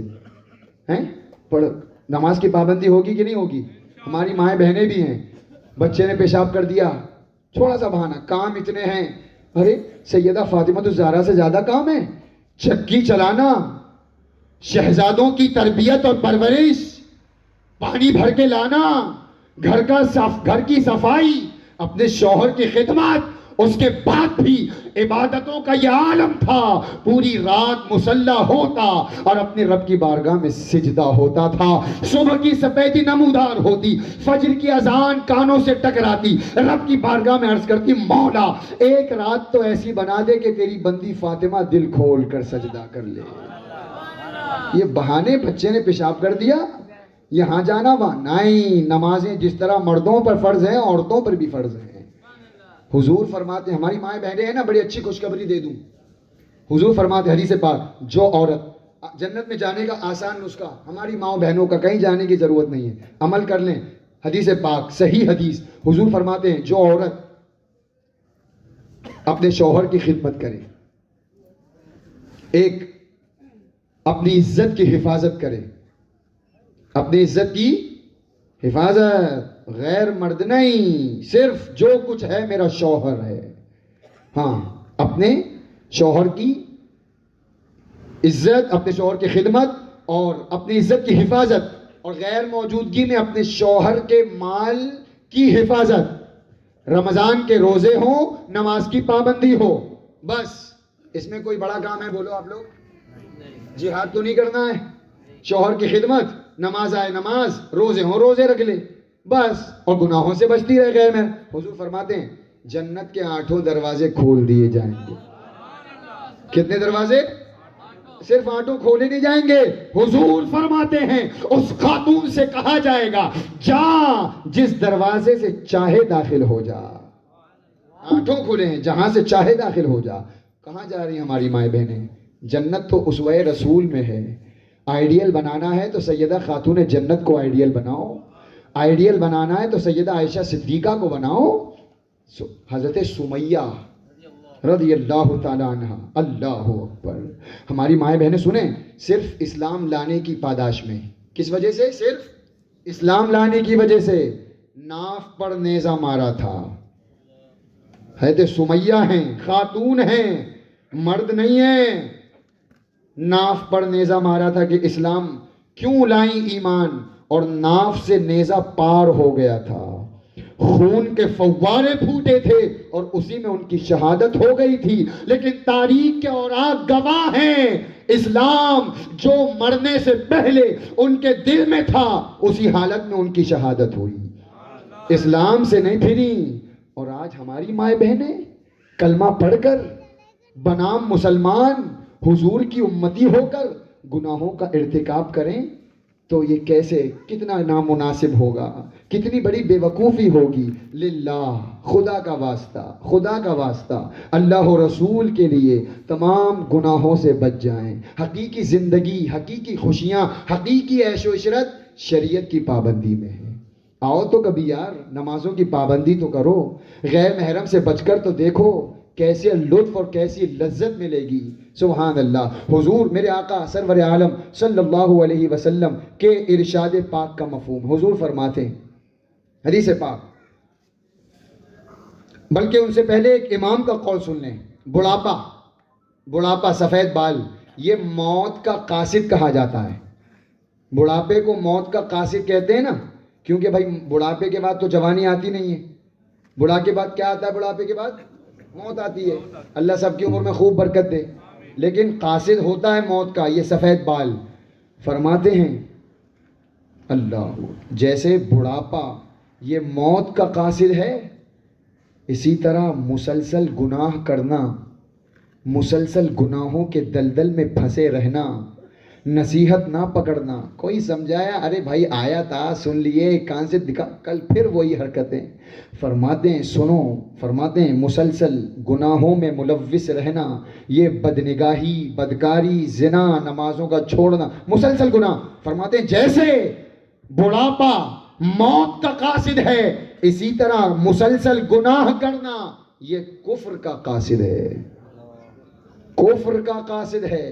نماز کی پابندی ہوگی کہ نہیں ہوگی؟ ہماری مائیں بہنیں بھی ہیں، بچے نے پیشاب کر دیا، تھوڑا سا بہانہ، کام اتنے ہیں، ارے سیدہ فاطمہ الزہرا سے زیادہ کام ہے، چکی چلانا، شہزادوں کی تربیت اور پرورش، پانی بھر کے لانا، گھر کی صفائی، اپنے شوہر کی خدمت، اس کے بعد بھی عبادتوں کا یہ عالم تھا۔ پوری رات مصلی ہوتا اور اپنے رب کی بارگاہ میں سجدہ ہوتا تھا۔ صبح کی سفیدی نمودار ہوتی، فجر کی اذان کانوں سے ٹکراتی، رب کی بارگاہ میں عرض کرتی مولا ایک رات تو ایسی بنا دے کہ تیری بندی فاطمہ دل کھول کر سجدہ کر لے۔ یہ بہانے، بچے نے پیشاب کر دیا، یہاں جانا وہاں نہیں۔ نمازیں جس طرح مردوں پر فرض ہیں عورتوں پر بھی فرض ہیں۔ حضور فرماتے ہیں، ہماری مائیں بہنیں ہیں نا، بڑی اچھی خوشخبری دے دوں۔ حضور فرماتے حدیث پاک، جو عورت جنت میں جانے کا آسان نسخہ ہماری ماؤں بہنوں کا، کہیں جانے کی ضرورت نہیں ہے، عمل کر لیں۔ حدیث پاک صحیح حدیث، حضور فرماتے ہیں جو عورت اپنے شوہر کی خدمت کرے، ایک اپنی عزت کی حفاظت کرے، اپنی عزت کی حفاظت، غیر مرد نہیں، صرف جو کچھ ہے میرا شوہر ہے، ہاں اپنے شوہر کی عزت، اپنے شوہر کی خدمت اور اپنی عزت کی حفاظت، اور غیر موجودگی میں اپنے شوہر کے مال کی حفاظت، رمضان کے روزے ہوں، نماز کی پابندی ہو، بس اس میں کوئی بڑا کام ہے بولو آپ لوگ؟ جہاد تو نہیں کرنا ہے، شوہر کی خدمت، نماز آئے نماز، روزے ہوں روزے رکھ لے بس، اور گناہوں سے بچتی رہے غیر میں۔ حضور فرماتے ہیں جنت کے 8 دروازے کھول دیے جائیں گے۔ کتنے دروازے؟ صرف 8 کھولے نہیں جائیں گے۔ حضور فرماتے ہیں اس خاتون سے کہا جائے گا جا جس دروازے سے چاہے داخل ہو جا۔ 8 کھلے ہیں، جہاں سے چاہے داخل ہو جا۔ کہاں جا رہی ہماری مائیں بہنیں؟ جنت تو اسوہ رسول میں ہے۔ آئیڈیل بنانا ہے تو سیدہ خاتون جنت کو آئیڈیل بناؤ، آئیڈیل بنانا ہے تو سیدہ عائشہ صدیقہ کو بناؤ، حضرت سمیہ رضی اللہ تعالیٰ عنہ، اللہ اکبر۔ ہماری مائیں بہنیں سنیں، صرف اسلام لانے کی پاداش میں، کس وجہ سے؟ صرف اسلام لانے کی وجہ سے ناف پر نیزہ مارا تھا۔ حضرت سمیہ ہیں، خاتون ہیں، مرد نہیں ہیں، ناف پر نیزہ مارا تھا کہ اسلام کیوں لائیں ایمان، اور ناف سے نیزہ پار ہو گیا تھا، خون کے فوارے پھوٹے تھے اور اسی میں ان کی شہادت ہو گئی تھی۔ لیکن تاریخ کے اوراق گواہ ہیں اسلام جو مرنے سے پہلے ان کے دل میں تھا اسی حالت میں ان کی شہادت ہوئی، اسلام سے نہیں پھری۔ اور آج ہماری مائیں بہنیں کلمہ پڑھ کر بنام مسلمان حضور کی امتی ہو کر گناہوں کا ارتکاب کریں تو یہ کیسے، کتنا نامناسب ہوگا، کتنی بڑی بے وقوفی ہوگی۔ للہ، خدا کا واسطہ، خدا کا واسطہ، اللہ و رسول کے لیے تمام گناہوں سے بچ جائیں۔ حقیقی زندگی، حقیقی خوشیاں، حقیقی عیش و عشرت شریعت کی پابندی میں ہے۔ آؤ تو کبھی یار نمازوں کی پابندی تو کرو، غیر محرم سے بچ کر تو دیکھو کیسے لطف اور کیسی لذت ملے گی۔ سبحان اللہ۔ حضور میرے آقا سرور عالم صلی اللہ علیہ وسلم کے ارشاد پاک کا مفہوم، حضور فرماتے ہیں حدیث پاک، بلکہ ان سے پہلے ایک امام کا قول سن لیں۔ بڑھاپا بڑھاپا، سفید بال، یہ موت کا قاصد کہا جاتا ہے. بڑھاپے کو موت کا قاصد کہتے ہیں نا، کیونکہ بھائی بڑھاپے کے بعد تو جوانی آتی نہیں ہے. بڑھاپے کے بعد کیا آتا ہے؟ بڑھاپے کے بعد موت آتی ہے. اللہ سب کی عمر میں خوب برکت دے. لیکن قاصد ہوتا ہے موت کا یہ سفید بال. فرماتے ہیں اللہ، جیسے بڑھاپا یہ موت کا قاصد ہے، اسی طرح مسلسل گناہ کرنا، مسلسل گناہوں کے دلدل میں پھنسے رہنا، نصیحت نہ پکڑنا. کوئی سمجھایا، ارے بھائی آیا تھا سن لیے، کان سے دکھا، کل پھر وہی حرکتیں. فرماتے ہیں سنو، فرماتے ہیں مسلسل گناہوں میں ملوث رہنا، یہ بدنگاہی، بدکاری، زنا، نمازوں کا چھوڑنا، مسلسل گناہ. فرماتے ہیں جیسے بڑھاپا موت کا قاصد ہے، اسی طرح مسلسل گناہ کرنا یہ کفر کا قاصد ہے. کفر کا قاصد ہے.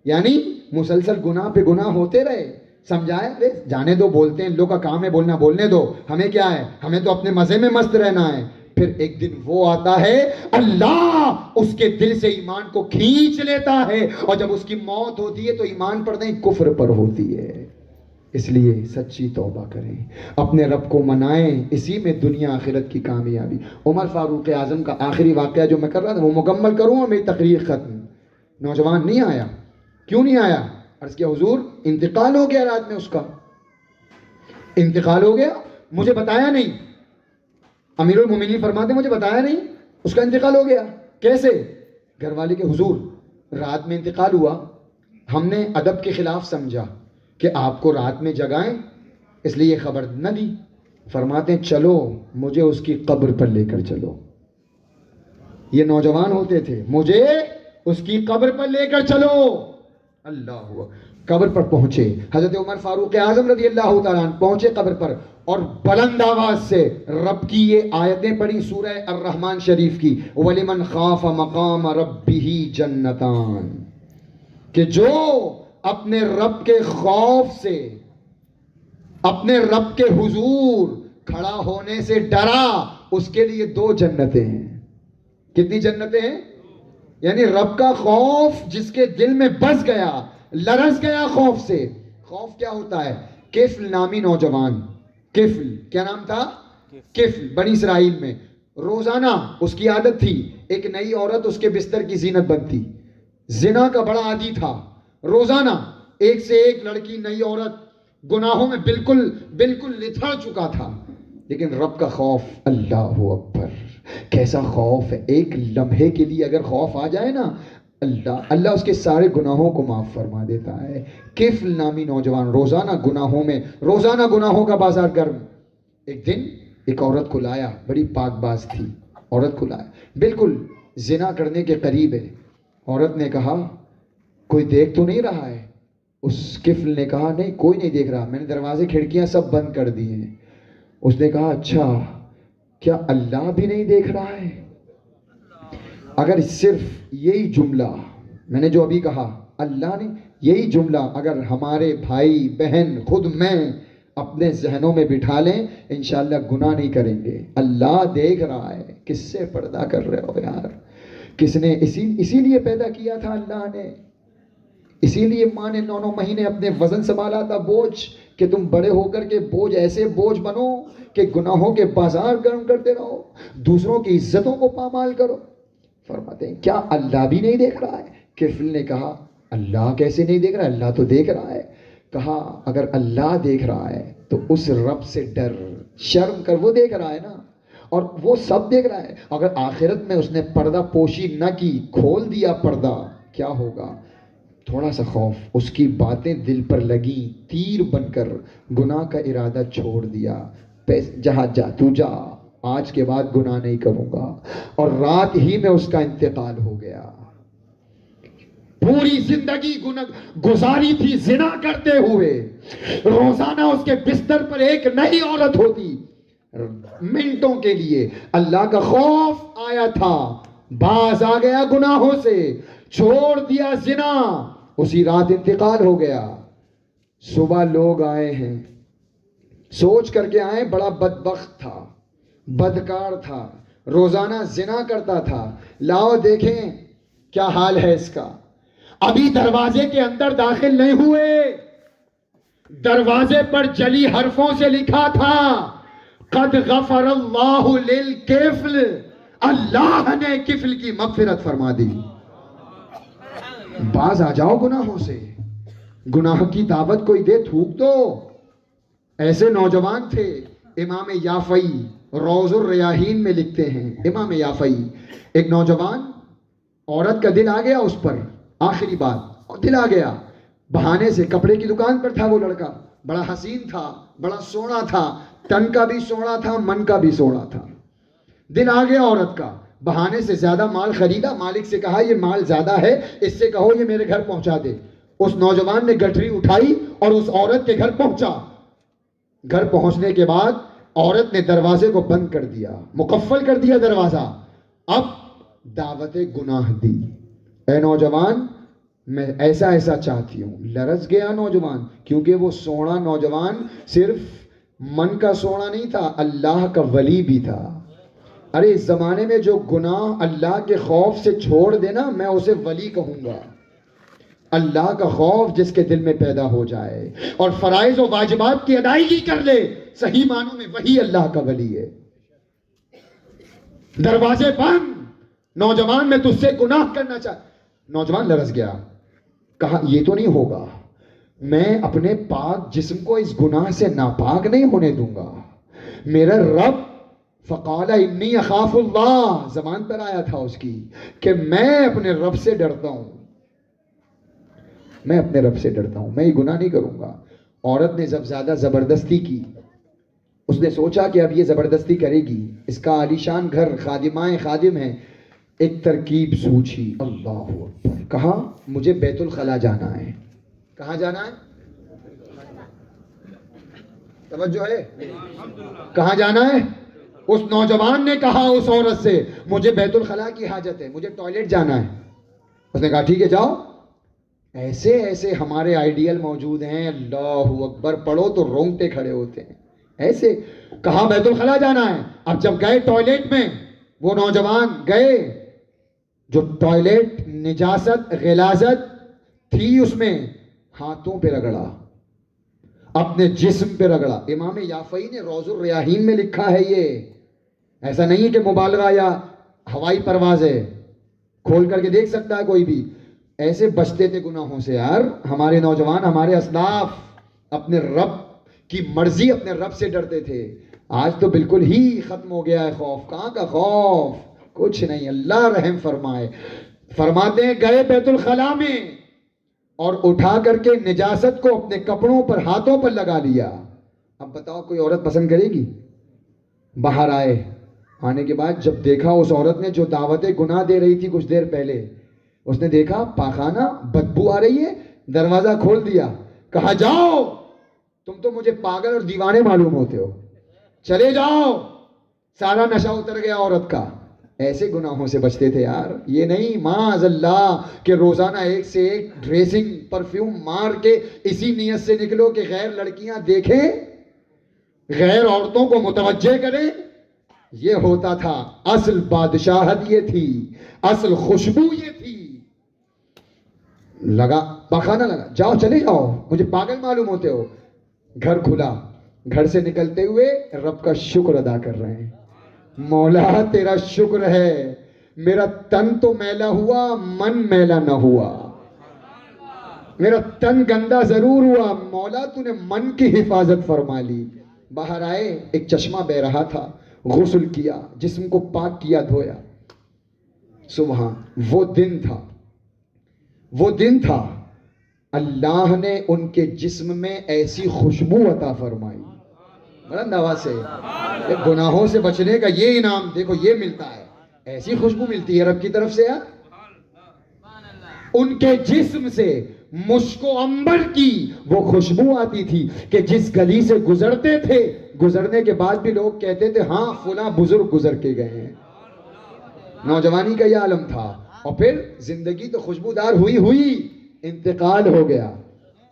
یعنی مسلسل گناہ پہ گناہ ہوتے رہے. سمجھائے، ارے جانے دو، بولتے ہیں، ان لوگ کا کام ہے بولنا، بولنے دو، ہمیں کیا ہے، ہمیں تو اپنے مزے میں مست رہنا ہے. پھر ایک دن وہ آتا ہے، اللہ اس کے دل سے ایمان کو کھینچ لیتا ہے، اور جب اس کی موت ہوتی ہے تو ایمان پر نہیں کفر پر ہوتی ہے. اس لیے سچی توبہ کریں، اپنے رب کو منائیں، اسی میں دنیا آخرت کی کامیابی. عمر فاروق اعظم کا آخری واقعہ جو میں کر رہا تھا وہ مکمل کروں اور میری تقریر ختم. نوجوان نہیں آیا. کیوں نہیں آیا؟ عرض کیا حضور انتقال ہو گیا، رات میں اس کا انتقال ہو گیا، مجھے بتایا نہیں. امیر المومنین فرماتے مجھے بتایا نہیں اس کا انتقال ہو گیا. کیسے؟ گھر والے کے حضور رات میں انتقال ہوا، ہم نے ادب کے خلاف سمجھا کہ آپ کو رات میں جگائیں، اس لیے یہ خبر نہ دی. فرماتے ہیں چلو مجھے اس کی قبر پر لے کر چلو. یہ نوجوان ہوتے تھے، مجھے اس کی قبر پر لے کر چلو. اللہ ہوا. قبر پر پہنچے، حضرت عمر فاروق اعظم رضی اللہ تعالیٰ عنہ پہنچے قبر پر، اور بلند آواز سے رب کی یہ آیتیں پڑھی سورہ الرحمن شریف کی، وَلِمَنْ خَافَ مَقَامَ رَبِّهِ جَنَّتَانِ، کہ جو اپنے رب کے خوف سے، اپنے رب کے حضور کھڑا ہونے سے ڈرا، اس کے لیے 2 جنتیں ہیں. کتنی جنتیں ہیں؟ یعنی رب کا خوف جس کے دل میں بس گیا، لرز گیا خوف سے. خوف کیا ہوتا ہے؟ کفل نامی نوجوان، کفل کیا نام تھا؟ کفل. بنی اسرائیل میں روزانہ اس کی عادت تھی ایک نئی عورت اس کے بستر کی زینت بنتی. زنا کا بڑا عادی تھا. روزانہ ایک سے ایک لڑکی، نئی عورت، گناہوں میں بالکل لتھڑ چکا تھا. لیکن رب کا خوف، اللہ اکبر، کیسا خوف ہے. ایک لمحے کے لیے اگر خوف آ جائے نا، اللہ اس کے سارے گناہوں کو معاف فرما دیتا ہے. کفل نامی نوجوان روزانہ گناہوں کا بازار گرم. ایک دن ایک عورت کو لایا، بڑی پاک باز تھی. عورت کو لایا، بالکل زنا کرنے کے قریب ہے. عورت نے کہا کوئی دیکھ تو نہیں رہا ہے؟ اس کفل نے کہا نہیں کوئی نہیں دیکھ رہا، میں نے دروازے کھڑکیاں سب بند کر دی ہیں. اس نے کہا اچھا، کیا اللہ بھی نہیں دیکھ رہا ہے؟ اگر صرف یہی جملہ میں نے جو ابھی کہا، اللہ نے، یہی جملہ اگر ہمارے بھائی بہن خود میں اپنے ذہنوں میں بٹھا لیں، انشاءاللہ گناہ نہیں کریں گے. اللہ دیکھ رہا ہے. کس سے پردہ کر رہے ہو یار؟ کس نے؟ اسی لیے پیدا کیا تھا اللہ نے. اسی لیے ماں نے 9 مہینے اپنے وزن سنبھالا تھا، بوجھ، کہ تم بڑے ہو کر کے بوجھ، ایسے بوجھ بنو کہ گناہوں کے بازار گرم کرتے رہو، دوسروں کی عزتوں کو پامال کرو. فرماتے ہیں کیا اللہ بھی نہیں دیکھ رہا ہے؟ کفل نے کہا اللہ کیسے نہیں دیکھ رہا ہے؟ اللہ تو دیکھ رہا ہے. کہا اگر اللہ دیکھ رہا ہے تو اس رب سے ڈر، شرم کر، وہ دیکھ رہا ہے نا، اور وہ سب دیکھ رہا ہے. اگر آخرت میں اس نے پردہ پوشی نہ کی، کھول دیا پردہ، کیا ہوگا؟ تھوڑا سا خوف، اس کی باتیں دل پر لگی، تیر بن کر گناہ کا ارادہ چھوڑ دیا. جہاں جا تو جا، آج کے بعد گناہ نہیں کروں گا. اور رات ہی میں اس کا انتقال ہو گیا. پوری زندگی گزاری تھی زنا کرتے ہوئے. روزانہ اس کے بستر پر ایک نئی عورت ہوتی. منٹوں کے لیے اللہ کا خوف آیا تھا، باز آ گیا گناہوں سے، چھوڑ دیا زنا، اسی رات انتقال ہو گیا. صبح لوگ آئے ہیں، سوچ کر کے آئے بڑا بدبخت تھا، بدکار تھا، روزانہ زنا کرتا تھا. لاؤ دیکھیں کیا حال ہے اس کا؟ ابھی دروازے کے اندر داخل نہیں ہوئے، دروازے پر جلی حرفوں سے لکھا تھا قد غفر اللہ للکفل، اللہ نے کفل کی مغفرت فرما دی۔ باز آ جاؤ گناہوں سے، گناہ کی دعوت کوئی دے، تھوک دو۔ ایسے نوجوان تھے۔ امام یافعی روض الریاحین میں لکھتے ہیں، امام یافعی، ایک نوجوان عورت کا دل آ گیا اس پر، آخری بات دل آ گیا، بہانے سے کپڑے کی دکان پر تھا وہ لڑکا، بڑا حسین تھا، بڑا سونا تھا، تن کا بھی سونا تھا، من کا بھی سونا تھا، دل آ گیا عورت کا، بہانے سے زیادہ مال خریدا، مالک سے کہا یہ مال زیادہ ہے، اس سے کہو یہ میرے گھر پہنچا دے۔ اس نوجوان نے گٹری اٹھائی اور اس عورت کے گھر پہنچا۔ گھر پہنچنے کے بعد عورت نے دروازے کو بند کر دیا، مقفل کر دیا دروازہ، اب دعوت گناہ دی۔ اے نوجوان میں ایسا ایسا چاہتی ہوں۔ لرز گیا نوجوان، کیونکہ وہ سونا نوجوان صرف من کا سونا نہیں تھا، اللہ کا ولی بھی تھا۔ ارے اس زمانے میں جو گناہ اللہ کے خوف سے چھوڑ دینا، میں اسے ولی کہوں گا۔ اللہ کا خوف جس کے دل میں پیدا ہو جائے اور فرائض و واجبات کی ادائیگی کر لے، صحیح معنوں میں وہی اللہ کا ولی ہے۔ دروازے بند، نوجوان میں تجھ سے گناہ کرنا نوجوان لرز گیا، کہا یہ تو نہیں ہوگا، میں اپنے پاک جسم کو اس گناہ سے ناپاک نہیں ہونے دوں گا۔ میرا رب فقال انی اخاف اللہ، زبان پر آیا تھا اس کی کہ میں اپنے رب سے ڈرتا ہوں، میں اپنے رب سے ڈرتا ہوں، میں یہ گناہ نہیں کروں گا۔ عورت نے جب زیادہ زبردستی کی، اس نے سوچا کہ اب یہ زبردستی کرے گی، اس کا عالیشان گھر، خادمائیں خادم ہیں، ایک ترکیب سوچی، اللہ اکبر، کہا مجھے بیت الخلا جانا ہے۔ کہاں جانا ہے؟ توجہ ہے؟ کہاں جانا ہے؟ اس نوجوان نے کہا اس عورت سے مجھے بیت الخلا کی حاجت ہے، مجھے ٹوائلٹ جانا ہے۔ اس نے کہا ٹھیک ہے جاؤ۔ ایسے ایسے ہمارے آئیڈیل موجود ہیں، اللہ اکبر، پڑھو تو رونگٹے کھڑے ہوتے ہیں۔ ایسے کہا بیت الخلا جانا ہے۔ اب جب گئے ٹوائلٹ میں، وہ نوجوان گئے، جو ٹوائلٹ نجاست غلاظت تھی اس میں، ہاتھوں پہ رگڑا، اپنے جسم پہ رگڑا۔ امام یافعی نے روض الریاحین میں لکھا ہے، یہ ایسا نہیں ہے کہ مبالغہ یا ہوائی پرواز ہے، کھول کر کے دیکھ سکتا ہے کوئی بھی۔ ایسے بچتے تھے گناہوں سے یار ہمارے نوجوان، ہمارے اسلاف، اپنے رب کی مرضی، اپنے رب سے ڈرتے تھے۔ آج تو بالکل ہی ختم ہو گیا ہے خوف، کہاں کا خوف، کچھ نہیں، اللہ رحم فرمائے۔ فرماتے ہیں گئے بیت الخلا میں اور اٹھا کر کے نجاست کو اپنے کپڑوں پر، ہاتھوں پر لگا لیا۔ اب بتاؤ کوئی عورت پسند کرے گی؟ باہر آئے، آنے کے بعد جب دیکھا اس عورت نے جو دعوت گناہ دے رہی تھی کچھ دیر پہلے، اس نے دیکھا پاخانہ، بدبو آ رہی ہے، دروازہ کھول دیا، کہا جاؤ، تم تو مجھے پاگل اور دیوانے معلوم ہوتے ہو، چلے جاؤ۔ سارا نشہ اتر گیا عورت کا۔ ایسے گناہوں سے بچتے تھے یار، یہ نہیں معاذ اللہ کہ روزانہ ایک سے ایک ڈریسنگ پرفیوم مار کے اسی نیت سے نکلو کہ غیر لڑکیاں دیکھیں، غیر عورتوں کو متوجہ کریں۔ یہ ہوتا تھا، اصل بادشاہت یہ تھی، اصل خوشبو یہ تھی۔ لگا پاخانہ لگا، جاؤ چلے جاؤ، مجھے پاگل معلوم ہوتے ہو۔ گھر کھلا، گھر سے نکلتے ہوئے رب کا شکر ادا کر رہے ہیں، مولا تیرا شکر ہے، میرا تن تو میلا ہوا، من میلا نہ ہوا، میرا تن گندا ضرور ہوا، مولا تو نے من کی حفاظت فرما لی۔ باہر آئے، ایک چشمہ بہ رہا تھا، غسل کیا، جسم کو پاک کیا، دھویا۔ سبحان، وہ دن تھا اللہ نے ان کے جسم میں ایسی خوشبو عطا فرمائی، بلند آواز سے، گناہوں سے بچنے کا یہ انعام دیکھو، یہ ملتا ہے، ایسی خوشبو ملتی ہے رب کی طرف سے یار۔ ان کے جسم سے مشک و عنبر کی وہ خوشبو آتی تھی کہ جس گلی سے گزرتے تھے، گزرنے کے بعد بھی لوگ کہتے تھے ہاں فلاں بزرگ گزر کے گئے ہیں۔ نوجوانی کا یہ عالم تھا، اور پھر زندگی تو خوشبودار ہوئی انتقال ہو گیا۔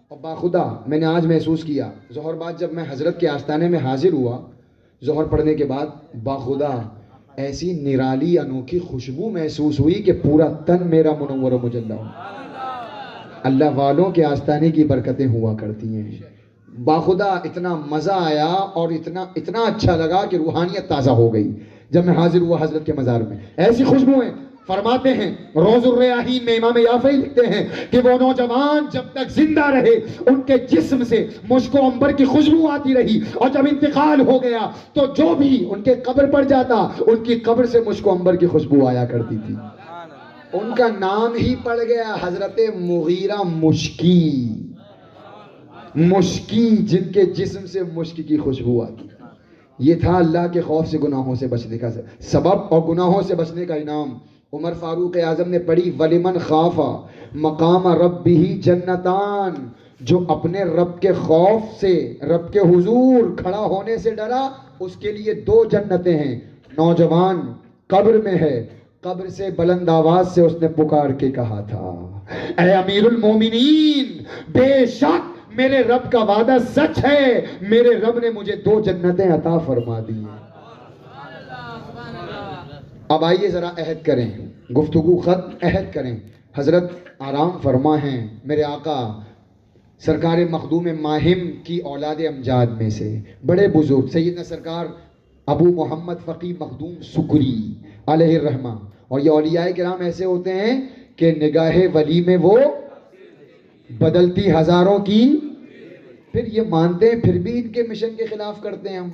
اور باخدا میں نے آج محسوس کیا، ظہر بعد جب میں حضرت کے آستانے میں حاضر ہوا، ظہر پڑھنے کے بعد، باخدا ایسی نرالی انوکھی خوشبو محسوس ہوئی کہ پورا تن میرا منور و مجلہ ہو. اللہ والوں کے آستانے کی برکتیں ہوا کرتی ہیں. باخدا اتنا مزہ آیا اور اتنا اچھا لگا کہ روحانیت تازہ ہو گئی جب میں حاضر ہوا حضرت کے مزار میں. ایسی خوشبوئیں فرماتے ہیں روز الریاحین میں امام یافعی لکھتے ہیں کہ وہ نوجوان جب تک زندہ رہے ان کے جسم سے مشک و عنبر کی خوشبو آتی رہی، اور جب انتقال ہو گیا تو جو بھی ان کے قبر پر جاتا ان کی قبر سے مشک و عنبر کی خوشبو آیا کرتی تھی. ان کا نام ہی پڑ گیا حضرت مغیرہ مشکی، مشکی، جن کے جسم سے مشک کی خوشبو آتی. یہ تھا اللہ کے خوف سے گناہوں سے بچنے کا سبب اور گناہوں سے بچنے کا انعام. عمر فاروق اعظم نے پڑھی وَلِمَنْ خَافَ مقام ربِّهِ جنتان، جو اپنے رب کے خوف سے، رب کے حضور کھڑا ہونے سے ڈرا، اس کے لیے 2 جنتیں ہیں. نوجوان قبر میں ہے، قبر سے بلند آواز سے اس نے پکار کے کہا تھا اے امیر المومنین، بے شک میرے رب کا وعدہ سچ ہے، میرے رب نے مجھے 2 جنتیں عطا فرما دی ہیں. اب آئیے ذرا عہد کریں، گفتگو ختم، عہد کریں. حضرت آرام فرما ہیں، میرے آقا سرکار مخدوم ماہم کی اولاد امجاد میں سے بڑے بزرگ سیدنا سرکار ابو محمد فقی مخدوم سکری علیہ الرحمہ. اور یہ اولیاء کرام ایسے ہوتے ہیں کہ نگاہ ولی میں وہ بدلتی ہزاروں کی، پھر یہ مانتے ہیں پھر بھی ان کے مشن کے خلاف کرتے ہیں. ہم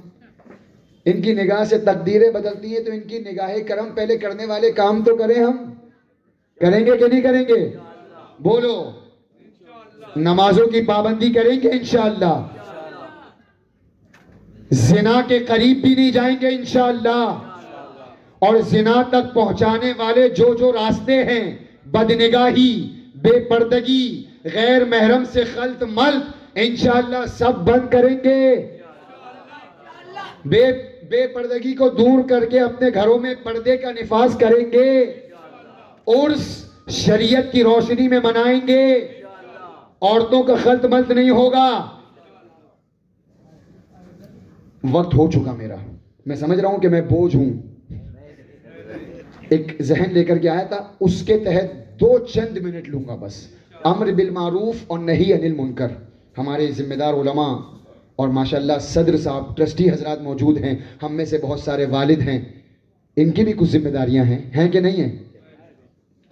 ان کی نگاہ سے تقدیریں بدلتی ہیں تو ان کی نگاہ کرم پہلے کرنے والے کام تو کریں. ہم کریں گے کہ نہیں کریں گے؟ بولو. نمازوں کی پابندی کریں گے انشاءاللہ، زنا کے قریب بھی نہیں جائیں گے انشاءاللہ، اور زنا تک پہنچانے والے جو راستے ہیں، بدنگاہی، بے پردگی، غیر محرم سے خلط ملط، انشاءاللہ سب بند کریں گے. بے پردگی کو دور کر کے اپنے گھروں میں پردے کا نفاذ کریں گے. عرس شریعت کی روشنی میں منائیں گے، عورتوں کا خلط ملط نہیں ہوگا. وقت ہو چکا میرا، میں سمجھ رہا ہوں کہ میں بوجھ ہوں. ایک ذہن لے کر کے آیا تھا، اس کے تحت 2 چند منٹ لوں گا بس. امر بالمعروف اور نہی عن المنکر. ہمارے ذمہ دار علماء اور ماشاءاللہ صدر صاحب، ٹرسٹی حضرات موجود ہیں، ہم میں سے بہت سارے والد ہیں، ان کی بھی کچھ ذمہ داریاں ہیں کہ نہیں ہیں؟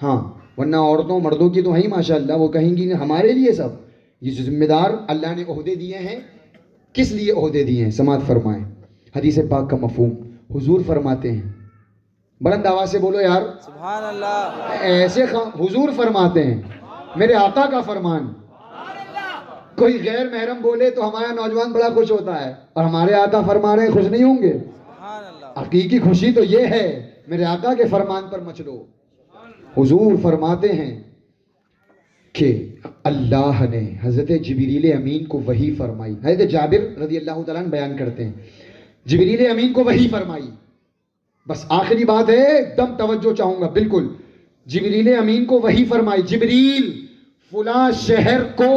ہاں، ورنہ عورتوں مردوں کی تو ہیں ماشاءاللہ، وہ کہیں گی ہمارے لیے سب. یہ جو ذمہ دار اللہ نے عہدے دیے ہیں، کس لیے عہدے دیے ہیں؟ سماعت فرمائیں. حدیث پاک کا مفہوم حضور فرماتے ہیں، بلند آواز سے بولو یار سبحان اللہ. ایسے حضور فرماتے ہیں، میرے آقا کا فرمان. کوئی غیر محرم بولے تو ہمارا نوجوان بڑا خوش ہوتا ہے، اور ہمارے آقا فرما رہے ہیں، خوش نہیں ہوں گے؟ سبحان اللہ. حقیقی خوشی تو یہ ہے میرے آقا کے فرمان پر مچلو. حضور فرماتے ہیں کہ اللہ نے حضرت جبریل امین کو وحی فرمائی. حضرت جابر رضی اللہ تعالیٰ عنہ بیان کرتے ہیں جبریل امین کو وحی فرمائی. بس آخری بات ہے، ایک دم توجہ چاہوں گا بالکل. جبریل امین کو وحی فرمائی، جبریل فلاں شہر کو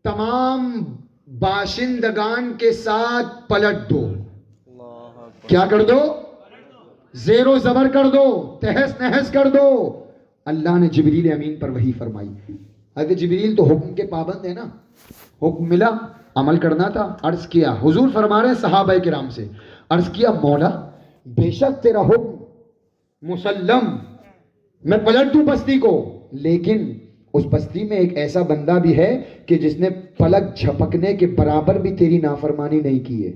تمام باشندگان کے ساتھ پلٹ دو. کیا کر دو؟ زیر و زبر کر دو، تہس نہس کر دو. اللہ نے جبریل امین پر وحی فرمائی. حضرت جبریل تو حکم کے پابند ہے نا، حکم ملا عمل کرنا تھا. عرض کیا، حضور فرما رہے ہیں صحابہ کرام سے، عرض کیا مولا بے شک تیرا حکم مسلم، میں پلٹ دوں بستی کو، لیکن اس بستی میں ایک ایسا بندہ بھی ہے کہ جس نے پلک جھپکنے کے برابر بھی تیری نافرمانی نہیں کی ہے.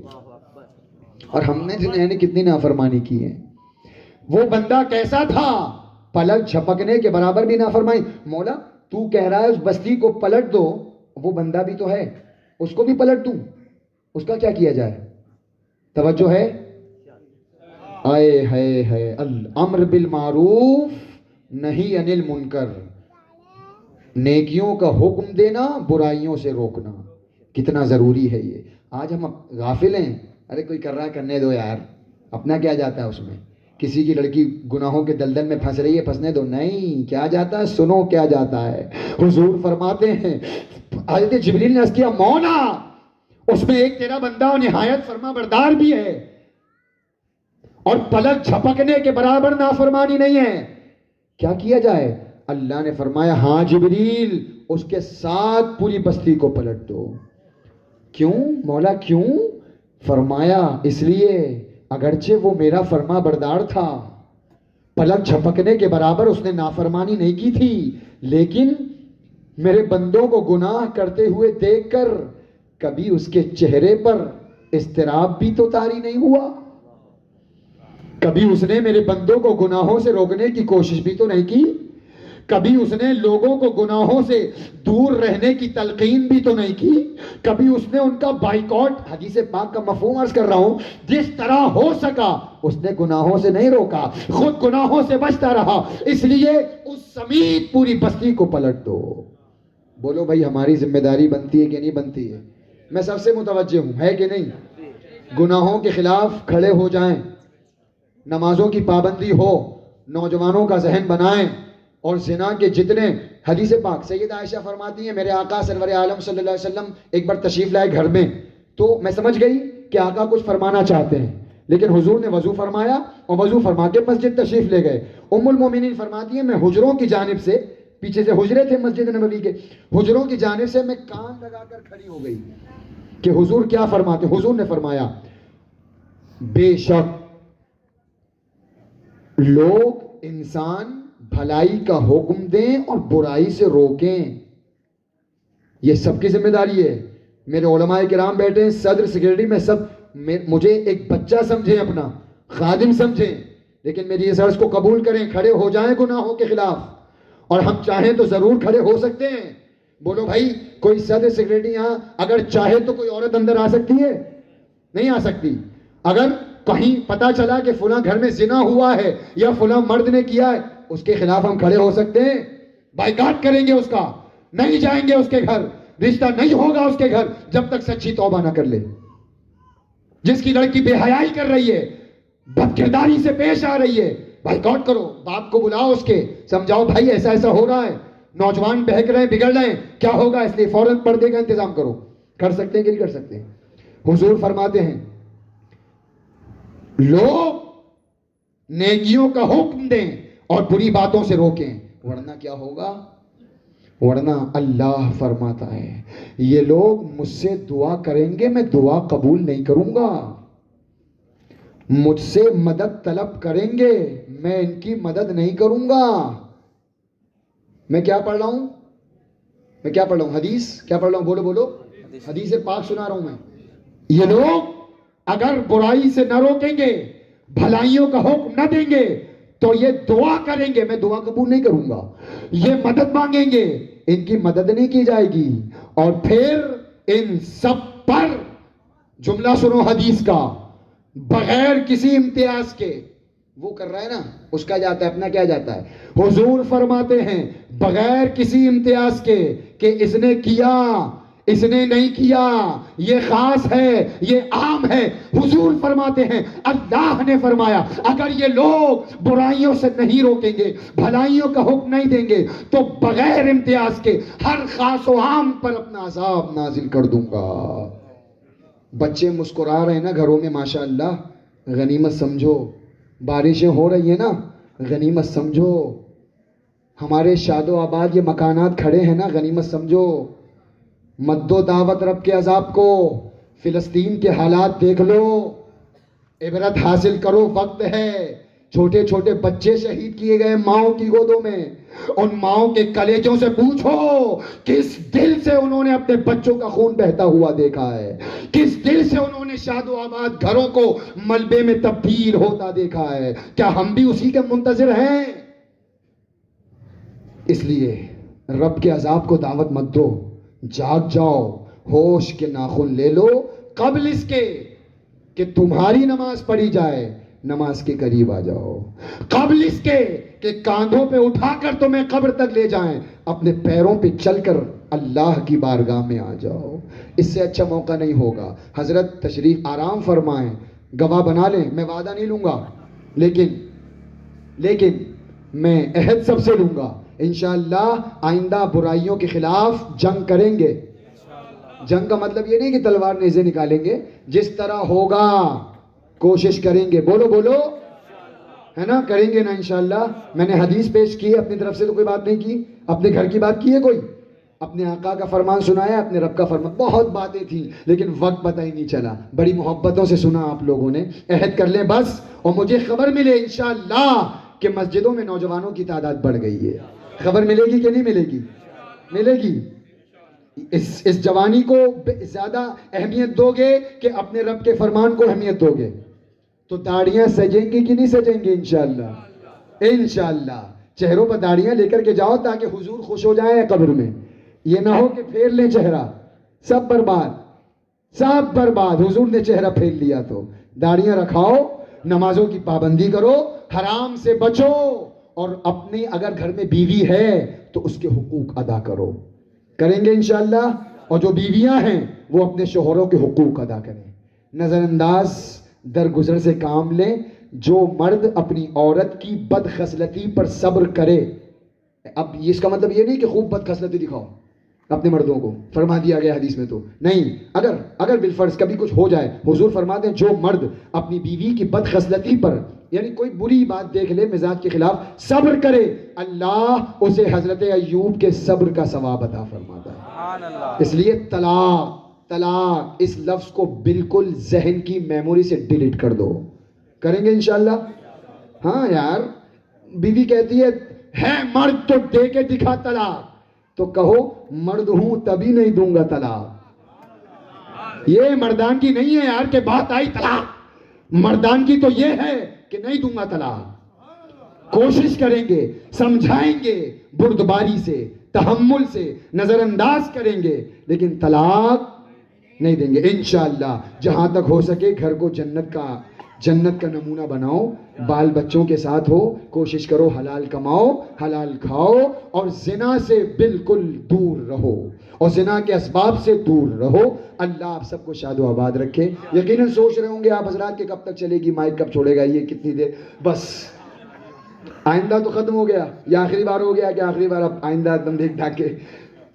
اور ہم نے کتنی نافرمانی کی ہے. وہ بندہ کیسا تھا؟ پلک جھپکنے کے برابر بھی نافرمانی. مولا تو کہہ رہا ہے اس بستی کو پلٹ دو، وہ بندہ بھی تو ہے، اس کو بھی پلٹ دوں، اس کا کیا کیا جائے؟ توجہ ہے؟ آئے ہے الامر بالمعروف نہی عن المنکر. نیکیوں کا حکم دینا، برائیوں سے روکنا کتنا ضروری ہے. یہ آج ہم غافل ہیں. ارے کوئی کر رہا ہے کرنے دو یار، اپنا کیا جاتا ہے اس میں؟ کسی کی لڑکی گناہوں کے دلدل میں پھنس رہی ہے، پھنسنے دو. نہیں، کیا جاتا ہے؟ سنو کیا جاتا ہے. حضور فرماتے ہیں حضرت جبریل نے عرض کیا مولا اس میں ایک تیرا بندہ نہایت فرما بردار بھی ہے، اور پلک جھپکنے کے برابر نافرمانی نہیں ہے. کیا کیا جائے؟ اللہ نے فرمایا ہاں جبریل اس کے ساتھ پوری بستی کو پلٹ دو. کیوں مولا کیوں؟ فرمایا اس لیے اگرچہ وہ میرا فرما بردار تھا، پلک جھپکنے کے برابر اس نے نافرمانی نہیں کی تھی، لیکن میرے بندوں کو گناہ کرتے ہوئے دیکھ کر کبھی اس کے چہرے پر اضطراب بھی تو طاری نہیں ہوا، کبھی اس نے میرے بندوں کو گناہوں سے روکنے کی کوشش بھی تو نہیں کی، کبھی اس نے لوگوں کو گناہوں سے دور رہنے کی تلقین بھی تو نہیں کی، کبھی اس نے ان کا بائیکاٹ، حدیث پاک کا مفہوم عرض کر رہا ہوں، جس طرح ہو سکا اس نے گناہوں سے نہیں روکا، خود گناہوں سے بچتا رہا. اس لیے اس سمیت پوری بستی کو پلٹ دو. بولو بھائی ہماری ذمہ داری بنتی ہے کہ نہیں بنتی ہے؟ میں سب سے متوجہ ہوں، ہے کہ نہیں؟ گناہوں کے خلاف کھڑے ہو جائیں، نمازوں کی پابندی ہو، نوجوانوں کا ذہن بنائیں، اور زنا کے جتنے، حدیث پاک سید عائشہ فرماتی ہیں میرے آقا سرور عالم صلی اللہ علیہ وسلم ایک بار تشریف لائے گھر میں، تو میں سمجھ گئی کہ آقا کچھ فرمانا چاہتے ہیں، لیکن حضور نے وضو فرمایا اور وضو فرما کے مسجد تشریف لے گئے. ام المومنین فرماتی ہیں میں حجروں کی جانب سے، پیچھے سے حجرے تھے مسجد نبوی کے، حجروں کی جانب سے میں کان لگا کر کھڑی ہو گئی کہ حضور کیا فرماتے. حضور نے فرمایا بے شک لوگ انسان بھلائی کا حکم دیں اور برائی سے روکیں، یہ سب کی ذمہ داری ہے. میرے علماء کرام بیٹھے ہیں، صدر سیکرٹری میں سب مجھے ایک بچہ سمجھیں، اپنا خادم سمجھیں، لیکن میری اس عرض کو قبول کریں، کھڑے ہو جائیں گناہوں کے خلاف. اور ہم چاہیں تو ضرور کھڑے ہو سکتے ہیں. بولو بھائی کوئی صدر سیکرٹری یہاں اگر چاہے تو کوئی عورت اندر آ سکتی ہے؟ نہیں آ سکتی. اگر کہیں پتا چلا کہ فلاں گھر میں زنا ہوا ہے یا فلاں مرد نے کیا ہے، اس کے خلاف ہم کھڑے ہو سکتے ہیں، بائیکاٹ کریں گے اس کا، نہیں جائیں گے اس کے گھر، رشتہ نہیں ہوگا اس کے گھر جب تک سچی توبہ نہ کر لے. جس کی لڑکی بے حیائی کر رہی ہے، بد کرداری سے پیش آ رہی ہے، بائیکاٹ کرو، باپ کو بلاؤ، اس کے سمجھاؤ بھائی ایسا ایسا ہو رہا ہے، نوجوان بہک رہے ہیں، بگڑ رہے ہیں، کیا ہوگا، اس لیے فوراً پردے کا انتظام کرو. کر سکتے ہیں کہ نہیں کر سکتے؟ حضور فرماتے ہیں لوگ نیکیوں کا حکم دیں اور بری باتوں سے روکیں، ورنہ کیا ہوگا؟ ورنہ اللہ فرماتا ہے یہ لوگ مجھ سے دعا کریں گے، میں دعا قبول نہیں کروں گا، مجھ سے مدد طلب کریں گے، میں ان کی مدد نہیں کروں گا. میں کیا پڑھ رہا ہوں؟ میں کیا پڑھ رہا ہوں؟ حدیث کیا پڑھ رہا ہوں؟ بولو بولو، حدیث پاک سنا رہا ہوں میں. یہ لوگ اگر برائی سے نہ روکیں گے، بھلائیوں کا حکم نہ دیں گے، تو یہ دعا کریں گے، میں دعا قبول نہیں کروں گا، یہ مدد مانگیں گے، ان کی مدد نہیں کی جائے گی، اور پھر ان سب پر، جملہ سنو حدیث کا، بغیر کسی امتیاز کے، وہ کر رہا ہے نا اس کا جاتا ہے، اپنا کیا جاتا ہے. حضور فرماتے ہیں بغیر کسی امتیاز کے کہ اس نے کیا اس نے نہیں کیا، یہ خاص ہے یہ عام ہے. حضور فرماتے ہیں اللہ نے فرمایا اگر یہ لوگ برائیوں سے نہیں روکیں گے، بھلائیوں کا حکم نہیں دیں گے، تو بغیر امتیاز کے ہر خاص و عام پر اپنا عذاب نازل کر دوں گا. بچے مسکرا رہے ہیں نا گھروں میں ماشاءاللہ، غنیمت سمجھو. بارشیں ہو رہی ہیں نا، غنیمت سمجھو. ہمارے شاد و آباد یہ مکانات کھڑے ہیں نا، غنیمت سمجھو. مد و دعوت رب کے عذاب کو. فلسطین کے حالات دیکھ لو، عبرت حاصل کرو، وقت ہے. چھوٹے چھوٹے بچے شہید کیے گئے ماؤں کی گودوں میں. ان ماؤں کے کلیجوں سے پوچھو کس دل سے انہوں نے اپنے بچوں کا خون بہتا ہوا دیکھا ہے، کس دل سے انہوں نے شاد و آباد گھروں کو ملبے میں تبدیل ہوتا دیکھا ہے. کیا ہم بھی اسی کے منتظر ہیں؟ اس لیے رب کے عذاب کو دعوت مت دو. جاگ جاؤ، ہوش کے ناخن لے لو قبل اس کے کہ تمہاری نماز پڑھی جائے، نماز کے قریب آ جاؤ. قبل اس کے کہ کاندھوں پہ اٹھا کر تمہیں قبر تک لے جائیں، اپنے پیروں پہ چل کر اللہ کی بارگاہ میں آ جاؤ. اس سے اچھا موقع نہیں ہوگا. حضرت تشریف آرام فرمائیں، گواہ بنا لیں. میں وعدہ نہیں لوں گا، لیکن میں عہد سب سے لوں گا انشاءاللہ آئندہ برائیوں کے خلاف جنگ کریں گے. جنگ کا مطلب یہ نہیں کہ تلوار نیزے نکالیں گے، جس طرح ہوگا کوشش کریں گے، بولو بولو، ہے نا، کریں گے نا انشاءاللہ. میں نے حدیث پیش کی، اپنی طرف سے تو کوئی بات نہیں کی. اپنے گھر کی بات کی ہے کوئی؟ اپنے آقا کا فرمان سنایا، اپنے رب کا فرمان. بہت باتیں تھیں لیکن وقت پتہ ہی نہیں چلا. بڑی محبتوں سے سنا آپ لوگوں نے. عہد کر لیں بس، اور مجھے خبر ملے انشاءاللہ کہ مسجدوں میں نوجوانوں کی تعداد بڑھ گئی ہے. خبر ملے گی کہ نہیں ملے گی؟ ملے گی. اس جوانی کو زیادہ اہمیت دو گے کہ اپنے رب کے فرمان کو اہمیت دو گے تو داڑیاں سجیں گی کہ نہیں سجیں گے؟ انشاءاللہ انشاءاللہ. چہروں پر داڑیاں لے کر کے جاؤ تاکہ حضور خوش ہو جائیں قبر میں. یہ نہ ہو کہ پھیر لیں چہرہ، سب برباد، سب برباد. حضور نے چہرہ پھیر لیا تو داڑیاں رکھاؤ، نمازوں کی پابندی کرو، حرام سے بچو، اور اپنی اگر گھر میں بیوی ہے تو اس کے حقوق ادا کرو. کریں گے انشاءاللہ. اور جو بیویاں ہیں وہ اپنے شوہروں کے حقوق ادا کریں. نظر انداز درگزر سے کام لیں. جو مرد اپنی عورت کی بد خصلتی پر صبر کرے، اب اس کا مطلب یہ نہیں کہ خوب بد خصلتی دکھاؤ اپنے مردوں کو، فرما دیا گیا حدیث میں تو نہیں. اگر بالفرض کبھی کچھ ہو جائے، حضور فرماتے ہیں جو مرد اپنی بیوی کی بد خصلتی پر، یعنی کوئی بری بات دیکھ لے مزاج کے خلاف، صبر کرے، اللہ اسے حضرت ایوب کے صبر کا ثواب عطا فرماتا ہے. سبحان اللہ. اس لیے طلاق اس لفظ کو بالکل ذہن کی میموری سے ڈیلیٹ کر دو. کریں گے انشاءاللہ. ہاں یار، بیوی کہتی ہے مرد تو دے کے دکھا طلاق، تو کہو مرد ہوں تبھی نہیں دوں گا طلاق. یہ مردان کی نہیں ہے یار کہ بات آئی طلاق. مردان کی تو یہ ہے کہ نہیں دوں گا طلاق. کوشش کریں گے، سمجھائیں گے، بردباری سے، تحمل سے، نظر انداز کریں گے، لیکن طلاق نہیں دیں گے انشاءاللہ. جہاں تک ہو سکے گھر کو جنت کا نمونہ بناؤ. بال بچوں کے ساتھ ہو، کوشش کرو حلال کماؤ، حلال کھاؤ، اور زنا سے بالکل دور رہو، اور زنا کے اسباب سے دور رہو. اللہ آپ سب کو شاد و آباد رکھے. یقیناً سوچ رہے ہوں گے آپ حضرات کہ کب تک چلے گی مائک، کب چھوڑے گا یہ، کتنی دیر؟ بس آئندہ تو ختم ہو گیا، یہ آخری بار ہو گیا کہ آخری بار؟ اب آئندہ تم دیکھ ڈھاک کے.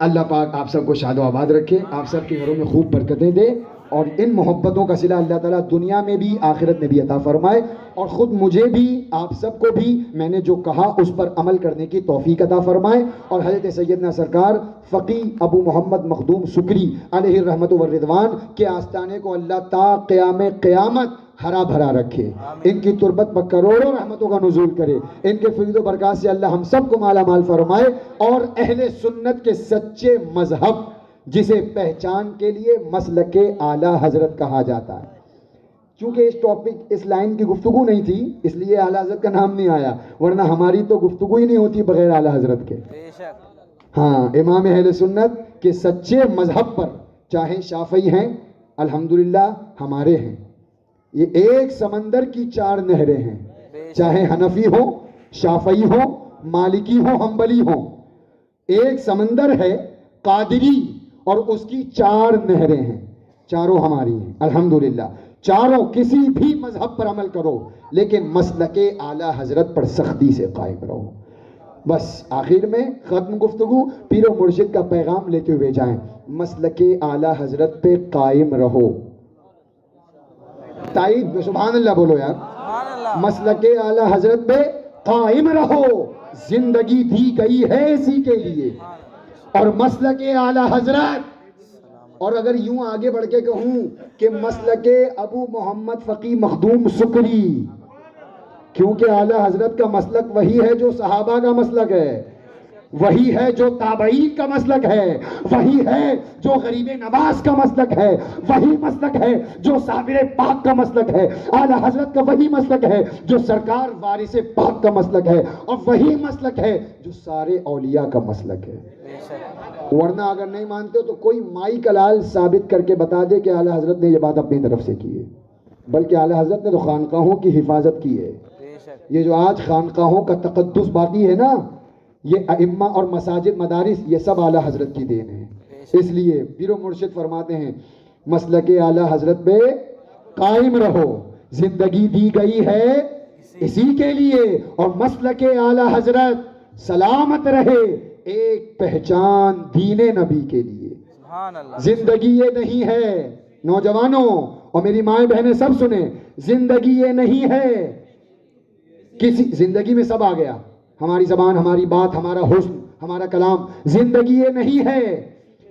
اللہ پاک آپ سب کو شاد و آباد رکھے، آپ سب کے گھروں میں خوب برکتیں دے، اور ان محبتوں کا صلہ اللہ تعالیٰ دنیا میں بھی آخرت میں بھی عطا فرمائے. اور خود مجھے بھی، آپ سب کو بھی، میں نے جو کہا اس پر عمل کرنے کی توفیق عطا فرمائے. اور حضرت سیدنا سرکار فقی ابو محمد مخدوم سکری علیہ الرحمت والرضوان کے آستانے کو اللہ تا قیام قیامت ہرا بھرا رکھے. ان کی تربت پر کروڑوں رحمتوں کا نزول کرے. ان کے فیض و برکات سے اللہ ہم سب کو مالا مال فرمائے. اور اہل سنت کے سچے مذہب جسے پہچان کے لیے مسلک اعلیٰ حضرت کہا جاتا ہے. چونکہ اس ٹاپک، اس لائن کی گفتگو نہیں تھی، اس لیے اعلیٰ حضرت کا نام نہیں آیا، ورنہ ہماری تو گفتگو ہی نہیں ہوتی بغیر اعلیٰ حضرت کے. بے شک. ہاں، امام اہل سنت کے سچے مذہب پر، چاہے شافعی ہیں، الحمدللہ ہمارے ہیں، یہ ایک سمندر کی 4 نہریں ہیں، چاہے حنفی ہو، شافعی ہو، مالکی ہو، حنبلی ہو، ایک سمندر ہے قادری، اور اس کی 4 نہریں ہیں، چاروں ہماری ہیں الحمدللہ. چاروں کسی بھی مذہب پر عمل کرو لیکن مسلک اعلیٰ حضرت پر سختی سے قائم رہو. بس آخر میں ختم گفتگو پیر و مرشد کا پیغام لیتے ہوئے جائیں. مسلک اعلیٰ حضرت پہ قائم رہو. تائید سبحان اللہ بولو یار. سبحان اللہ. مسلک اعلیٰ حضرت پہ قائم رہو. زندگی دی گئی ہے اسی کے لیے. اور مسلک اعلیٰ حضرت، اور اگر یوں آگے بڑھ کے کہوں کہ مسلک ابو محمد فقی مخدوم سکری، کیونکہ اعلیٰ حضرت کا مسلک وہی ہے جو صحابہ کا مسلک ہے، وہی ہے جو تابعین کا مسلک ہے، وہی ہے جو غریب نواز کا مسلک ہے، وہی مسلک ہے جو صابر پاک کا مسلک ہے. اعلیٰ حضرت کا وہی مسلک ہے جو سرکار وارث پاک کا مسلک ہے، اور وہی مسلک ہے جو سارے اولیاء کا مسلک ہے. ورنہ اگر نہیں مانتے ہو تو کوئی مائی کلال ثابت کر کے بتا دے کہ اعلیٰ حضرت نے یہ بات اپنی طرف سے کی ہے. بلکہ اعلیٰ حضرت نے تو خانقاہوں کی حفاظت کی ہے. یہ جو آج خانقاہوں کا تقدس باقی ہے نا، یہ ائمہ اور مساجد مدارس، یہ سب اعلیٰ حضرت کی دین ہے. اس لیے پیر و مرشد فرماتے ہیں مسلک اعلیٰ حضرت پہ قائم رہو. زندگی دی گئی ہے اسی کے لیے، اور مسلک اعلیٰ حضرت سلامت رہے ایک پہچان دین نبی کے لیے. سبحان اللہ. زندگی یہ نہیں ہے نوجوانوں اور میری مائیں بہنیں سب سنیں، زندگی یہ نہیں ہے کسی، زندگی میں سب آ گیا، ہماری زبان، ہماری بات، ہمارا حسن، ہمارا کلام، زندگی یہ نہیں ہے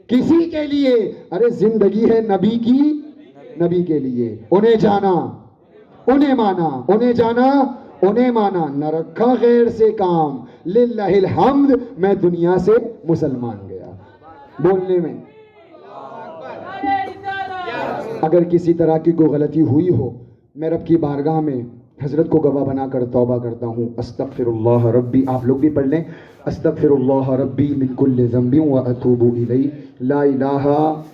کسی کے لیے، ارے زندگی ہے نبی کی، نبی کے لیے، انہیں جانا، انہیں مانا، انہیں جانا، انہیں مانا، نہ رکھا غیر سے کام، للہ الحمد، میں دنیا سے مسلمان گیا۔ بولنے میں اگر کسی طرح کی کوئی غلطی ہوئی ہو، میں رب کی بارگاہ میں حضرت کو گواہ بنا کر توبہ کرتا ہوں۔ استغفر اللہ ربی، آپ لوگ بھی پڑھ لیں، استغفر اللہ ربی من کل ذنب واتوب الیہ، لا الہ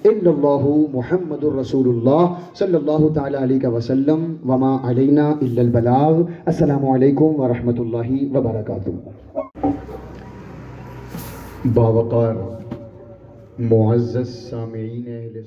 الا اللہ محمد الرسول اللہ صلی اللہ تعالی علیہ وسلم، وما علینا الا البلاغ۔ السلام علیکم ورحمۃ اللہ وبرکاتہ۔ باوقار معزز سامعین اہل